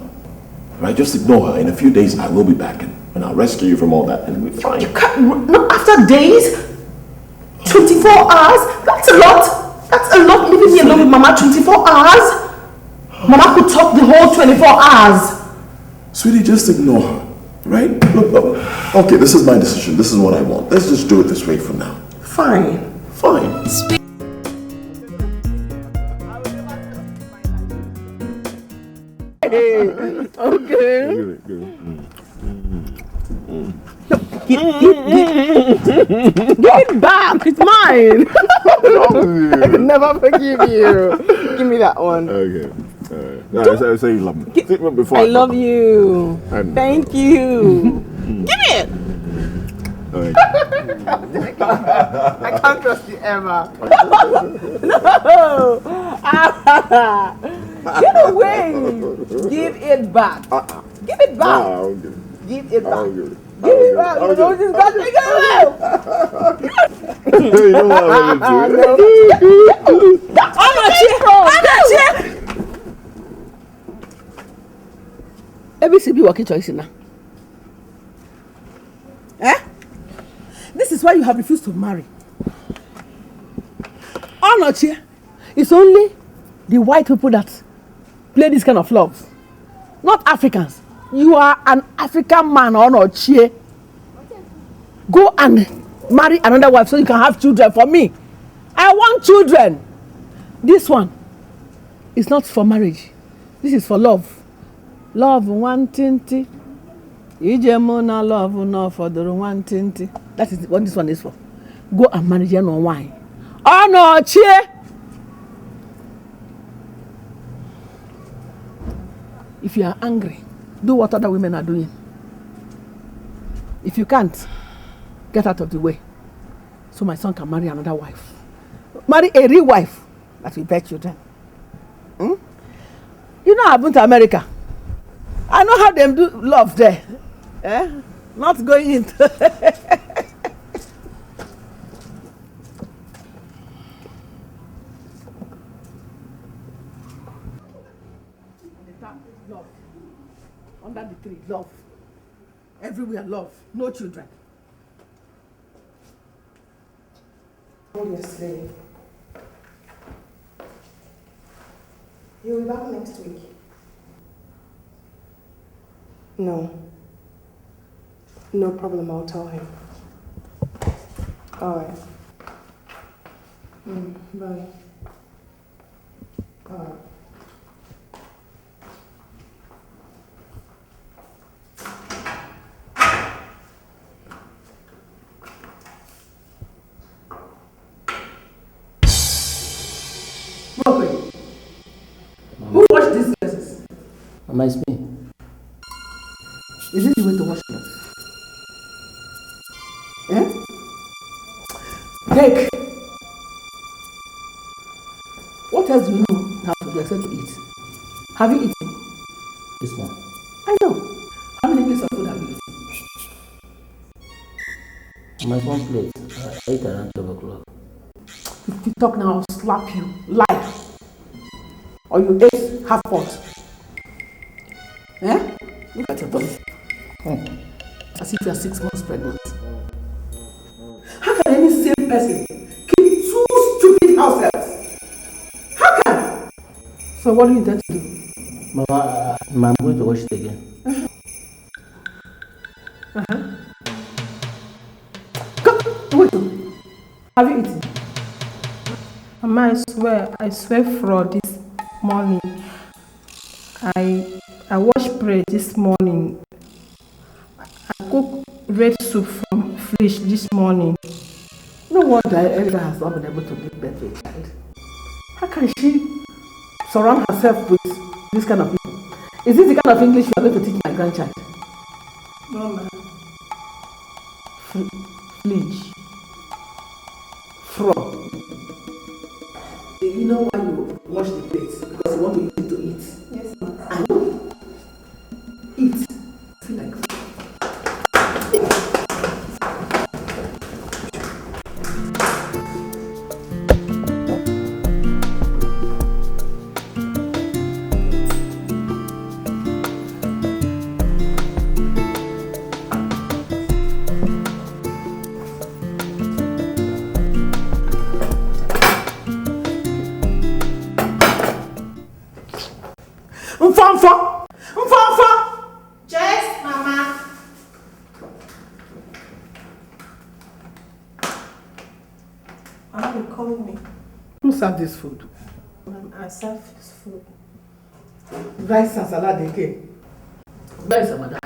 Right? Just ignore her. In a few days, I will be back and I'll rescue you from all that and we'll be fine. You can't. No, after days? 24 hours? That's a lot. That's a lot leaving me alone with Mama 24 hours. Mama could talk the whole 24 hours. Sweetie, just ignore her. Right? Look, okay, this is my decision. This is what I want. Let's just do it this way for now. Fine. Fine. Okay. Give it back. It's mine. I can never forgive you. Give me that one. Okay. No, I say you love me. Before I love you. And Thank you. Give it. I can't trust you ever. No. Get away. Give it back. Give it back. No, give it back. Give it back. You know this got to go. You know what I'm gonna do? I'm not here. ABCB working choice now. Eh? This is why you have refused to marry. I'm not here. It's only the white people that play this kind of love. Not Africans. You are an African man or not here. Go and marry another wife so you can have children for me. I want children. This one is not for marriage. This is for love. Love one tinty. Ijemona love no for the one tinty. That is what this one is for. Go and marry your own wine. Oh no, cheer. If you are angry, do what other women are doing. If you can't, get out of the way. So my son can marry another wife. Marry a real wife that will bear children. Hmm? You know I've been to America. I know how them do love there. Eh? Not going into love. Under the tree, love. Everywhere, love. No children. Obviously. You'll be back next week. No. No problem, I'll tell him. Alright. Bye. Alright. Who washed these dresses? Mama, it's me. Is this the way to wash clothes? Eh? Take! What else do you know how to do except to eat? Have you eaten? This one. I know. How many plates of food have you eaten? My one plate. I ate around 12 o'clock. If you talk now, I'll slap you. Lie. Or you ate half pot? Eh? Look at your tummy. As if you are 6 months pregnant. How can any sane person keep 2 stupid house helps? How can? So what do you intend to do? Mama, I'm going to wash it again. Wait. Have you eaten? Mama, I swear for this morning. I washed bread this morning. I cooked red soup from fridge this morning. No wonder Elda has not been able to give birth to a child. How can she surround herself with this kind of people? Is this the kind of English you are going to teach my grandchild? Mama. Fridge. From. You know why you wash the plates? Because you want to use it to eat. Yes, ma'am. I know. Eat. I feel like Yes, Mama. Mama, you calling me? who served this food? Mama, I serve this food. Rice and salad again. Where is Amada?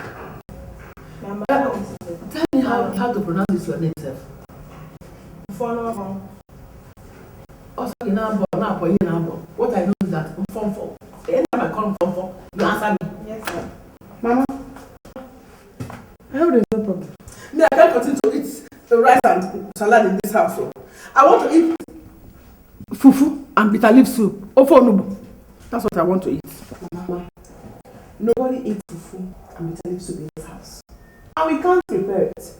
Mama, tell me how to pronounce this your name, self. Also, what I know is that Mfomfo. Anytime I call Mfomfo, you answer me. Yes, sir. Mama, I hope there's no problem. Me, I can't continue to eat the rice and salad in this house. So I want to eat fufu and bitter leaf soup. Ofonubu. That's what I want to eat. Mama, nobody eats fufu and bitter leaf soup in this house. And we can't prepare it.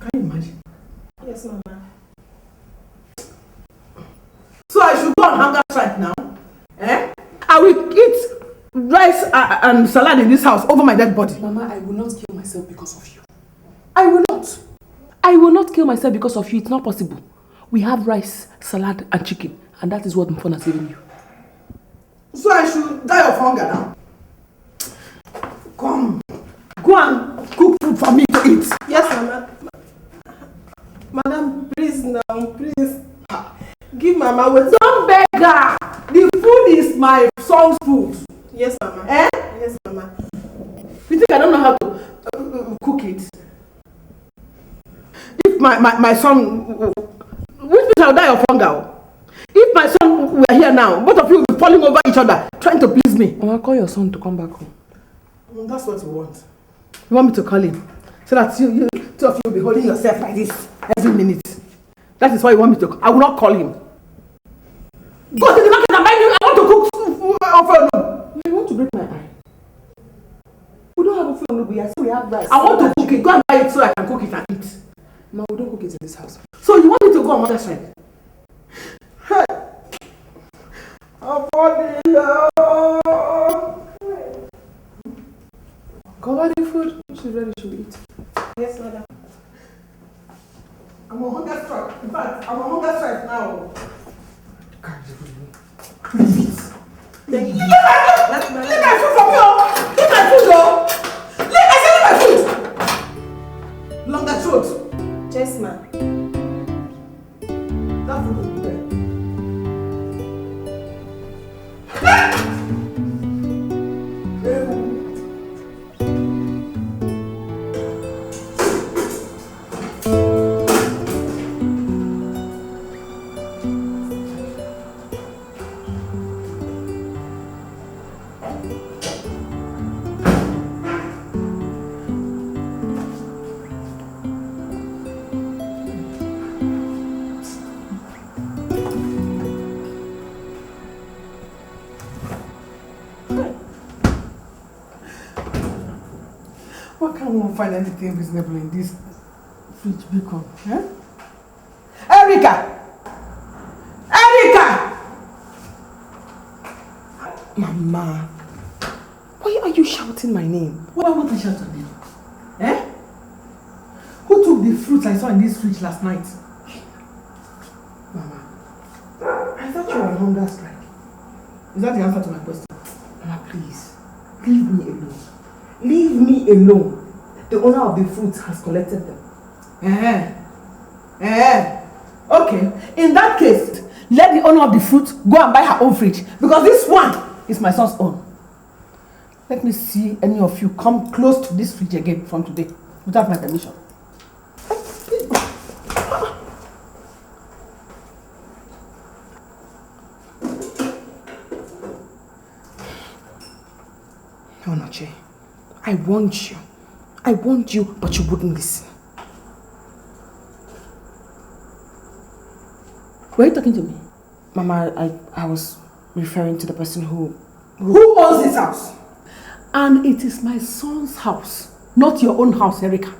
Can you imagine? Yes, Mama. So I should go on hunger strike now? Eh? I will eat rice and salad in this house over my dead body. Mama, I will not kill myself because of you. I will not. I will not kill myself because of you. It's not possible. We have rice, salad, and chicken, and that is what Mfon has given you. So I should die of hunger now? Come. Go and cook food for me to eat. Yes, Mama. Madam, please now, please. Give Mama what. Don't beg her. The food is my son's food. Yes, Mama. Eh? Yes, Mama. You think I don't know how to cook it? If my son, which means I'll die of hunger. If my son were here now, both of you will be falling over each other, trying to please me. I'll call your son to come back home. That's what you want. You want me to call him? So that you two of you will be holding yourself like this every minute. That is why you want me to. I will not call him. Go to the market and buy me. I want to cook food. You want to break my eye? We don't have a food on yet, so we have rice. I want to cook it. Go and buy it so I can cook it and eat. No, we don't cook it in this house. So you want me to go on mother's side? Hey. Cover the food. She's ready to eat. Yes, Madam. I'm on hunger strike. In fact, I'm on hunger strike now. Leave my food for me, oh! Leave my food, oh! I said leave my food! Longer throat. Yes, ma'am. That food will be there. Why can't one find anything reasonable in this fridge beacon? Eh? Erica! Erica! Mama, why are you shouting my name? Why won't I shout your name? Eh? Who took the fruits I saw in this fridge last night? Mama, I thought you were on hunger strike. Is that the answer to my question? Mama, please, leave me alone. Leave me alone. The owner of the fruits has collected them. Okay, in that case, let the owner of the fruit go and buy her own fridge, because this one is my son's own. Let me see any of you come close to this fridge again from today without my permission. No, Noche. I warned you. I warned you, but you wouldn't listen. Were you talking to me? Mama, I was referring to the person who owns this house? And it is my son's house, not your own house, Erica.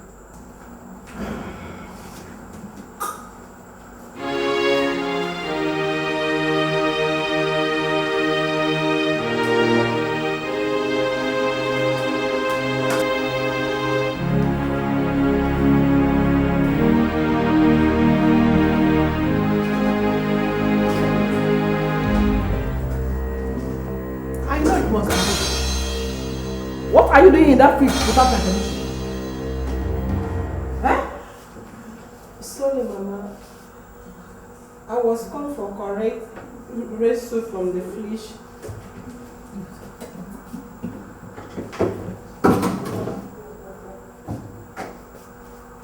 What are you doing in that fridge without my permission? Sorry, Mama. I was called for correct red soup from the fridge.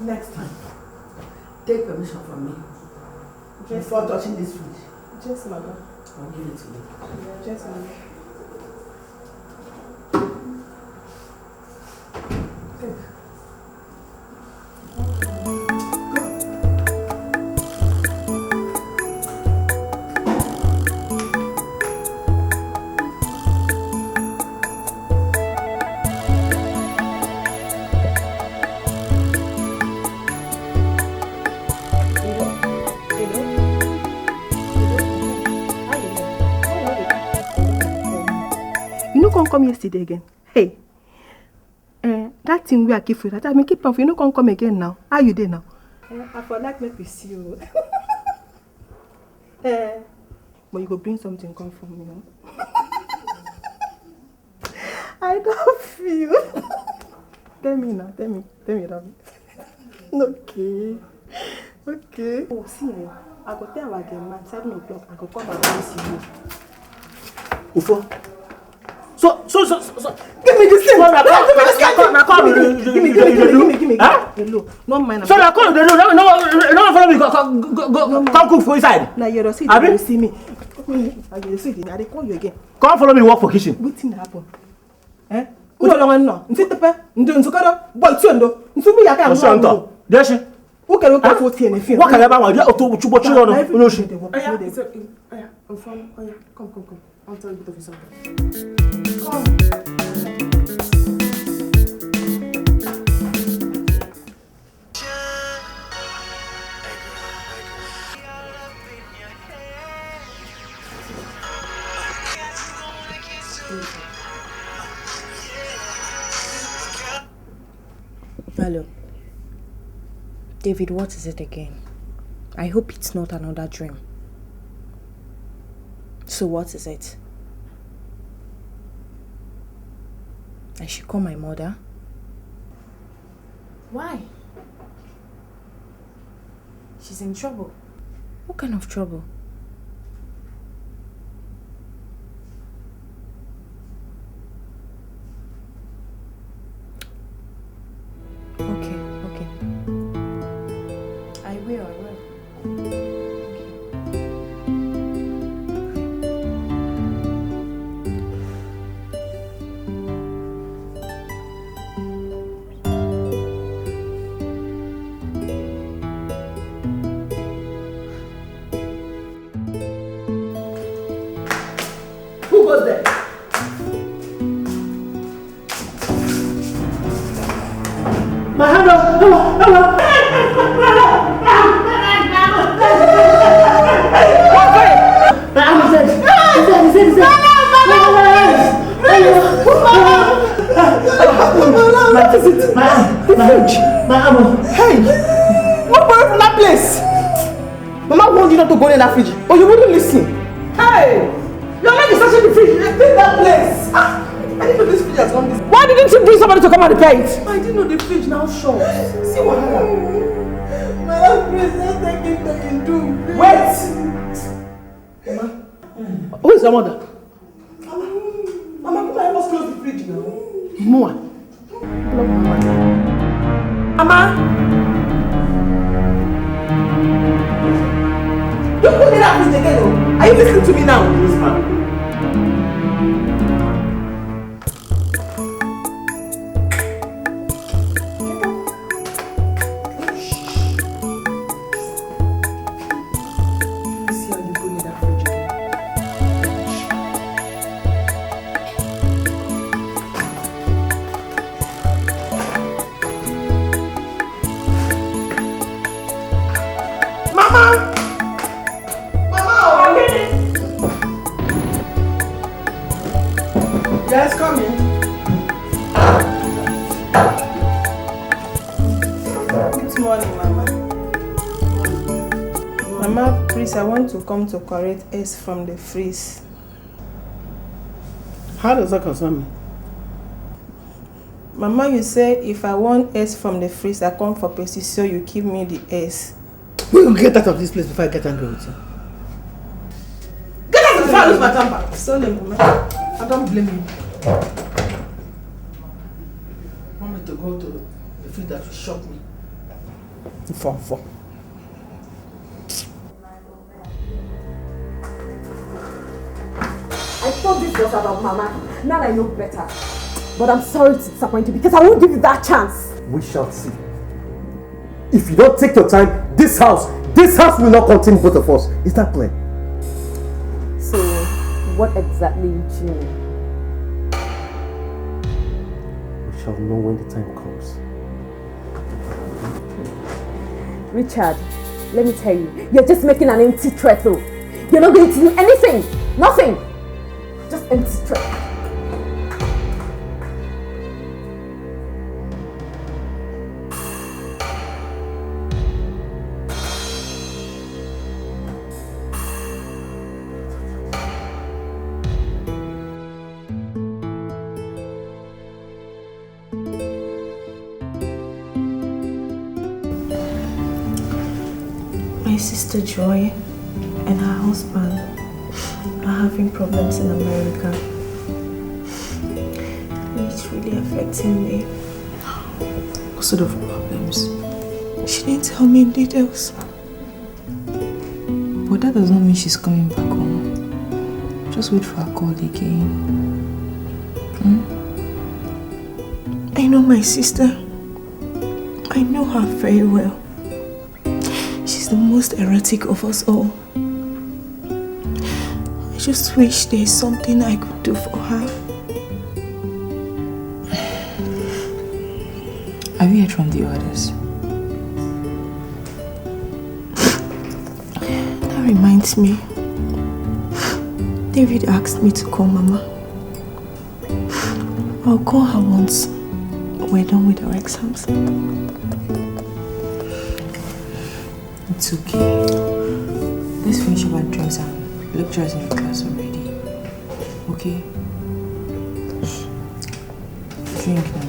Next time, take permission from me before touching this fridge. Yes, Mama. I'll give it to you. Yes, Mama. Come yesterday again. Hey, that thing we are keep for that. I mean, keep on. You know, come again now. How you there now? I for like make we see you. But you go bring something come from me. No? I don't feel. Tell me now. Tell me, Ravi. Okay. Oh, see, I go tell our game man 7 o'clock. I go come and see you. Ufo. So, give me this thing. Give me. No mind. So now come. No follow me. Go. Come cook for inside. Now you see. You see me. I see. I call you again. Come follow me. Work for kitchen. What thing happen? Who don't want no? Ntepe. Nzukado. Boy, tuendo. Nsubu yaka. Nsubu. Deshi. Who can go for tea and feel? What can I buy? You to chubo chulo no. No shi. Come. I'll tell you a bit of something. Hello. David, what is it again? I hope it's not another dream. So what is it? I should call my mother? Why? She's in trouble. What kind of trouble? Okay. I will. Who goes there? My hand up! What is it? The fridge. Hey! Move away from that place! Mama warned you not to go in that fridge, but you wouldn't listen. Hey! Your leg is searching the fridge. Leave that place. I didn't know this fridge has gone this. Why didn't you bring somebody to come and repair it? I didn't know the fridge now short. See what happened. Mama, please don't take it to you do. Wait! Mama. Who is your mother? Mama, come help us close the fridge now. Mama. Mama. Don't put it out with again, oh. Are you listening to me now? Yes, ma'am. Yes, come in. Good morning, Mama. Mama, please, I want to come to correct S from the freeze. How does that concern me? Mama, you said if I want S from the freeze, I come for Percy, so you give me the S. We will get out of this place before I get angry with you. Get out before I lose my temper. Sorry, Mama. I don't blame you. Want me to go to the field that will shock me? For. I thought this was about Mama. Now I know better. But I'm sorry to disappoint you because I won't give you that chance. We shall see. If you don't take your time, this house will not contain both of us. Is that clear? So, what exactly do you mean? We shall know when the time comes. Richard, let me tell you, you're just making an empty threat though. You're not going to do anything. Nothing. Just empty threat. My sister Joy and her husband are having problems in America. It's really affecting me. What sort of problems? She didn't tell me in details. But that does not mean she's coming back home. Just wait for her call again. I know my sister. I know her very well. She's the most erratic of us all. I just wish there's something I could do for her. Have you heard from the others? That reminds me. David asked me to call Mama. I'll call her once we're done with our exams. It's okay. Let's finish our drugs and lecturers in the class already. Okay? Drink now.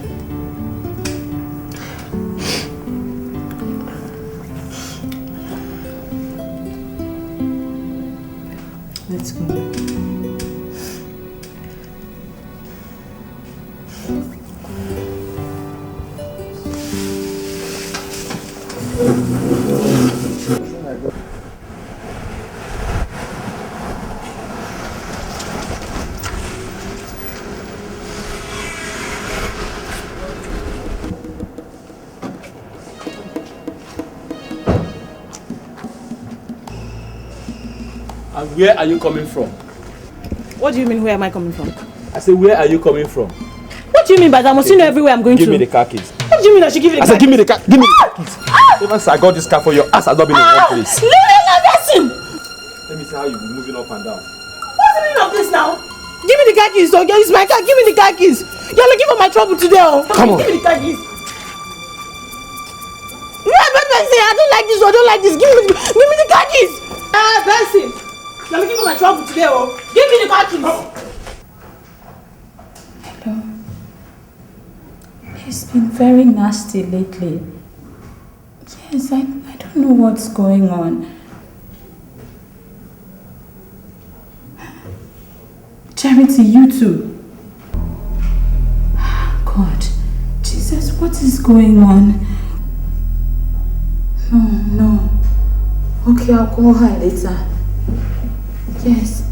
Let's go. And where are you coming from? What do you mean, where am I coming from? I say, where are you coming from? What do you mean by that? I must know everywhere I'm going Give to. me the car keys. What do you mean I should give you the car? I said, give me the car. Give me the car keys. Even since I got this car for your ass has not been in one place. Leave me. Let me see how you be moving up and down. What's the meaning of this now? Give me the car car keys, okay? It's my car. Give me the car keys. You're looking for my trouble today, oh. Come on. Give me the car keys. Yeah, but Benson, I don't like this, I don't like this. Give me the car keys. Benson, you're looking for my trouble today, oh. Give me the car keys. Hello. He's been very nasty lately. Yes, I don't know what's going on. Charity, you too. God, Jesus, what is going on? No. Okay, I'll call her later. Yes.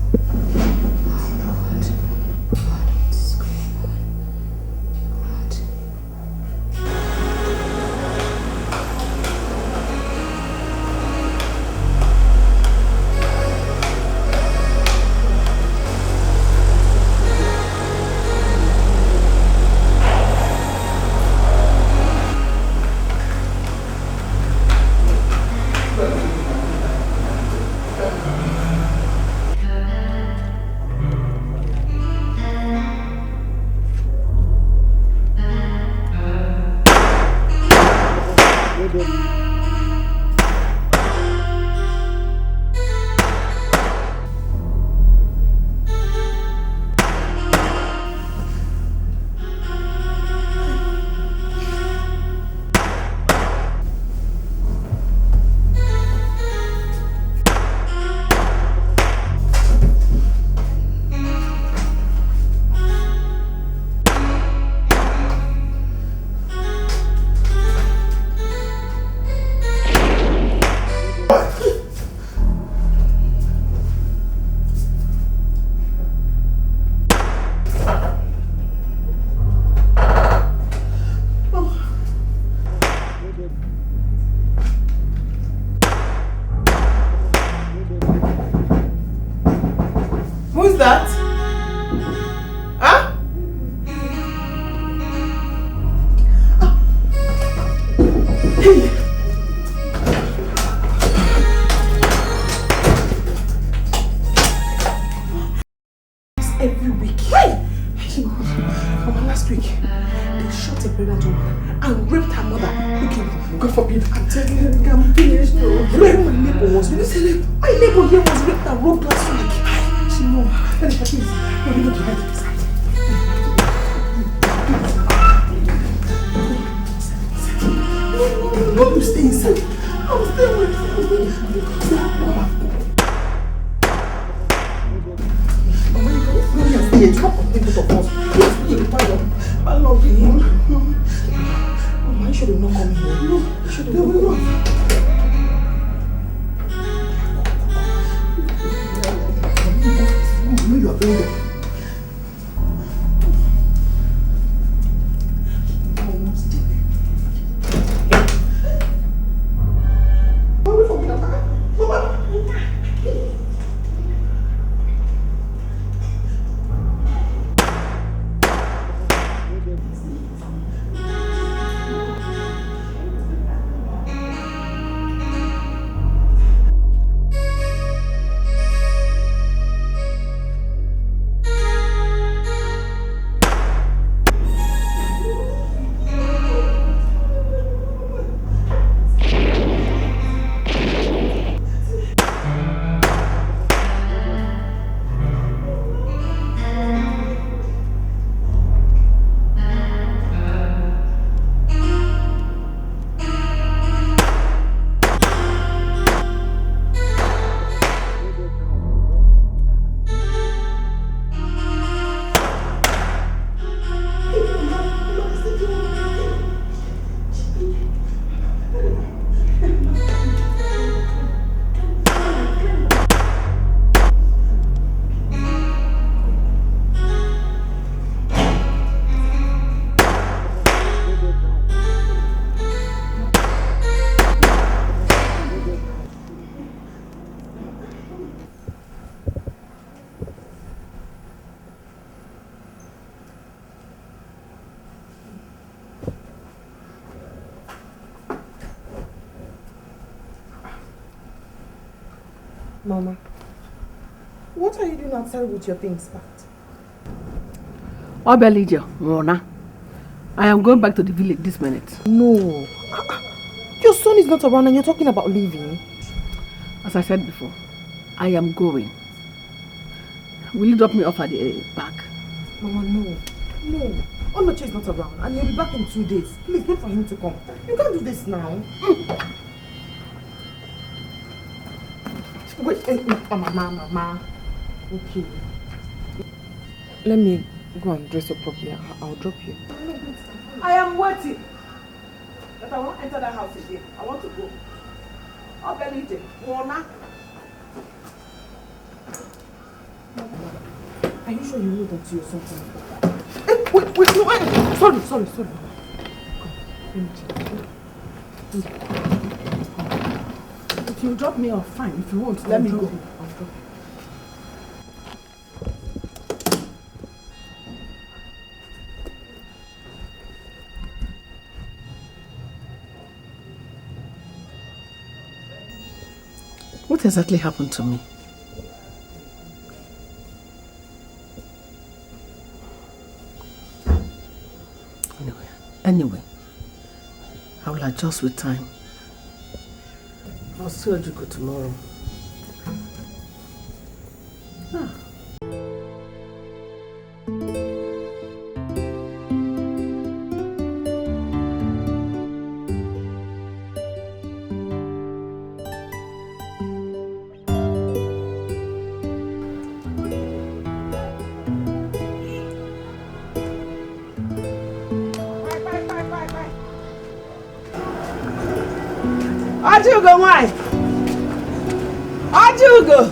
Who's that? Huh? Hey. Every week. Hey! Last week, they shot a pregnant woman and raped her mother. Okay, God forbid, I'm telling you, I'm finished. Where my neighbor was, my neighbor here was raped and robbed last week. No, let me please. No, we need to hide this side. No, you stay inside. I'll stay with you. Mama, you can stay here. Stop complaining both of us. Please, I love him. Mama, you should have not come here. No, you should have not come here. You are very well. Mama, what are you doing outside with your things packed? Obelija, Rona, I am going back to the village this minute. No. Your son is not around and you're talking about leaving. As I said before, I am going. Will you drop me off at the back? Mama, no. No. Onoche is not around and he'll be back in 2 days. Please wait for him to come. You can't do this now. Wait, Mama. Okay. Let me go and dress up properly. I'll drop you. I am waiting. But I won't enter that house again. I want to go. Obelija, Rona. Are you sure you know that you're something? Wait, no, sorry. Come, let me check. If you drop me off, fine. If you won't, let me go. I'll drop you. What exactly happened to me? Anyway, I will adjust with time. I'll see you go tomorrow. Ajugo, why? Ajugo!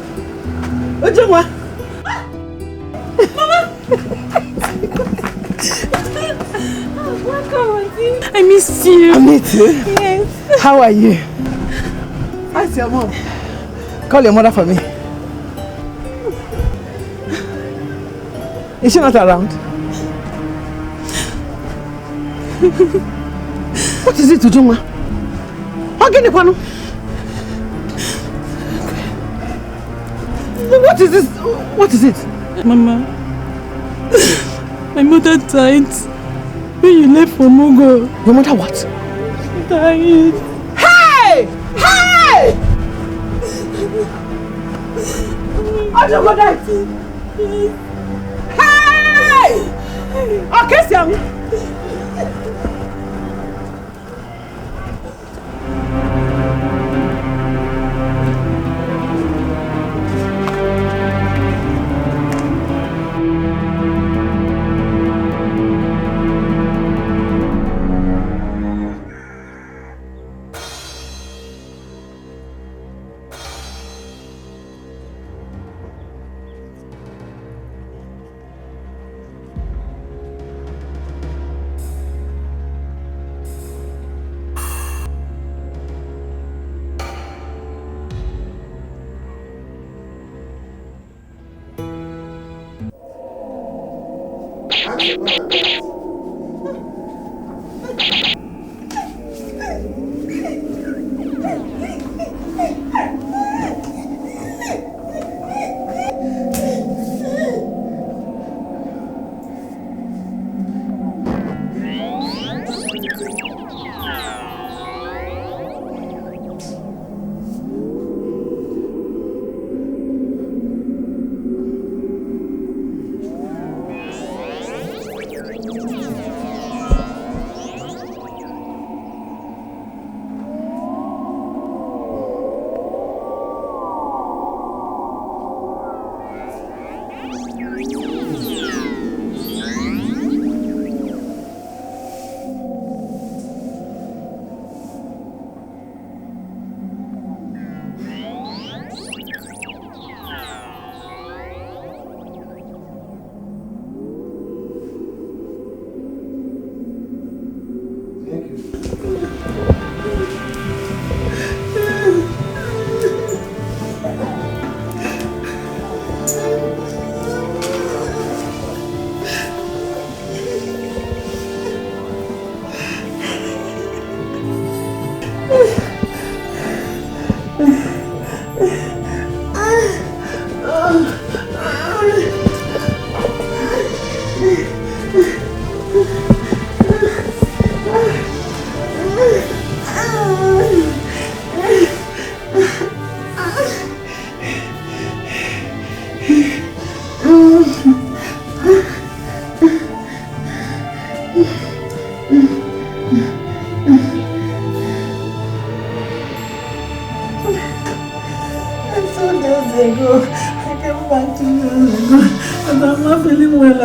Ujungwa! Mama! Welcome, Auntie. I missed you. I miss you? Yes. How are you? How's your mom? Call your mother for me. Is she not around? What is it, Ujungwa? What is this? What is it? Mama, my mother died when you left for Mogo. Your mother what? She died. Hey! Hey! Ajugo died. Hey! Okay, Siam.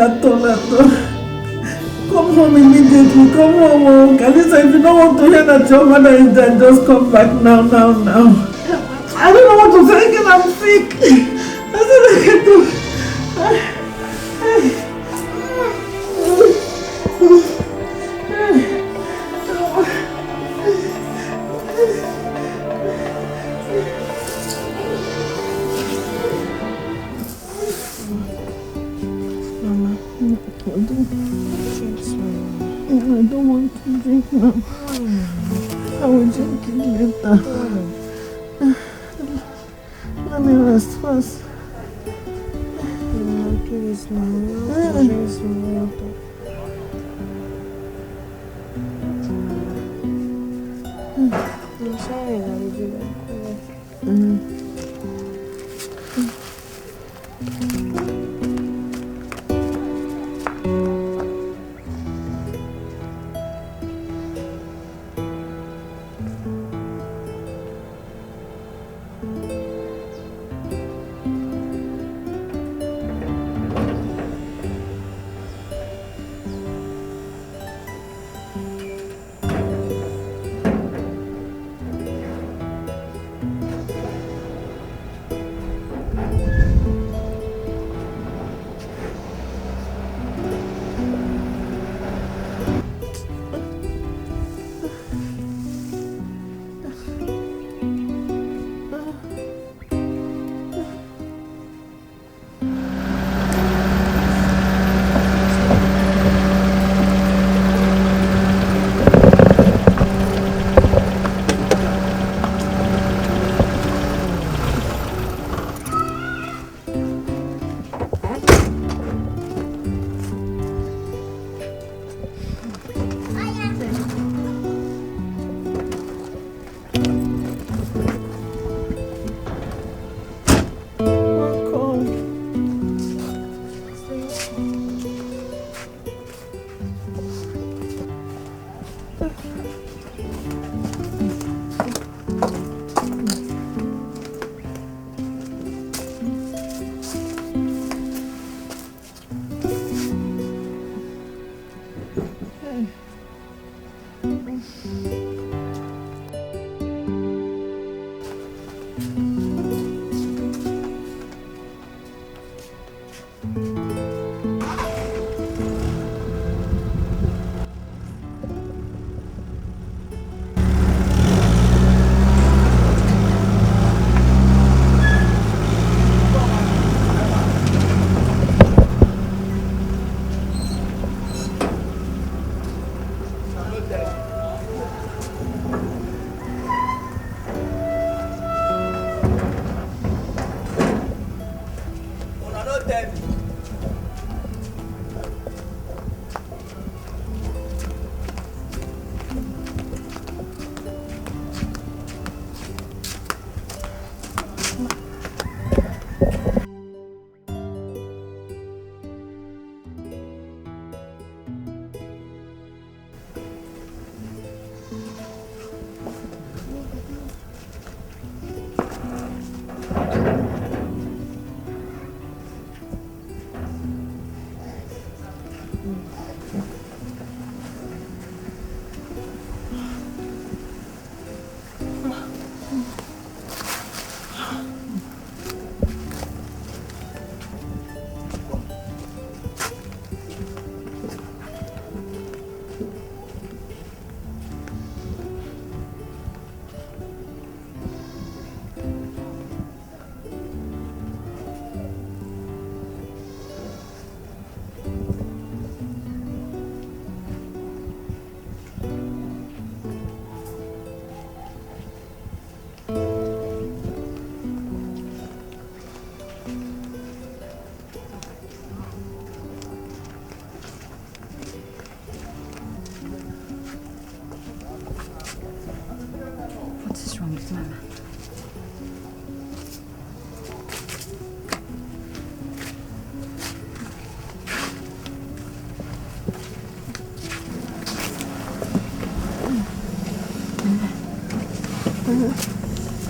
at all. Come home immediately. Come home. Oh. Kalisa, if you don't want to hear that your mother is dead, just come back now. I don't know what to say again. I'm sick. That's what I can do. Mama, I don't want to drink now. I will drink it later. Let me rest first. Please, no. Drink some water. I'm sorry that we didn't call.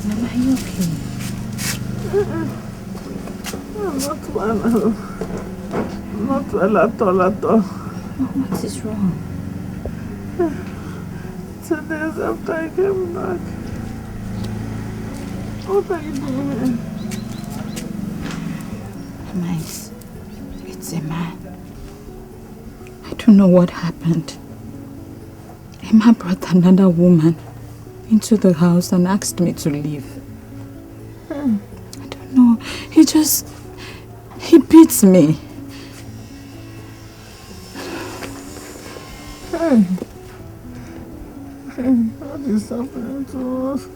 Mama, are you okay? I'm not well. not well at all. What is wrong? 2 days after I came back. What are you doing? Mama, it's a man. I don't know what happened. Emma brought another woman into the house and asked me to leave. I don't know. He beats me. What is happening to us?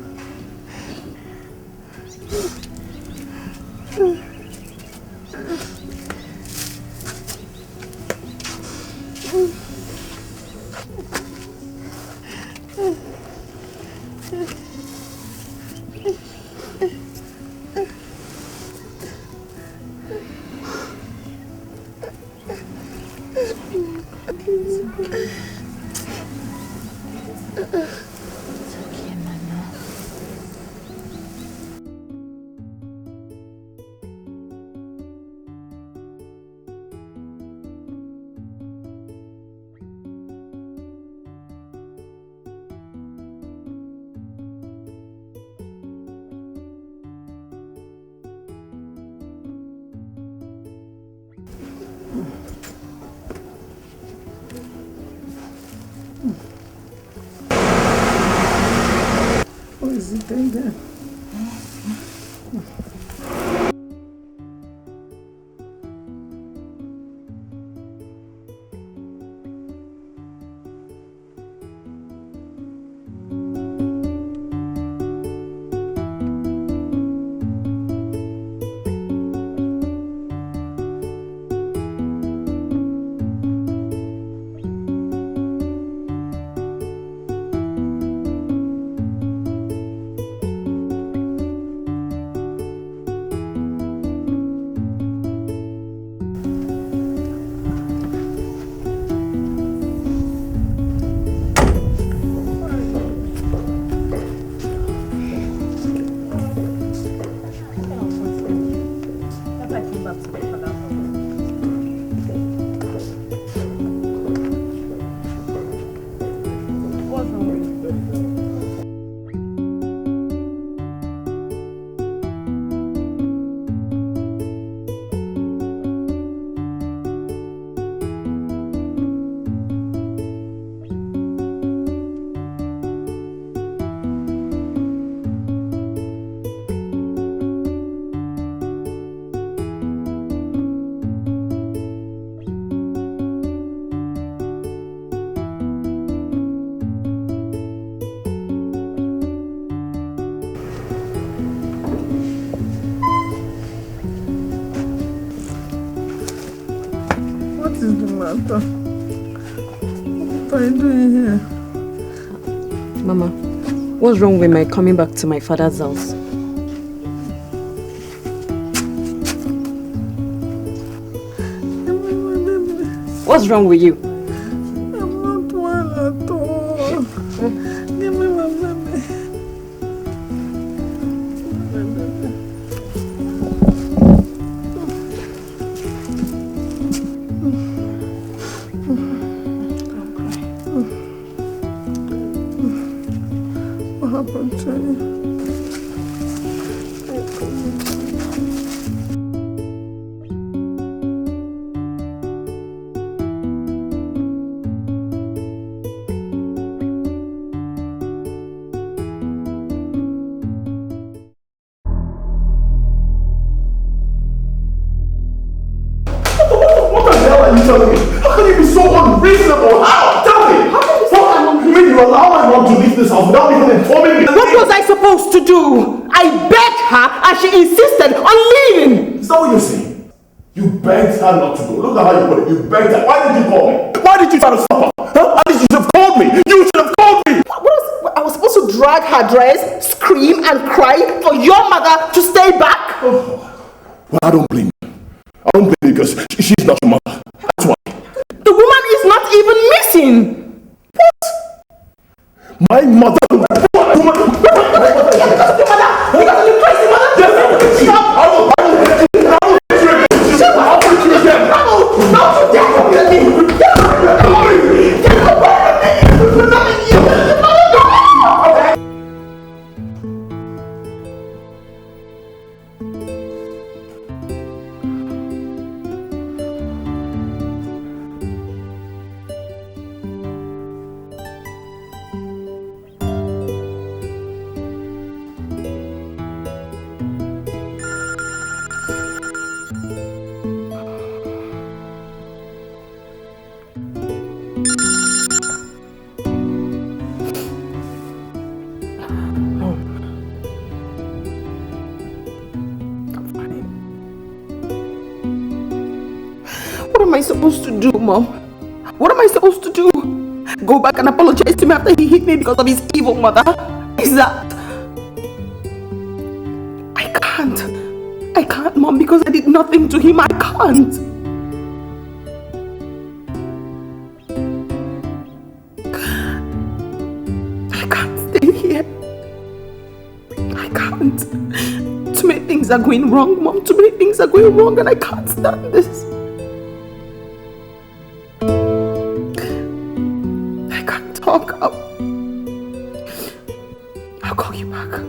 What is it doing there? What are you doing here? Mama, what's wrong with my coming back to my father's house? What's wrong with you? I'm not well at all. Give me my baby. What happened to you? How can you be so unreasonable? How? Tell me! How can you say I'm unreasonable? You allow my mom to leave this house without even informing me? What was I supposed to do? I begged her and she insisted on leaving! Is that what you're saying? You begged her not to go. Look at how you put it. You begged her. Why did you call me? Why did you try to stop her? Huh? At least you should have called me. You should have called me! I was supposed to drag her dress, scream and cry for your mother to stay back? Oh. Well, I don't blame you. I don't blame you because she's not your mother. That's why. The woman is not even missing. What? My mother? Stop! I supposed to do, Mom? What am I supposed to do? Go back and apologize to me after he hit me because of his evil mother? Is that... I can't, Mom, because I did nothing to him. I can't. I can't stay here. I can't. Too many things are going wrong, Mom. Too many things are going wrong and I can't stand this. I can't talk. I'll call you back.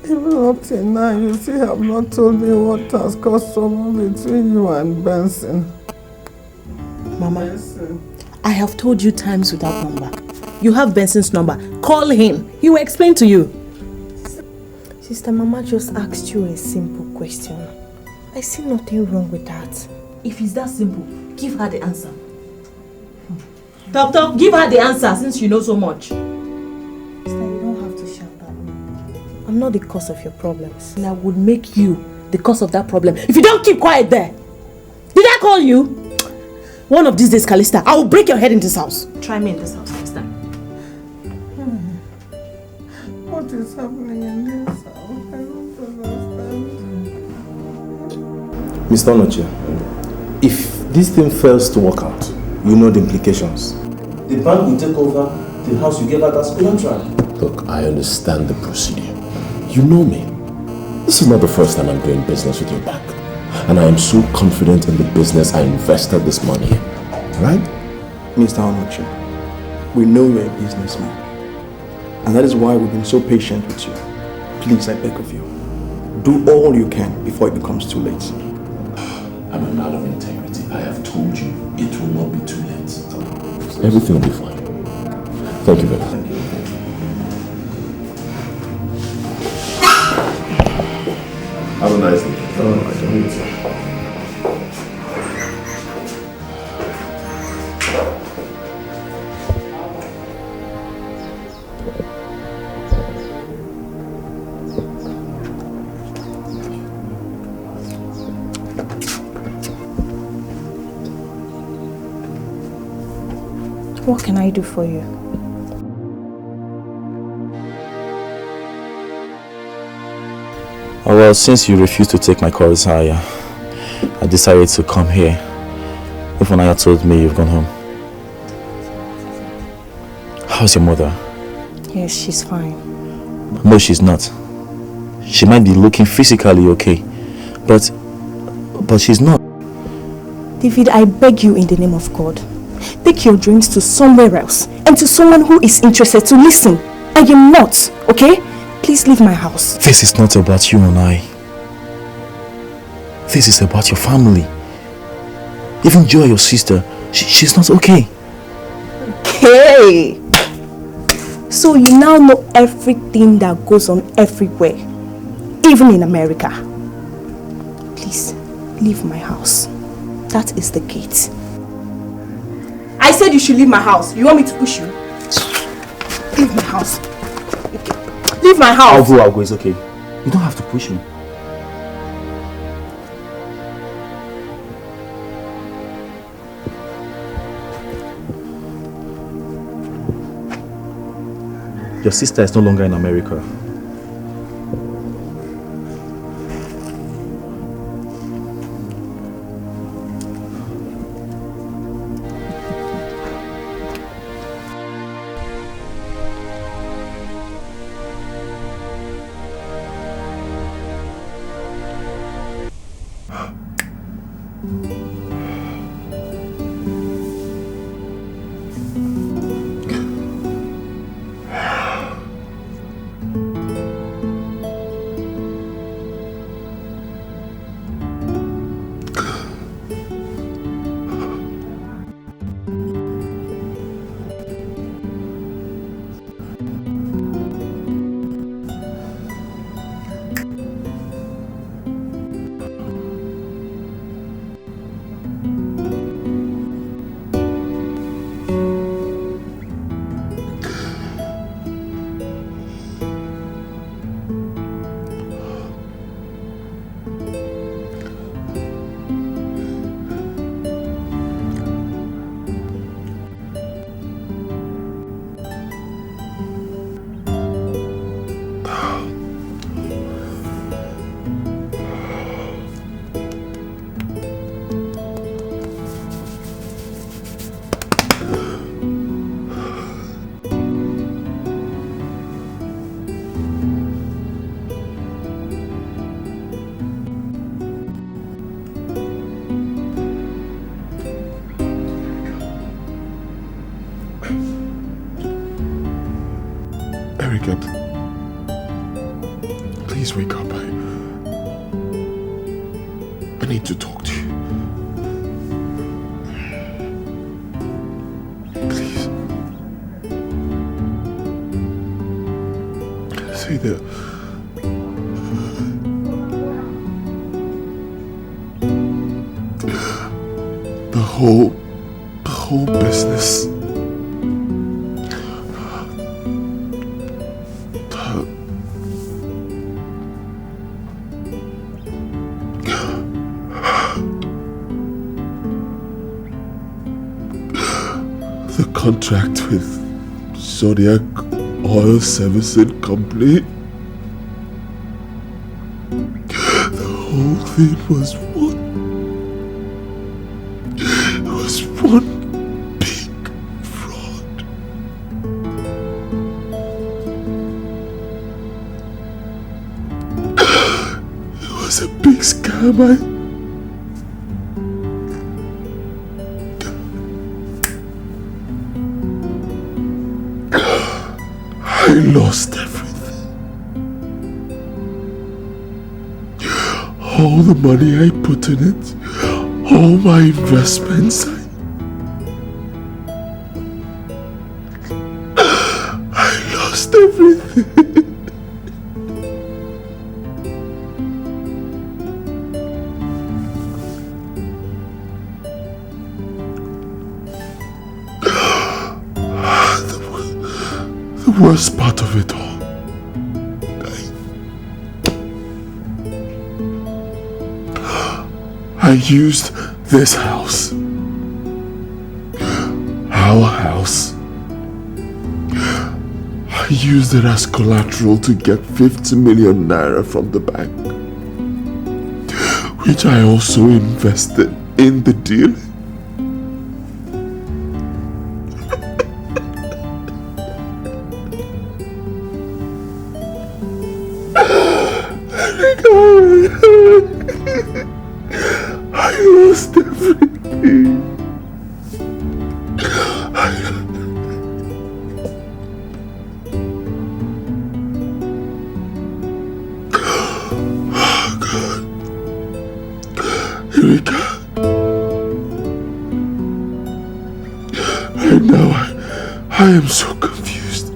Even up till now, you still have not told me what has caused trouble between you and Benson. Mama, I have told you times without number. You have Benson's number. Call him. He will explain to you. Sister, Mama just asked you a simple question. I see nothing wrong with that. If it's that simple, give her the answer. Doctor, give her the answer since you know so much. Sister, you don't have to shout at me. I'm not the cause of your problems. And I would make you the cause of that problem if you don't keep quiet there. Did I call you? One of these days, Calista, I will break your head in this house. Try me in this house next time. What is happening in this house? I don't understand. Mr. Onoche, if this thing fails to work out, you know the implications. The bank will take over the house you gave out as collateral. Look, I understand the procedure. You know me. This is not the first time I'm doing business with your bank. And I am so confident in the business I invested this money in. Right? Mr. Onoche, we know you're a businessman. And that is why we've been so patient with you. Please, I beg of you, do all you can before it becomes too late. I'm a man of integrity. I have told you it will not be too late. Everything will be fine. Thank you very much. Have a nice day. Oh, I don't need to. What can I do for you? Oh, well, since you refused to take my calls, I decided to come here. Even Naya told me you've gone home. How's your mother? Yes, she's fine. No, she's not. She might be looking physically okay, but she's not. David, I beg you in the name of God, take your dreams to somewhere else and to someone who is interested to listen. I am not, okay? Please leave my house. This is not about you and I. This is about your family. Even Joy, your sister, she's not okay. Hey! So you now know everything that goes on everywhere, even in America. Please, leave my house. That is the gate. I said you should leave my house. You want me to push you? Leave my house. Okay. Leave my house. I'll go, it's okay. You don't have to push me. Your sister is no longer in America. Erica, please wake up. I need to talk to you. Please. Say that. The whole business. The contract with Zodiac Oil Servicing Company. The whole thing was one big fraud. It was a big scam. I lost everything. All the money I put in it, all my investments, I lost everything. The worst part of it all, I used this house, our house, I used it as collateral to get 50 million naira from the bank. which I also invested in the deal. I lost everything. Oh God. Erika. Right now I am so confused.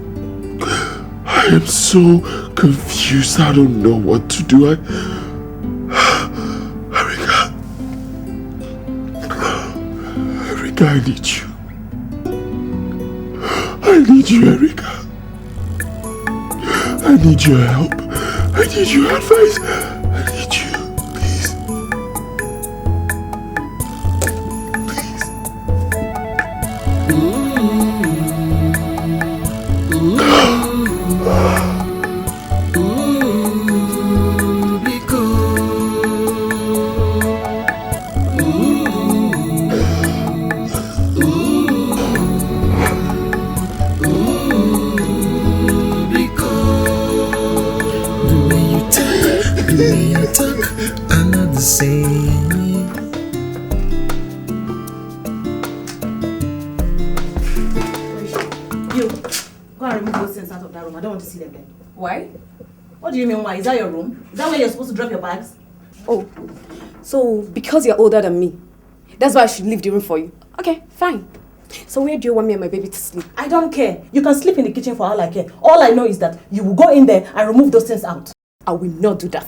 I am so confused. I don't know what to do. Erika, I need you. I need you, Erika. I need your help. I need your advice. I need you. Please. Why? What do you mean why? Is that your room? Is that where you're supposed to drop your bags? Oh, so because you're older than me, that's why I should leave the room for you. Okay, fine. So where do you want me and my baby to sleep? I don't care. You can sleep in the kitchen for all I care. All I know is that you will go in there and remove those things out. I will not do that.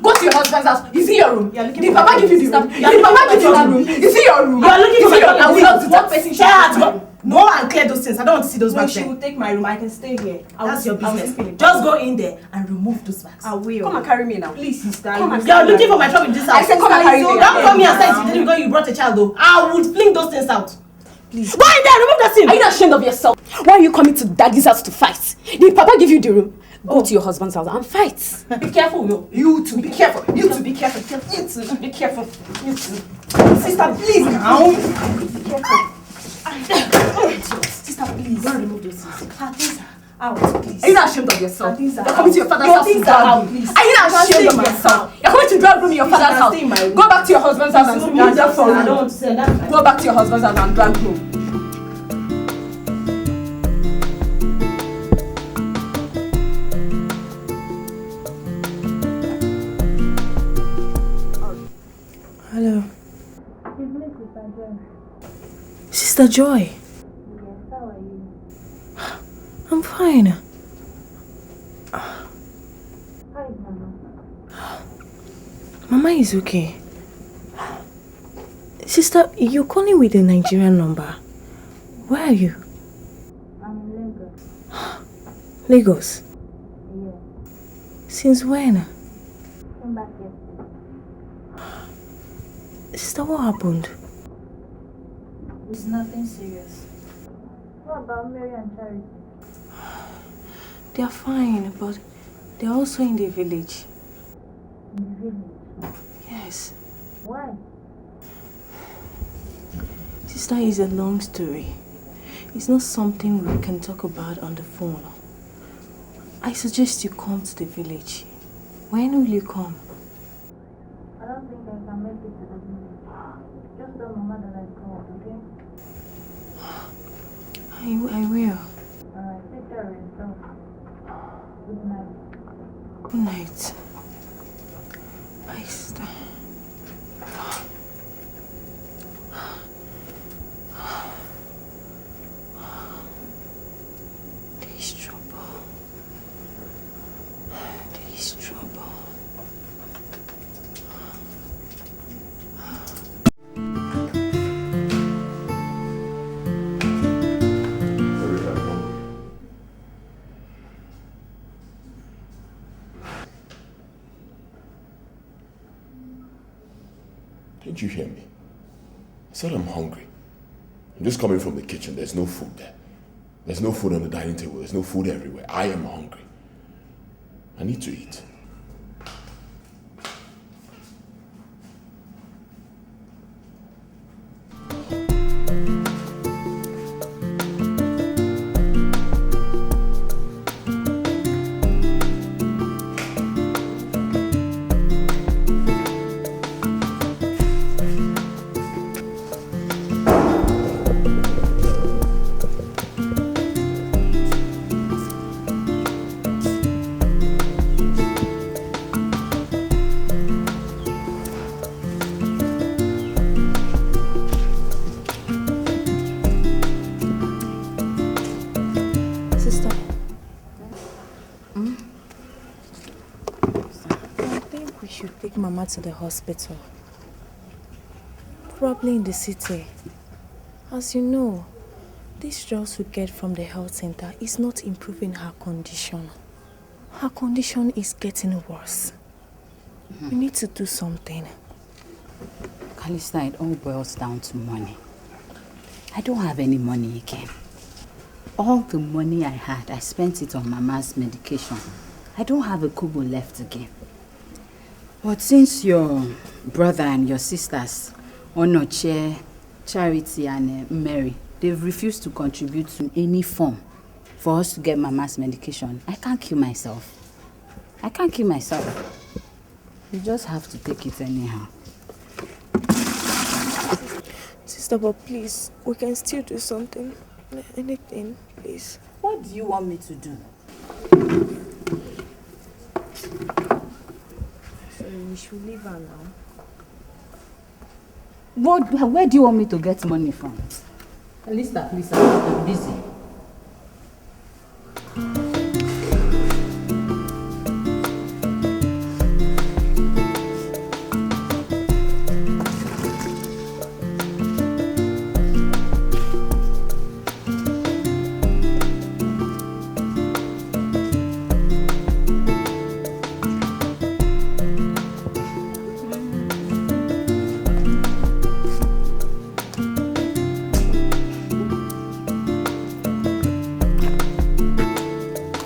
Go to your husband's house. Is it your room? Did Papa give you the room? Did Papa give you the room? Is it your room? You are looking for my room. I will not do that. Go and clear those things. I don't want to see those bags. She will take my room. I can stay here. That's your business. Just go in there and remove those bags. I will. Come and carry me now. Please, sister. You are looking for my trouble in this house. I said come and carry me. Don't come here and say today because you brought a child though. I would fling those things out. Please. Go in there, remove the thing. Are you not ashamed of yourself? Why are you coming to daddy's house to fight? Did Papa give you the room? Go to your husband's house and fight. Be careful, yo. You too, be careful. You too, be careful. You too, be careful. You too. Sister, please now. Be careful. Sister, please. Don't remove those things. Things are out, please. Are you not ashamed of yourself? You're coming to your father's house to drag room. Are you not ashamed of yourself? You're coming to drag room in your father's house. Go back to your husband's house and remove that phone. I don't want to say that. Go back to your husband's house and drag room. Hello. Sister Joy. Yes, how are you? I'm fine. How is Mama? Mama is okay. Sister, you're calling with a Nigerian number. Where are you? I'm in Lagos. Lagos? Yes. Since when? Came back yesterday. Sister, what happened? It's nothing serious. What about Mary and Charity? They are fine, but they're also in the village. In the village? Yes. Why? Sister, it's a long story. It's not something we can talk about on the phone. I suggest you come to the village. When will you come? I don't think I can make it to the village. Just tell Mama that I called, okay? I will. Alright, take care of yourself. Good night. Good night. Bye, sister. There is trouble. There is trouble. Didn't you hear me? I said I'm hungry. I'm just coming from the kitchen. There's no food there. There's no food on the dining table. There's no food everywhere. I am hungry. I need to eat. should take Mama to the hospital. Probably in the city. As you know, this drugs we get from the health center is not improving her condition. Her condition is getting worse. We need to do something. Calista, it all boils down to money. I don't have any money again. All the money I had, I spent it on Mama's medication. I don't have a kobo left again. But since your brother and your sisters, Onoche, Charity and Mary, they've refused to contribute in any form for us to get Mama's medication, I can't kill myself. I can't kill myself. You just have to take it anyhow. Sister, but please, we can still do something. Anything, please. What do you want me to do? Sorry, we should leave her now. Where do you want me to get money from? Calista, please, I'm busy.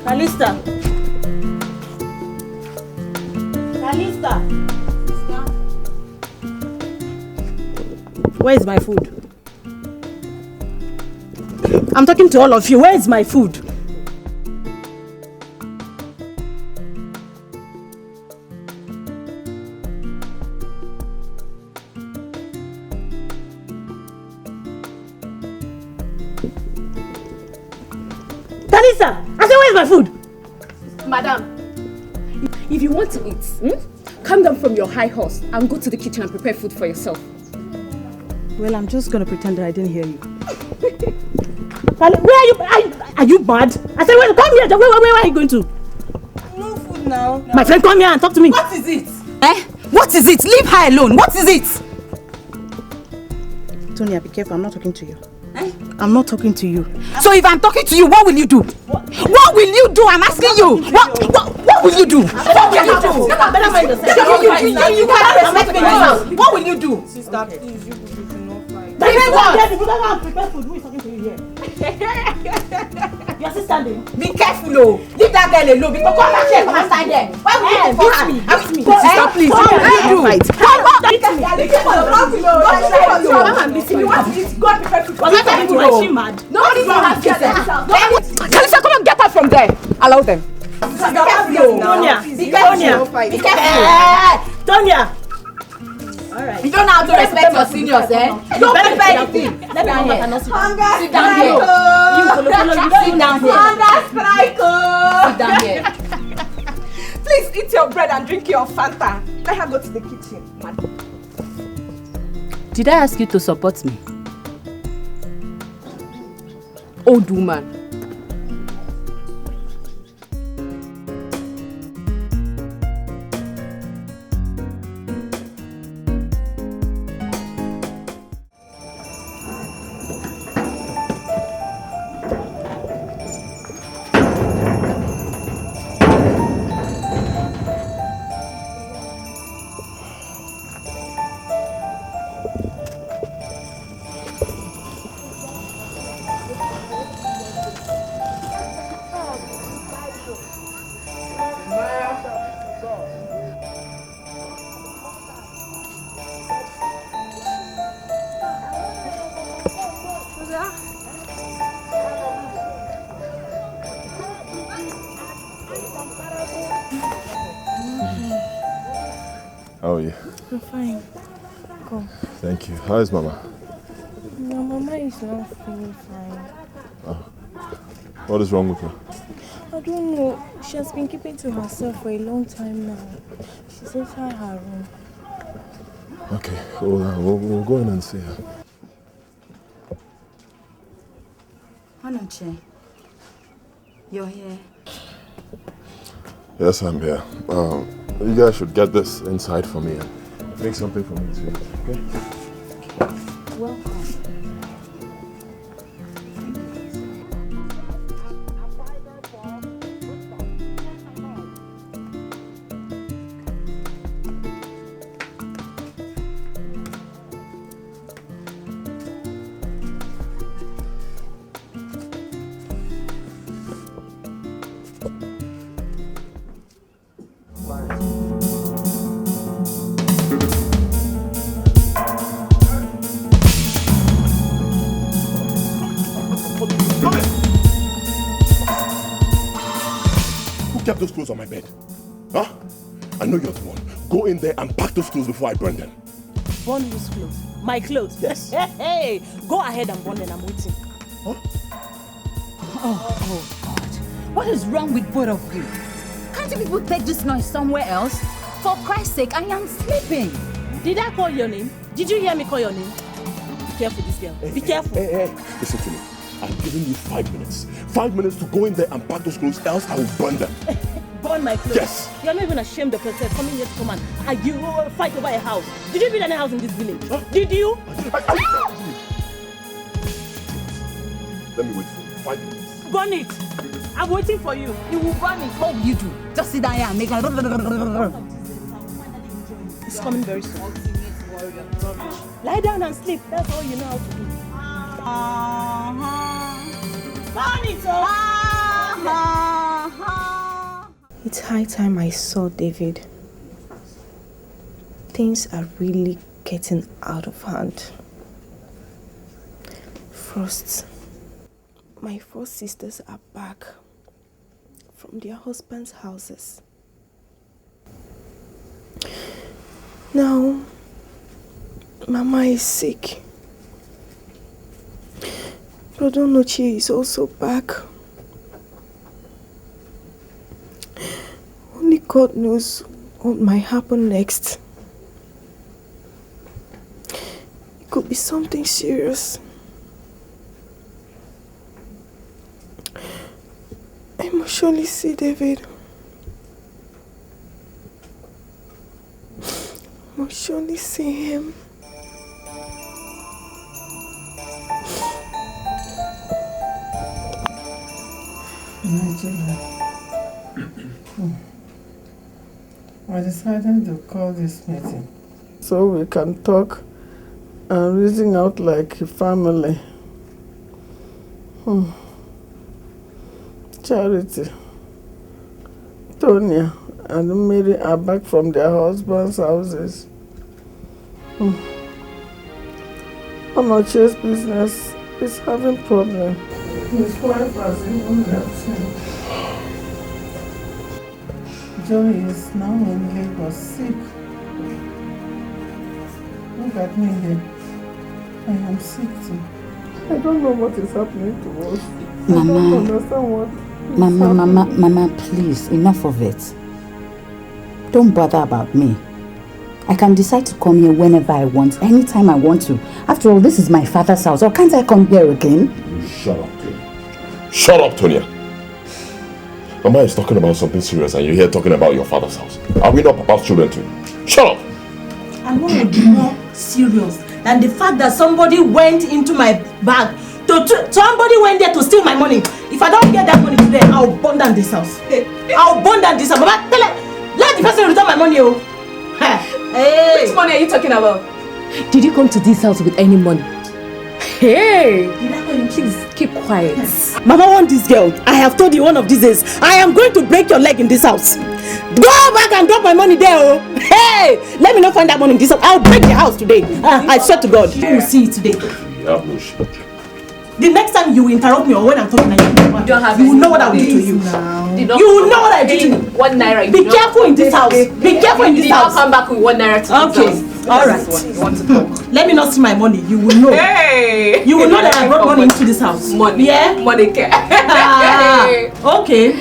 Calista! Where is my food? I'm talking to all of you. Where is my food? Calista! I said, where is my food? Madam, if you want to eat, come down from your high horse and go to the kitchen and prepare food for yourself. Well, I'm just going to pretend that I didn't hear you. Where are you? Are you mad? I said, well, come here. Where are you going to? No food now. My friend, come here and talk to me. What is it? What is it? Leave her alone. What is it? Tonya, be careful. I'm not talking to you. I'm not talking to you. So if I'm talking to you, what will you do? What will you do? I'm asking you. What will you do? What will you do? Better mind yourself. You can't respect me. What will you do? Sister, please, you will not fight. Prepare food. Who is talking to you here? Your sister standing. Be careful, oh. Leave that girl alone. Because come back here. Come and stand there. Why will you go for her? Beat me. Sister, please. What will you do? Is she mad? Calista, come and get her from there. Allow them. Tonya. Be careful. Be careful. Tonya. Alright. You don't know how to respect your seniors, eh? Don't prepare anything. Sit down here. Sit down here. Sit down here. Sit down here. Please eat your bread and drink your Fanta. Let her go to the kitchen, madam. Did I ask you to support me? Old woman. How are you? I'm fine. Come. Thank you. How is Mama? No, Mama is not feeling fine. Oh. What is wrong with her? I don't know. She has been keeping to herself for a long time now. She's inside her room. Okay, hold on. We'll go in and see her. Onoche, you're here. Yes, I'm here. You guys should get this inside for me and make something for me to eat, okay? Welcome. Kept those clothes on my bed. Huh? I know you're the one. Go in there and pack those clothes before I burn them. Burn whose clothes? My clothes? Yes. Hey, go ahead and burn them. I'm waiting. Huh? Oh God. What is wrong with both of you? Can't you people take this noise somewhere else? For Christ's sake, I am sleeping. Did I call your name? Did you hear me call your name? Be careful, this girl. Be careful. Hey. Listen to me. I've given you 5 minutes. 5 minutes to go in there and pack those clothes, else I will burn them. Burn my clothes? Yes. You're not even ashamed of yourself coming here to come and argue or fight over a house. Did you build any house in this village? Huh? Did you? Let me wait for you. 5 minutes. Burn it. I'm waiting for you. You will burn it. What will you do? Just sit down here and make a... It's coming very soon. Lie down and sleep. That's all you know how to do. Burn it, It's high time I saw David. Things are really getting out of hand. First, my 4 sisters are back from their husbands' houses. Now, Mama is sick. Brother Nochi is also back. Only God knows what might happen next. It could be something serious. I must surely see David. I must surely see him. Nigerian. I decided to call this meeting so we can talk and reason out like a family. Charity, Tonya, and Mary are back from their husbands' houses. Onoche's business is having problems. His wife has even left him. Joey is now in Lagos, sick. Look at me here. I am sick too. I don't know what is happening to us. Mama, I don't understand what is happening. Mama, please, enough of it. Don't bother about me. I can decide to come here whenever I want, anytime I want to. After all, this is my father's house, or can't I come here again? You shut up, Tonya. Shut up, Tonya. Mama is talking about something serious and you're here talking about your father's house. Are we not Papa's children too? Shut up! And what would be more serious than the fact that somebody went into my bag? Somebody went there to steal my money. If I don't get that money today, I'll burn down this house. I'll burn down this house. Mama, let the person return my money. Oh. Hey. Which money are you talking about? Did you come to this house with any money? Hey! Did I call you? Please keep quiet. Yes. Mama want this girl. I have told you one of these days. I am going to break your leg in this house. Go back and drop my money there. Oh. Hey! Let me not find that money in this house. I'll break the house today. I swear to God. You will see it today. You have no shit. The next time you interrupt me or when I'm talking like you will know what I will do to you. You will know what I do to you. 1 naira. Be careful in this house. Be careful in this house. I'll come back with 1 naira to okay. All right. You want to talk? Let me not see my money. You will know. Hey. You will know that I brought money into this house. Money. Yeah. Money. Okay.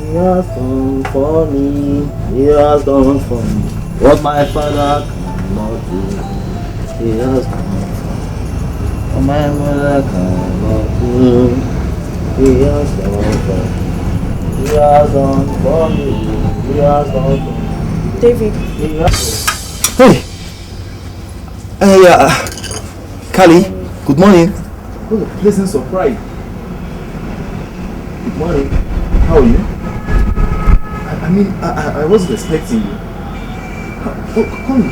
He has done for me. He has done for me. What my father cannot do. He has done for me. What my mother cannot do. He has done for me. He has done for me. He has done for me. David. Hey! Kali, good morning. What a pleasant surprise. Good morning. How are you? I wasn't expecting you. Oh, come in.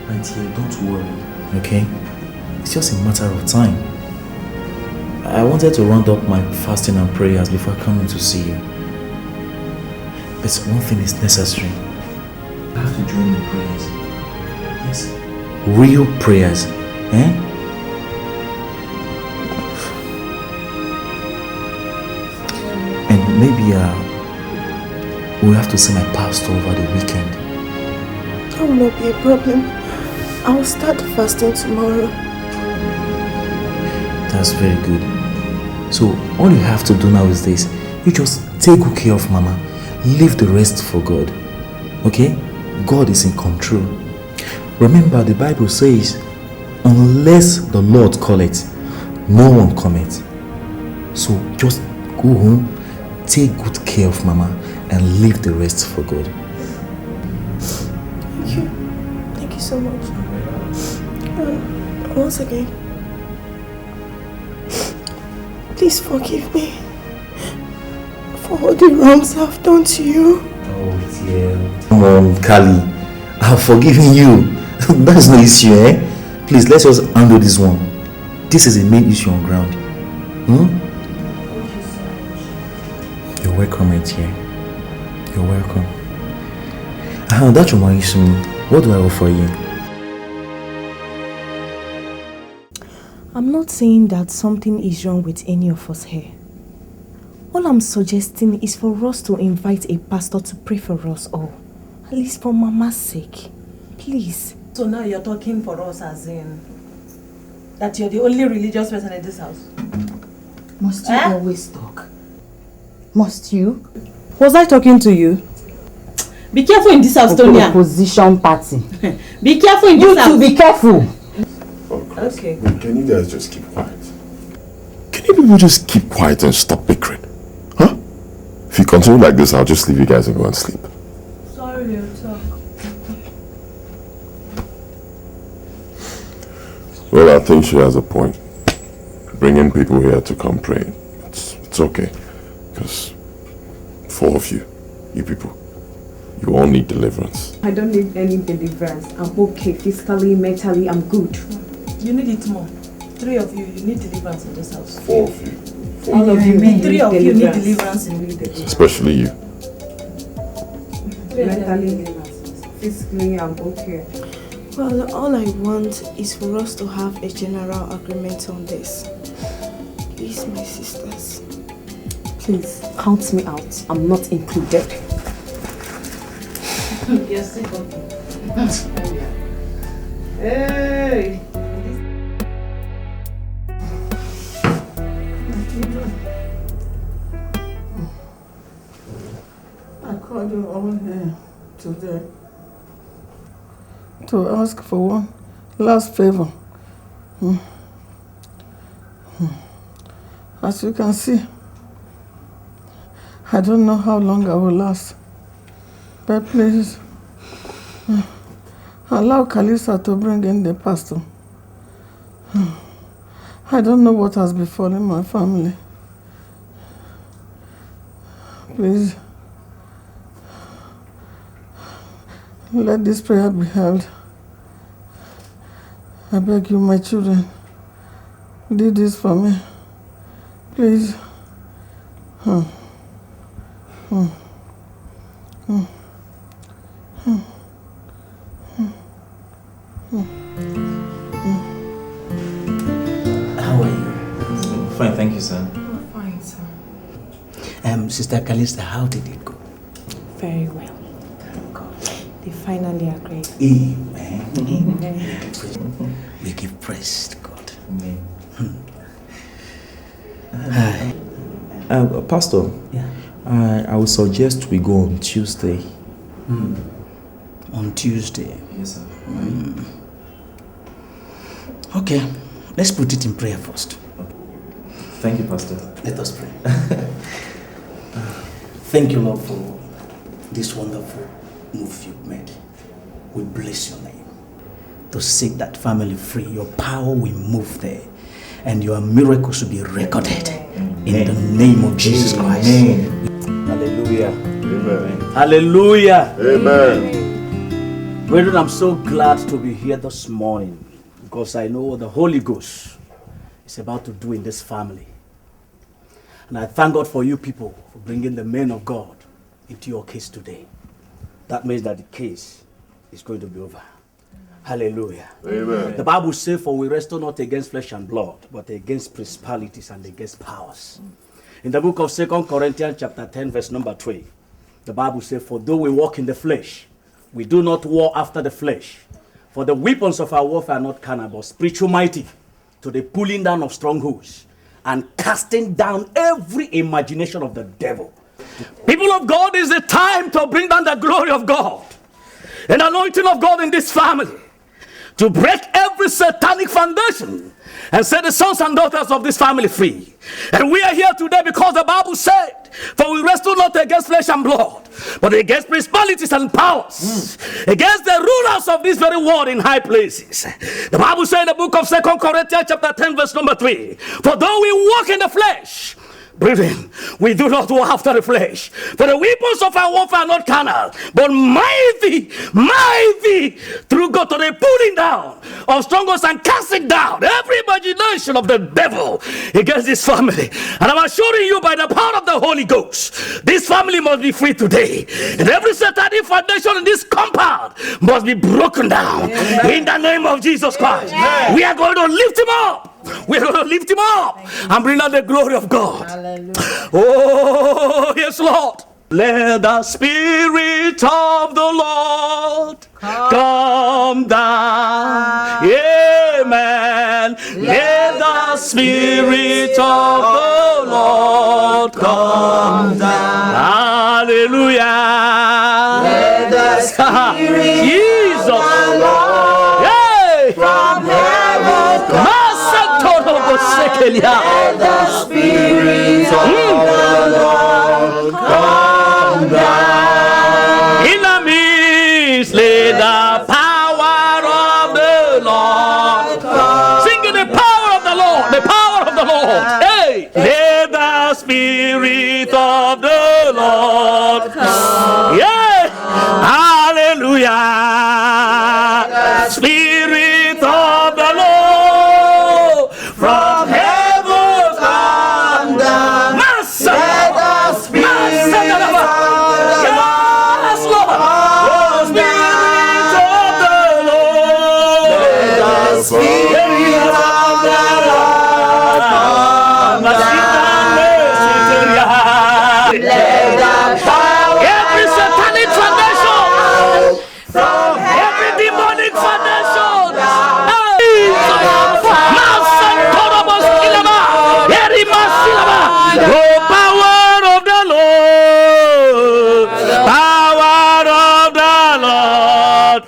My dear, don't worry, okay? It's just a matter of time. I wanted to round up my fasting and prayers before coming to see you. But one thing is necessary. I have to join in prayers. Yes. Real prayers. Eh? And maybe we'll have to see my pastor over the weekend. That will not be a problem. I will start fasting tomorrow. That's very good. So all you have to do now is this. You just take good care of Mama. Leave the rest for God. Okay? God is in control. Remember, the Bible says, unless the Lord call it, no one cometh. So just go home, take good care of Mama, and leave the rest for God. Thank you. Thank you so much. Once again, please forgive me for all the wrongs I've done to you. Oh dear. Come on, Kali. I've forgiven you. That's no issue, eh? Please, let's just handle this one. This is the main issue on ground. You're welcome, my dear. You're welcome. That reminds me, what do I offer you? I'm not saying that something is wrong with any of us here. All I'm suggesting is for us to invite a pastor to pray for us all. At least for Mama's sake. Please. So now you're talking for us as in that you're the only religious person in this house? Must you always talk? Must you? Was I talking to you? Be careful in this house, Tonya. Opposition party. Be careful in this house. You too, be careful. Okay. Can you guys just keep quiet? Can you people just keep quiet and stop bickering? Huh? If you continue like this, I'll just leave you guys and go and sleep. Sorry, you'll talk. Well, I think she has a point. Bringing people here to come pray. It's okay. Because 4 of you people, you all need deliverance. I don't need any deliverance. I'm okay. Physically, mentally, I'm good. You need it more. 3 of you need deliverance in this house. 4 of you. All of you. The 3 of you need deliverance in this house. Especially you. Mentally, physically, I'm okay. Well, all I want is for us to have a general agreement on this. Please, my sisters. Please, count me out. I'm not included. Yes, okay. Hey! I called you all here today to ask for one last favor. As you can see, I don't know how long I will last, but please allow Kalisa to bring in the pastor. I don't know what has befallen my family. Please, let this prayer be held. I beg you, my children, do this for me. Please. How are you? Fine, thank you, sir. Oh, fine, sir. Sister Calista, how did it go? Very well. Thank God. They finally agreed. Amen. Amen. We give praise to God. Amen. Pastor, yeah. I would suggest we go on Tuesday. On Tuesday? Yes, sir. Okay, let's put it in prayer first. Okay. Thank you, Pastor. Let us pray. Thank you, Lord, for this wonderful move you've made. We bless your name. To set that family free, your power will move there, and your miracles will be recorded. Amen. In the name of Jesus Christ. Amen. Hallelujah. Amen. Hallelujah. Amen. Brethren, I'm so glad to be here this morning because I know what the Holy Ghost is about to do in this family. And I thank God for you people for bringing the men of God into your case today. That means that the case is going to be over. Hallelujah. Amen. The Bible says, for we wrestle not against flesh and blood, but against principalities and against powers. In the book of 2 Corinthians chapter 10, verse number 3, the Bible says, for though we walk in the flesh, we do not war after the flesh. For the weapons of our warfare are not carnal, but spiritual, mighty to the pulling down of strongholds and casting down every imagination of the devil. People of God, is the time to bring down the glory of God and anointing of God in this family, to break every satanic foundation and set the sons and daughters of this family free. And we are here today because the Bible said, for we wrestle not against flesh and blood, but against principalities and powers, against the rulers of this very world in high places. The Bible said in the book of 2 Corinthians chapter 10, verse number 3, for though we walk in the flesh, brethren, we do not war after the flesh. For the weapons of our warfare are not carnal, but mighty through God to the pulling down of strongholds and casting down every imagination of the devil against this family. And I'm assuring you by the power of the Holy Ghost, this family must be free today. And every satanic foundation in this compound must be broken down. Amen. In the name of Jesus Christ. Amen. We are going to lift him up. We're going to lift him up and bring out the glory of God. Hallelujah. Oh, yes, Lord. Let the Spirit of the Lord come down. Amen. Let the Spirit of the Lord come down. Hallelujah. Let the Spirit Jesus. Of the Lord from heaven come. Let the Spirit of the Lord come down. In the midst, let the power of the Lord come. Sing the power of the Lord, the power of the Lord. Hey, let the Spirit of the Lord come. Yeah, hallelujah. The Spirit of the Lord from heaven come down. Master, let the Spirit of the Lord. Yes, Lord. Oh, Spirit of the Lord. Let the Spirit of the Lord come down. Let the power every satanic foundation from every demonic foundation. Oh, power of the Lord, power of the Lord.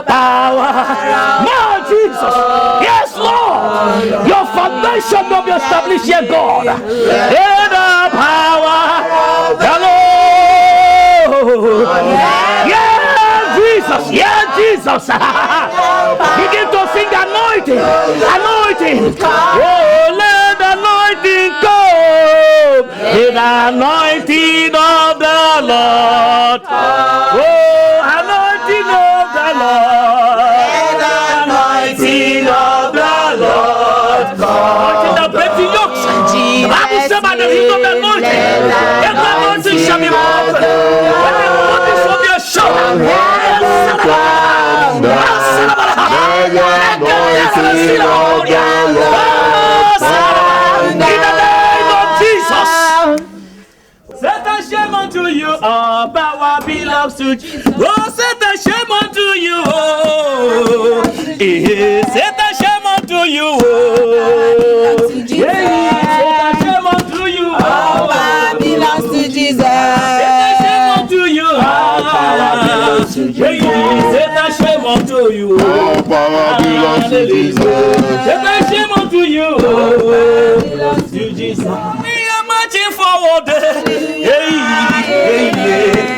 Power, my Jesus, yes, Lord. Your foundation will be established here, God. In the power of the Lord. Yeah, Jesus, yeah, Jesus. Begin to sing anointing, anointing. Oh, let the in the anointing of the Lord. Oh, anointing of the Lord. In the anointing of the Lord. Anointing that breaks the yokes. The Bible says by the heat of the anointing, every anointing shall be broken. When the anointing from your shoulder. In the name of Jesus. Satan, shame unto you. All power belongs to Jesus. Oh, Satan, shame unto you. Satan, shame unto you. Satan, shame unto you. All power belongs to Jesus. Satan, shame unto you. All power belongs to Jesus. Satan, shame unto you. All power belongs to Jesus. Satan, shame unto you. Belongs to Jesus. We are marching forward.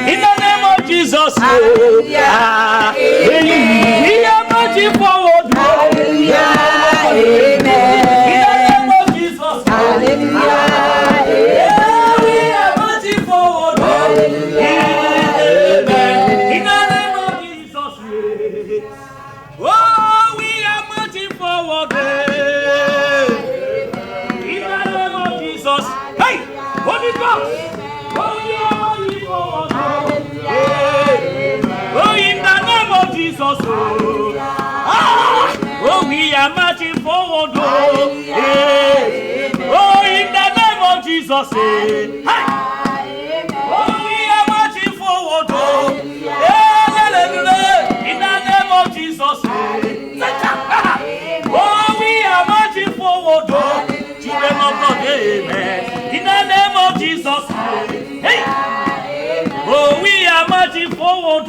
In the name of Jesus. We are marching forward. In the name of Jesus. We are marching forward. In the name of Jesus. Oh, we are marching forward. In the name of Jesus. Hey, Holy Ghost. Oh, we are marching forward. Oh, in the name of Jesus. Oh, we are marching forward. Oh, in the name of Jesus. Hey. Oh, we are marching forward. In the name of Jesus. Oh, we are marching forward. Children of God, amen. In the name of Jesus. Hey. Oh, we are marching forward.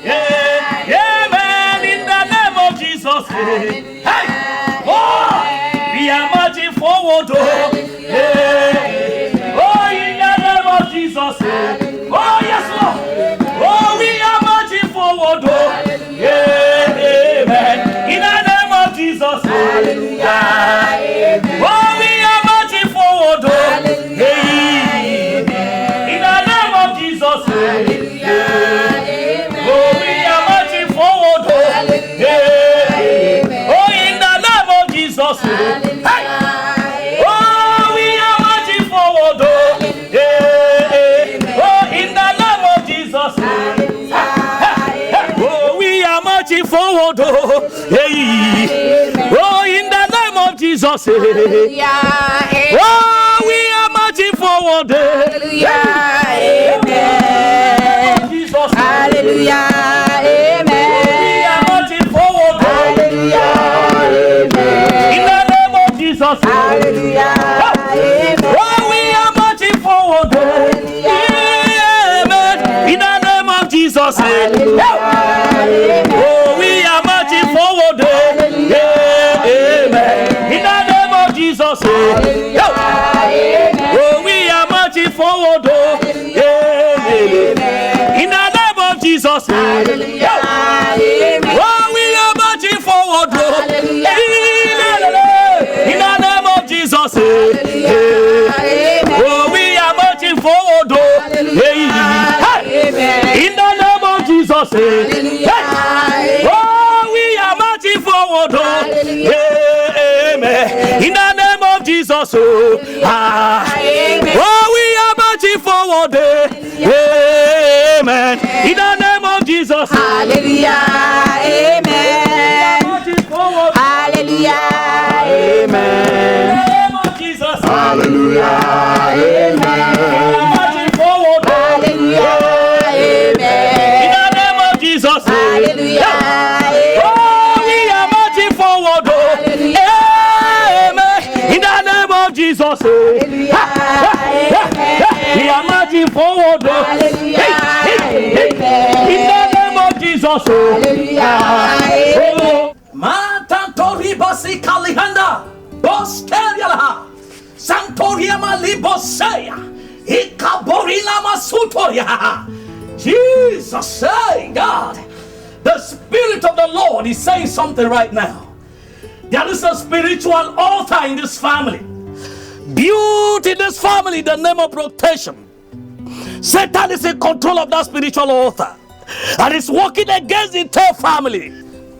Amen. In the name of Jesus. Hey. Oh, we are marching forward. Oh, in the name of Jesus. Oh, yes, Lord. Oh, we are marching forward. Amen. In the name of Jesus. Oh, we are marching forward. In the name of Jesus. Oh, we are marching forward. Oh, in the name of Jesus. Hey. Oh, we are marching forward. Oh, in the name of Jesus. Oh, we are marching forward. Oh, in the name of Jesus. Oh, we are marching forward. Hallelujah. Amen. We are marching forward. In the name of Jesus. Hallelujah. Oh, we are marching forward. Amen. In the name of Jesus. Oh, we are marching forward. Amen. In the name of Jesus. Oh, we are marching forward. In the name of Jesus. Oh, we are marching forward. In the name of Jesus. Oh, we are marching forward. In the name of Jesus. Oh, we are marching forward. Amen. In the name of Jesus. Oh, we are marching forward. Amen. In the name of Jesus. Hallelujah. Amen. Hallelujah. Amen. In the name of Jesus. Hallelujah. Amen. Hallelujah. Amen. In the name of Jesus. Hallelujah. Oh, we are marching forward. Amen. In the name of Jesus. We are marching forward. In the name of Jesus. Matantori basi kalihanda. Boskeriala. Santoria maliboseya. Ikaborina masutoria. Jesus, say God. The Spirit of the Lord is saying something right now. There is a spiritual altar in this family. built in this family the name of protection. Satan is in control of that spiritual altar and is working against the entire family.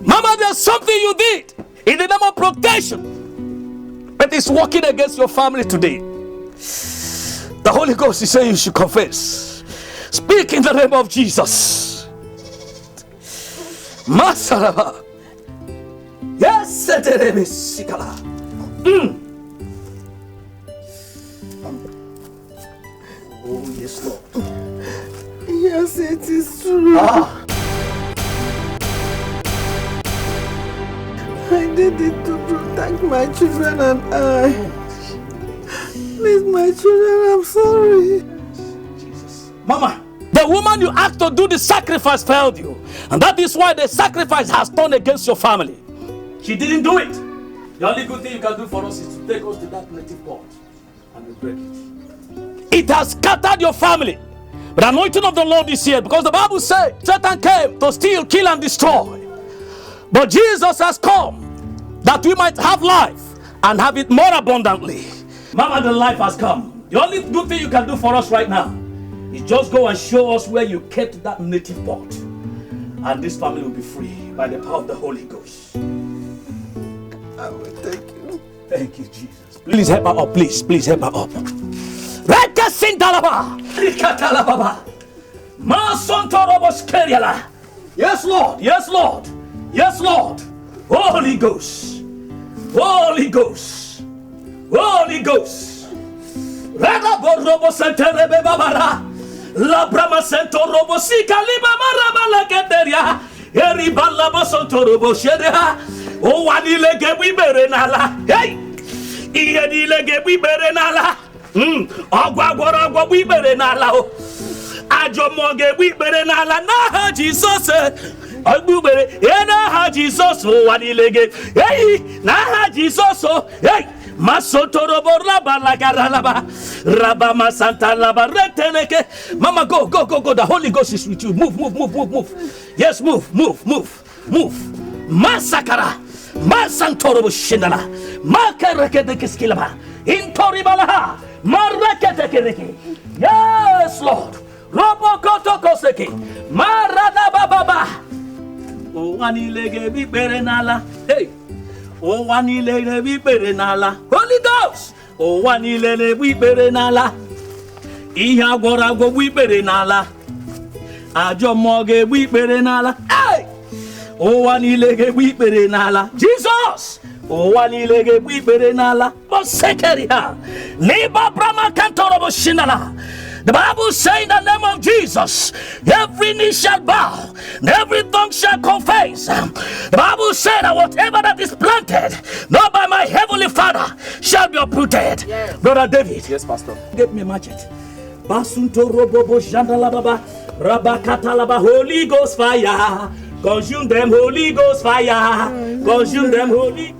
Mama, there's something you did in the name of protection that is working against your family today. The Holy Ghost is saying you should confess. Speak in the name of Jesus. Masaraba. Yes, oh, yes, Lord. Yes, it is true. I did it to protect my children and I. Please, my children, I'm sorry. Mama, the woman you asked to do the sacrifice failed you. And that is why the sacrifice has turned against your family. She didn't do it. The only good thing you can do for us is to take us to that native pot and we break it. It has scattered your family. But the anointing of the Lord is here, because the Bible says Satan came to steal, kill, and destroy. But Jesus has come that we might have life and have it more abundantly. Mama, the life has come. The only good thing you can do for us right now is just go and show us where you kept that native pot. And this family will be free by the power of the Holy Ghost. I will thank you. Thank you, Jesus. Please help her up, please. Please help her up. Yes, Lord. Yes, Lord. Yes, Lord. Holy Ghost. Holy Ghost. Holy Ghost. La brama sento robo sika liba marama la keteria. Eri balla bosonto robo shedea. O wani lege wibere nala. Hey! Iye ni lege wibere nala. Ogwa wibere nala o. Ajo moge wibere nala na Jesus. Ogbubere ena ha Jesus o wani lege. Hey! Na ha Jesus o. Hey! Masoto robo raba la garalaba. Rabama Santa Laba Reteneke. Mama, go. The Holy Ghost is with you. Move. Yes, move. Masakara. Masantorobo Shindala. Makarekedekeskilaba. Intoribalaha. Maraketekereke. Yes, Lord. Robokotokoseke. Marada Baba. Oh, Wanilege Biberenala. Hey. Oh, Wanilege Biberenala. Holy Ghost. O wani lele wibere nala. Iya gwara gwo wibere nala. Ajo moge wibere nala. Hey! O wani lege wibere nala. Jesus! O wani lege wibere nala. Mosekeria. Liba brama kantorobo shinala. The Bible says in the name of Jesus, every knee shall bow, and every tongue shall confess. The Bible said that whatever that is planted, not by my heavenly Father, shall be uprooted. Yes. Brother David. Yes, Pastor. Give me a machete. Basunto robobo jandalababa, rabakatalaba, Holy Ghost fire. Consume them, Holy Ghost fire. Consume them, Holy.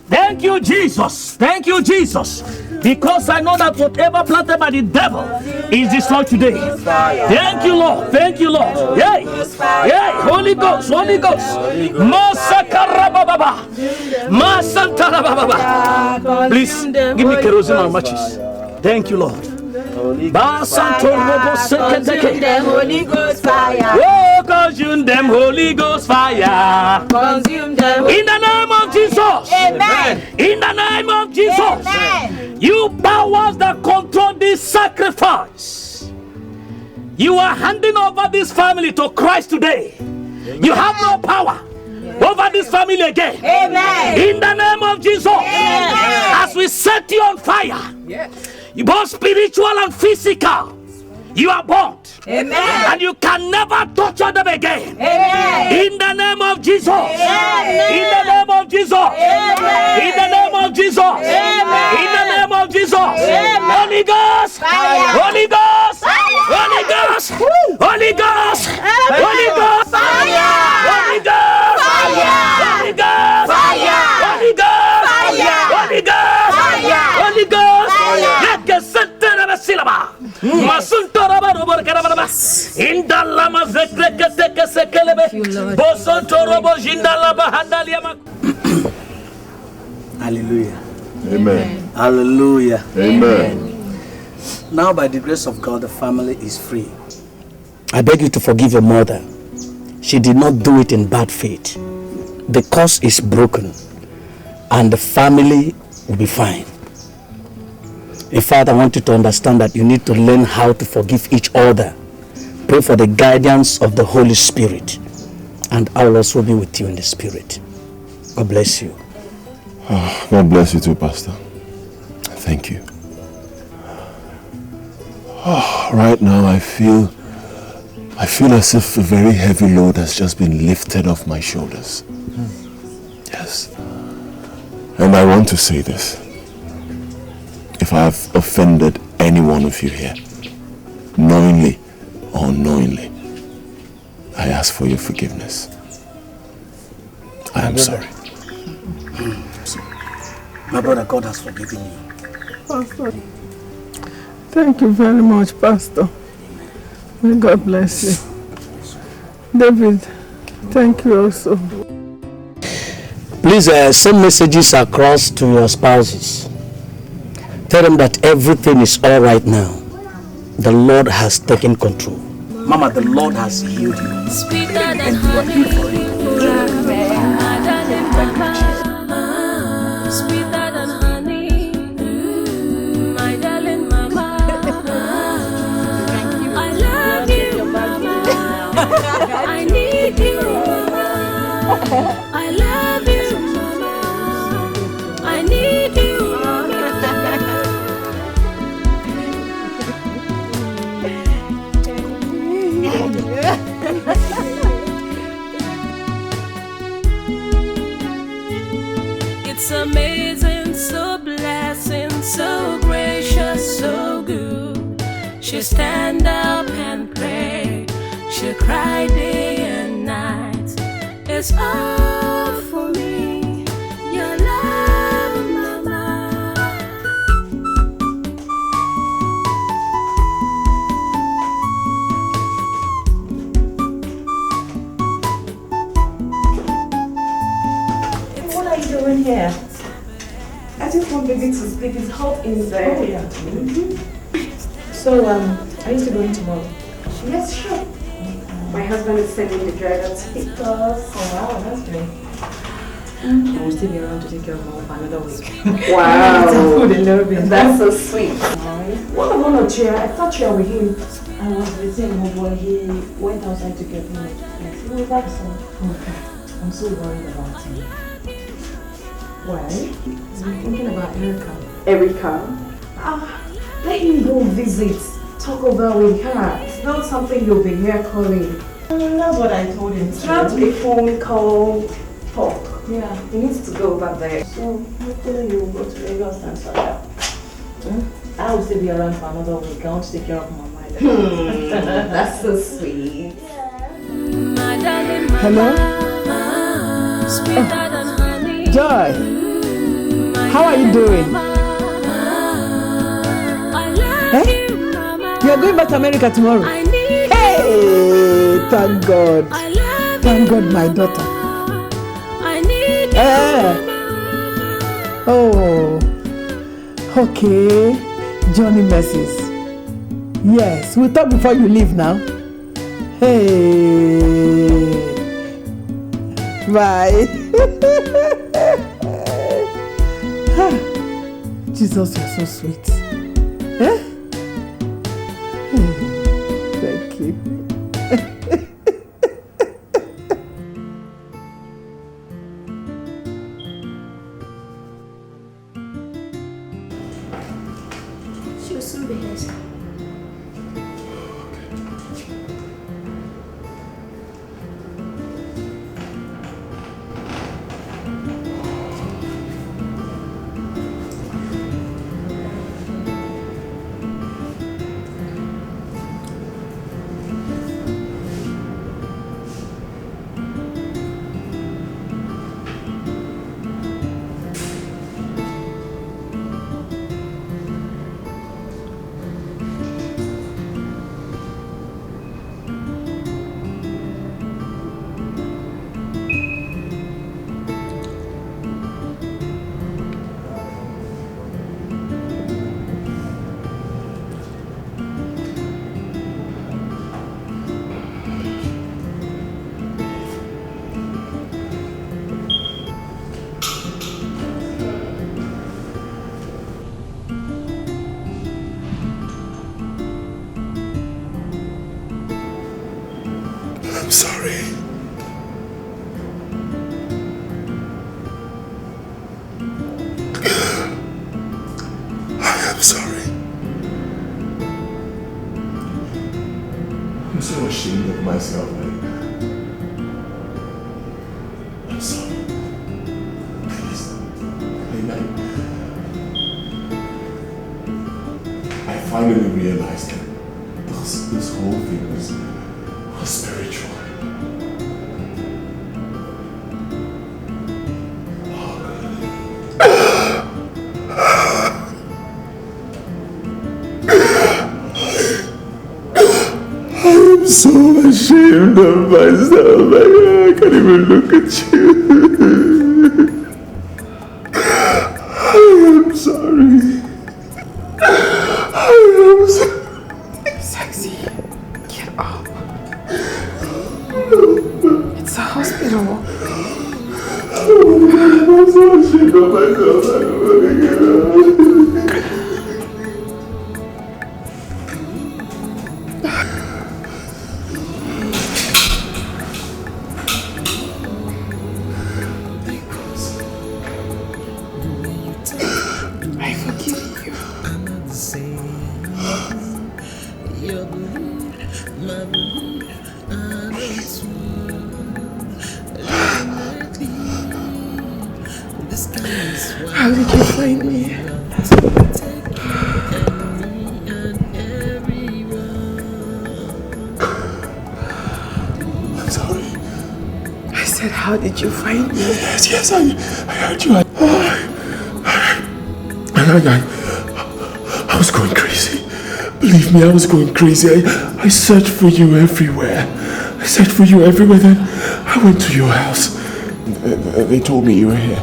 Thank you, Jesus. Thank you, Jesus. Because I know that whatever planted by the devil is destroyed today. Thank you, Lord. Thank you, Lord. Yay. Yay. Holy Ghost. Holy Ghost. Masakarababa. Masantarababa. Please give me kerosene and matches. Thank you, Lord. Consume them, Holy Ghost fire. Oh, consume them, Holy Ghost fire. Consume them. In the name of Jesus. Amen. In the name of Jesus. Amen. You powers that control this sacrifice, you are handing over this family to Christ today. Amen. You have no power over this family again. Amen. In the name of Jesus. Amen. As we set you on fire, yes, both spiritual and physical, you are burnt. Amen. And you can never torture them again. Amen. In the name of Jesus. Amen. In the name of Jesus. Amen. In the name of Jesus. Amen. In the name of Jesus. Amen. Holy Ghost. Fire. Holy Ghost. Fire. Holy Ghost. Holy Ghost. Holy Ghost. Fire. Holy Ghost. Fire. Holy Ghost. Fire. Holy Ghost. Fire. Holy Ghost. Fire. Holy Ghost. Fire. Hallelujah. Amen. Hallelujah. Amen. Now, by the grace of God, the family is free. I beg you to forgive your mother. She did not do it in bad faith. The curse is broken and the family will be fine. In fact, I want you to understand that you need to learn how to forgive each other. Pray for the guidance of the Holy Spirit, and I will also be with you in the Spirit. God bless you. Oh, God bless you too, Pastor. Thank you. Oh, right now I feel as if a very heavy load has just been lifted off my shoulders. Yes. And I want to say this. If I have offended any one of you here, knowingly or unknowingly, I ask for your forgiveness. I am sorry. My brother, God has forgiven you. Pastor, thank you very much, Pastor. May God bless you. David, thank you also. Please send messages across to your spouses. Tell them that everything is all right now. The Lord has taken control. Mama, the Lord has healed you. And you are healed for it. Sweeter than honey, my darling mama. I love you, mama. I need you, mama. I love you, mama. I need you, It's amazing, so blessing, so gracious, so good. She stand up and pray. She cry day and night. It's all for me. Your love, mama. What are you doing here? I just want baby to sleep. It's hot in there. Oh, yeah. So, are you still going tomorrow? Yes, sure. My husband is sending the driver to pick us. Oh, wow, that's great. I will still be around to take care of mom for another week. Wow. That's so sweet. What about no chair? I thought you were with him. I was with him, but he went outside to get me. Yes, he was back soon. Okay. I'm so worried about him. Why? I'm thinking about Erica. Erica? Let him go visit. Talk over with her. It's not something you'll be here calling. That's what I told him. It's not a phone call talk. Yeah, he needs to go over there. So hopefully you will go to Lagos and sort out. I will still be around for another week. I want to take care of my mind. That's so sweet. Hello? Joy, how are you doing? Eh? You're going back to America tomorrow? Hey, thank God. Thank God, my daughter. Oh, okay. Johnny Mercies. Yes, we'll talk before you leave now. Hey, bye. Jesus, you're so sweet. Eh? Thank you. She will soon be here. for myself, babe. I'm sorry. Please. Babe, I finally realized that this whole thing was spiritual. I'm so ashamed of myself. I can't even look at you. I'm sorry. I'm sorry. Sexy, get up. It's a hospital. I'm so ashamed of myself. I don't want to get up. I forgive you. How did you find me? I'm sorry. I said, how did you find me? Yes, I heard you. I was going crazy. Believe me, I was going crazy. I searched for you everywhere. Then I went to your house. They told me you were here.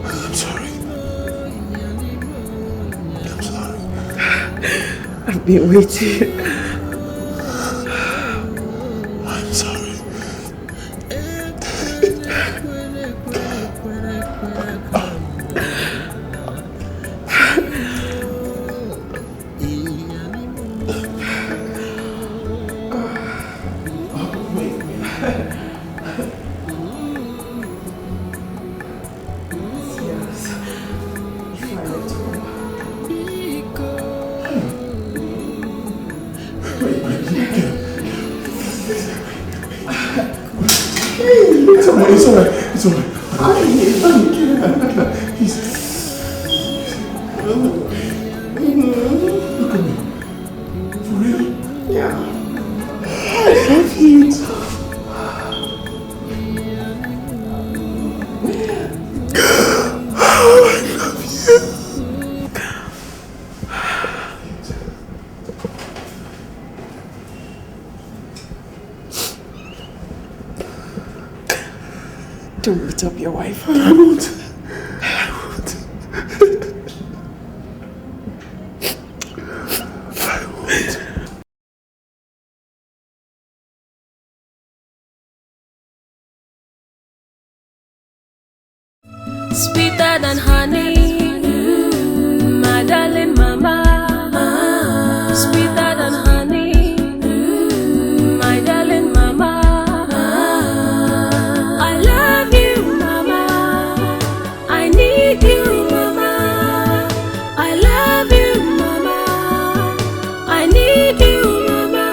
I'm sorry. I've been waiting. I'm sorry. It's alright. Look at me. For real? Yeah. I love you. Don't beat up your wife. I won't. Sweeter than honey, my darling mama. Sweeter than honey, my darling mama. I love you, mama. I need you, mama. I love you, mama. I need you, mama.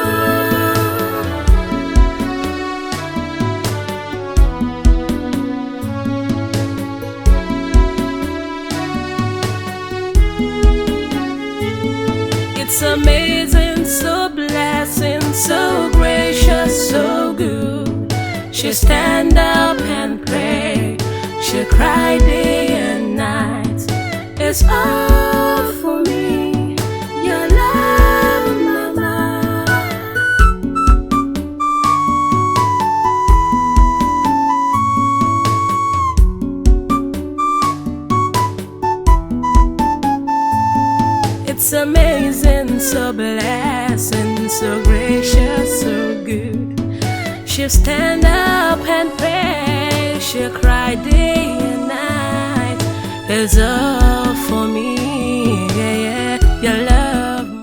It's amazing, so blessing, so gracious, so good. She stand up and pray. She cry day and night. It's all for me, your love, mama. It's amazing, so blessing, so gracious, so good. She stand up and pray. She cry day and night. It's all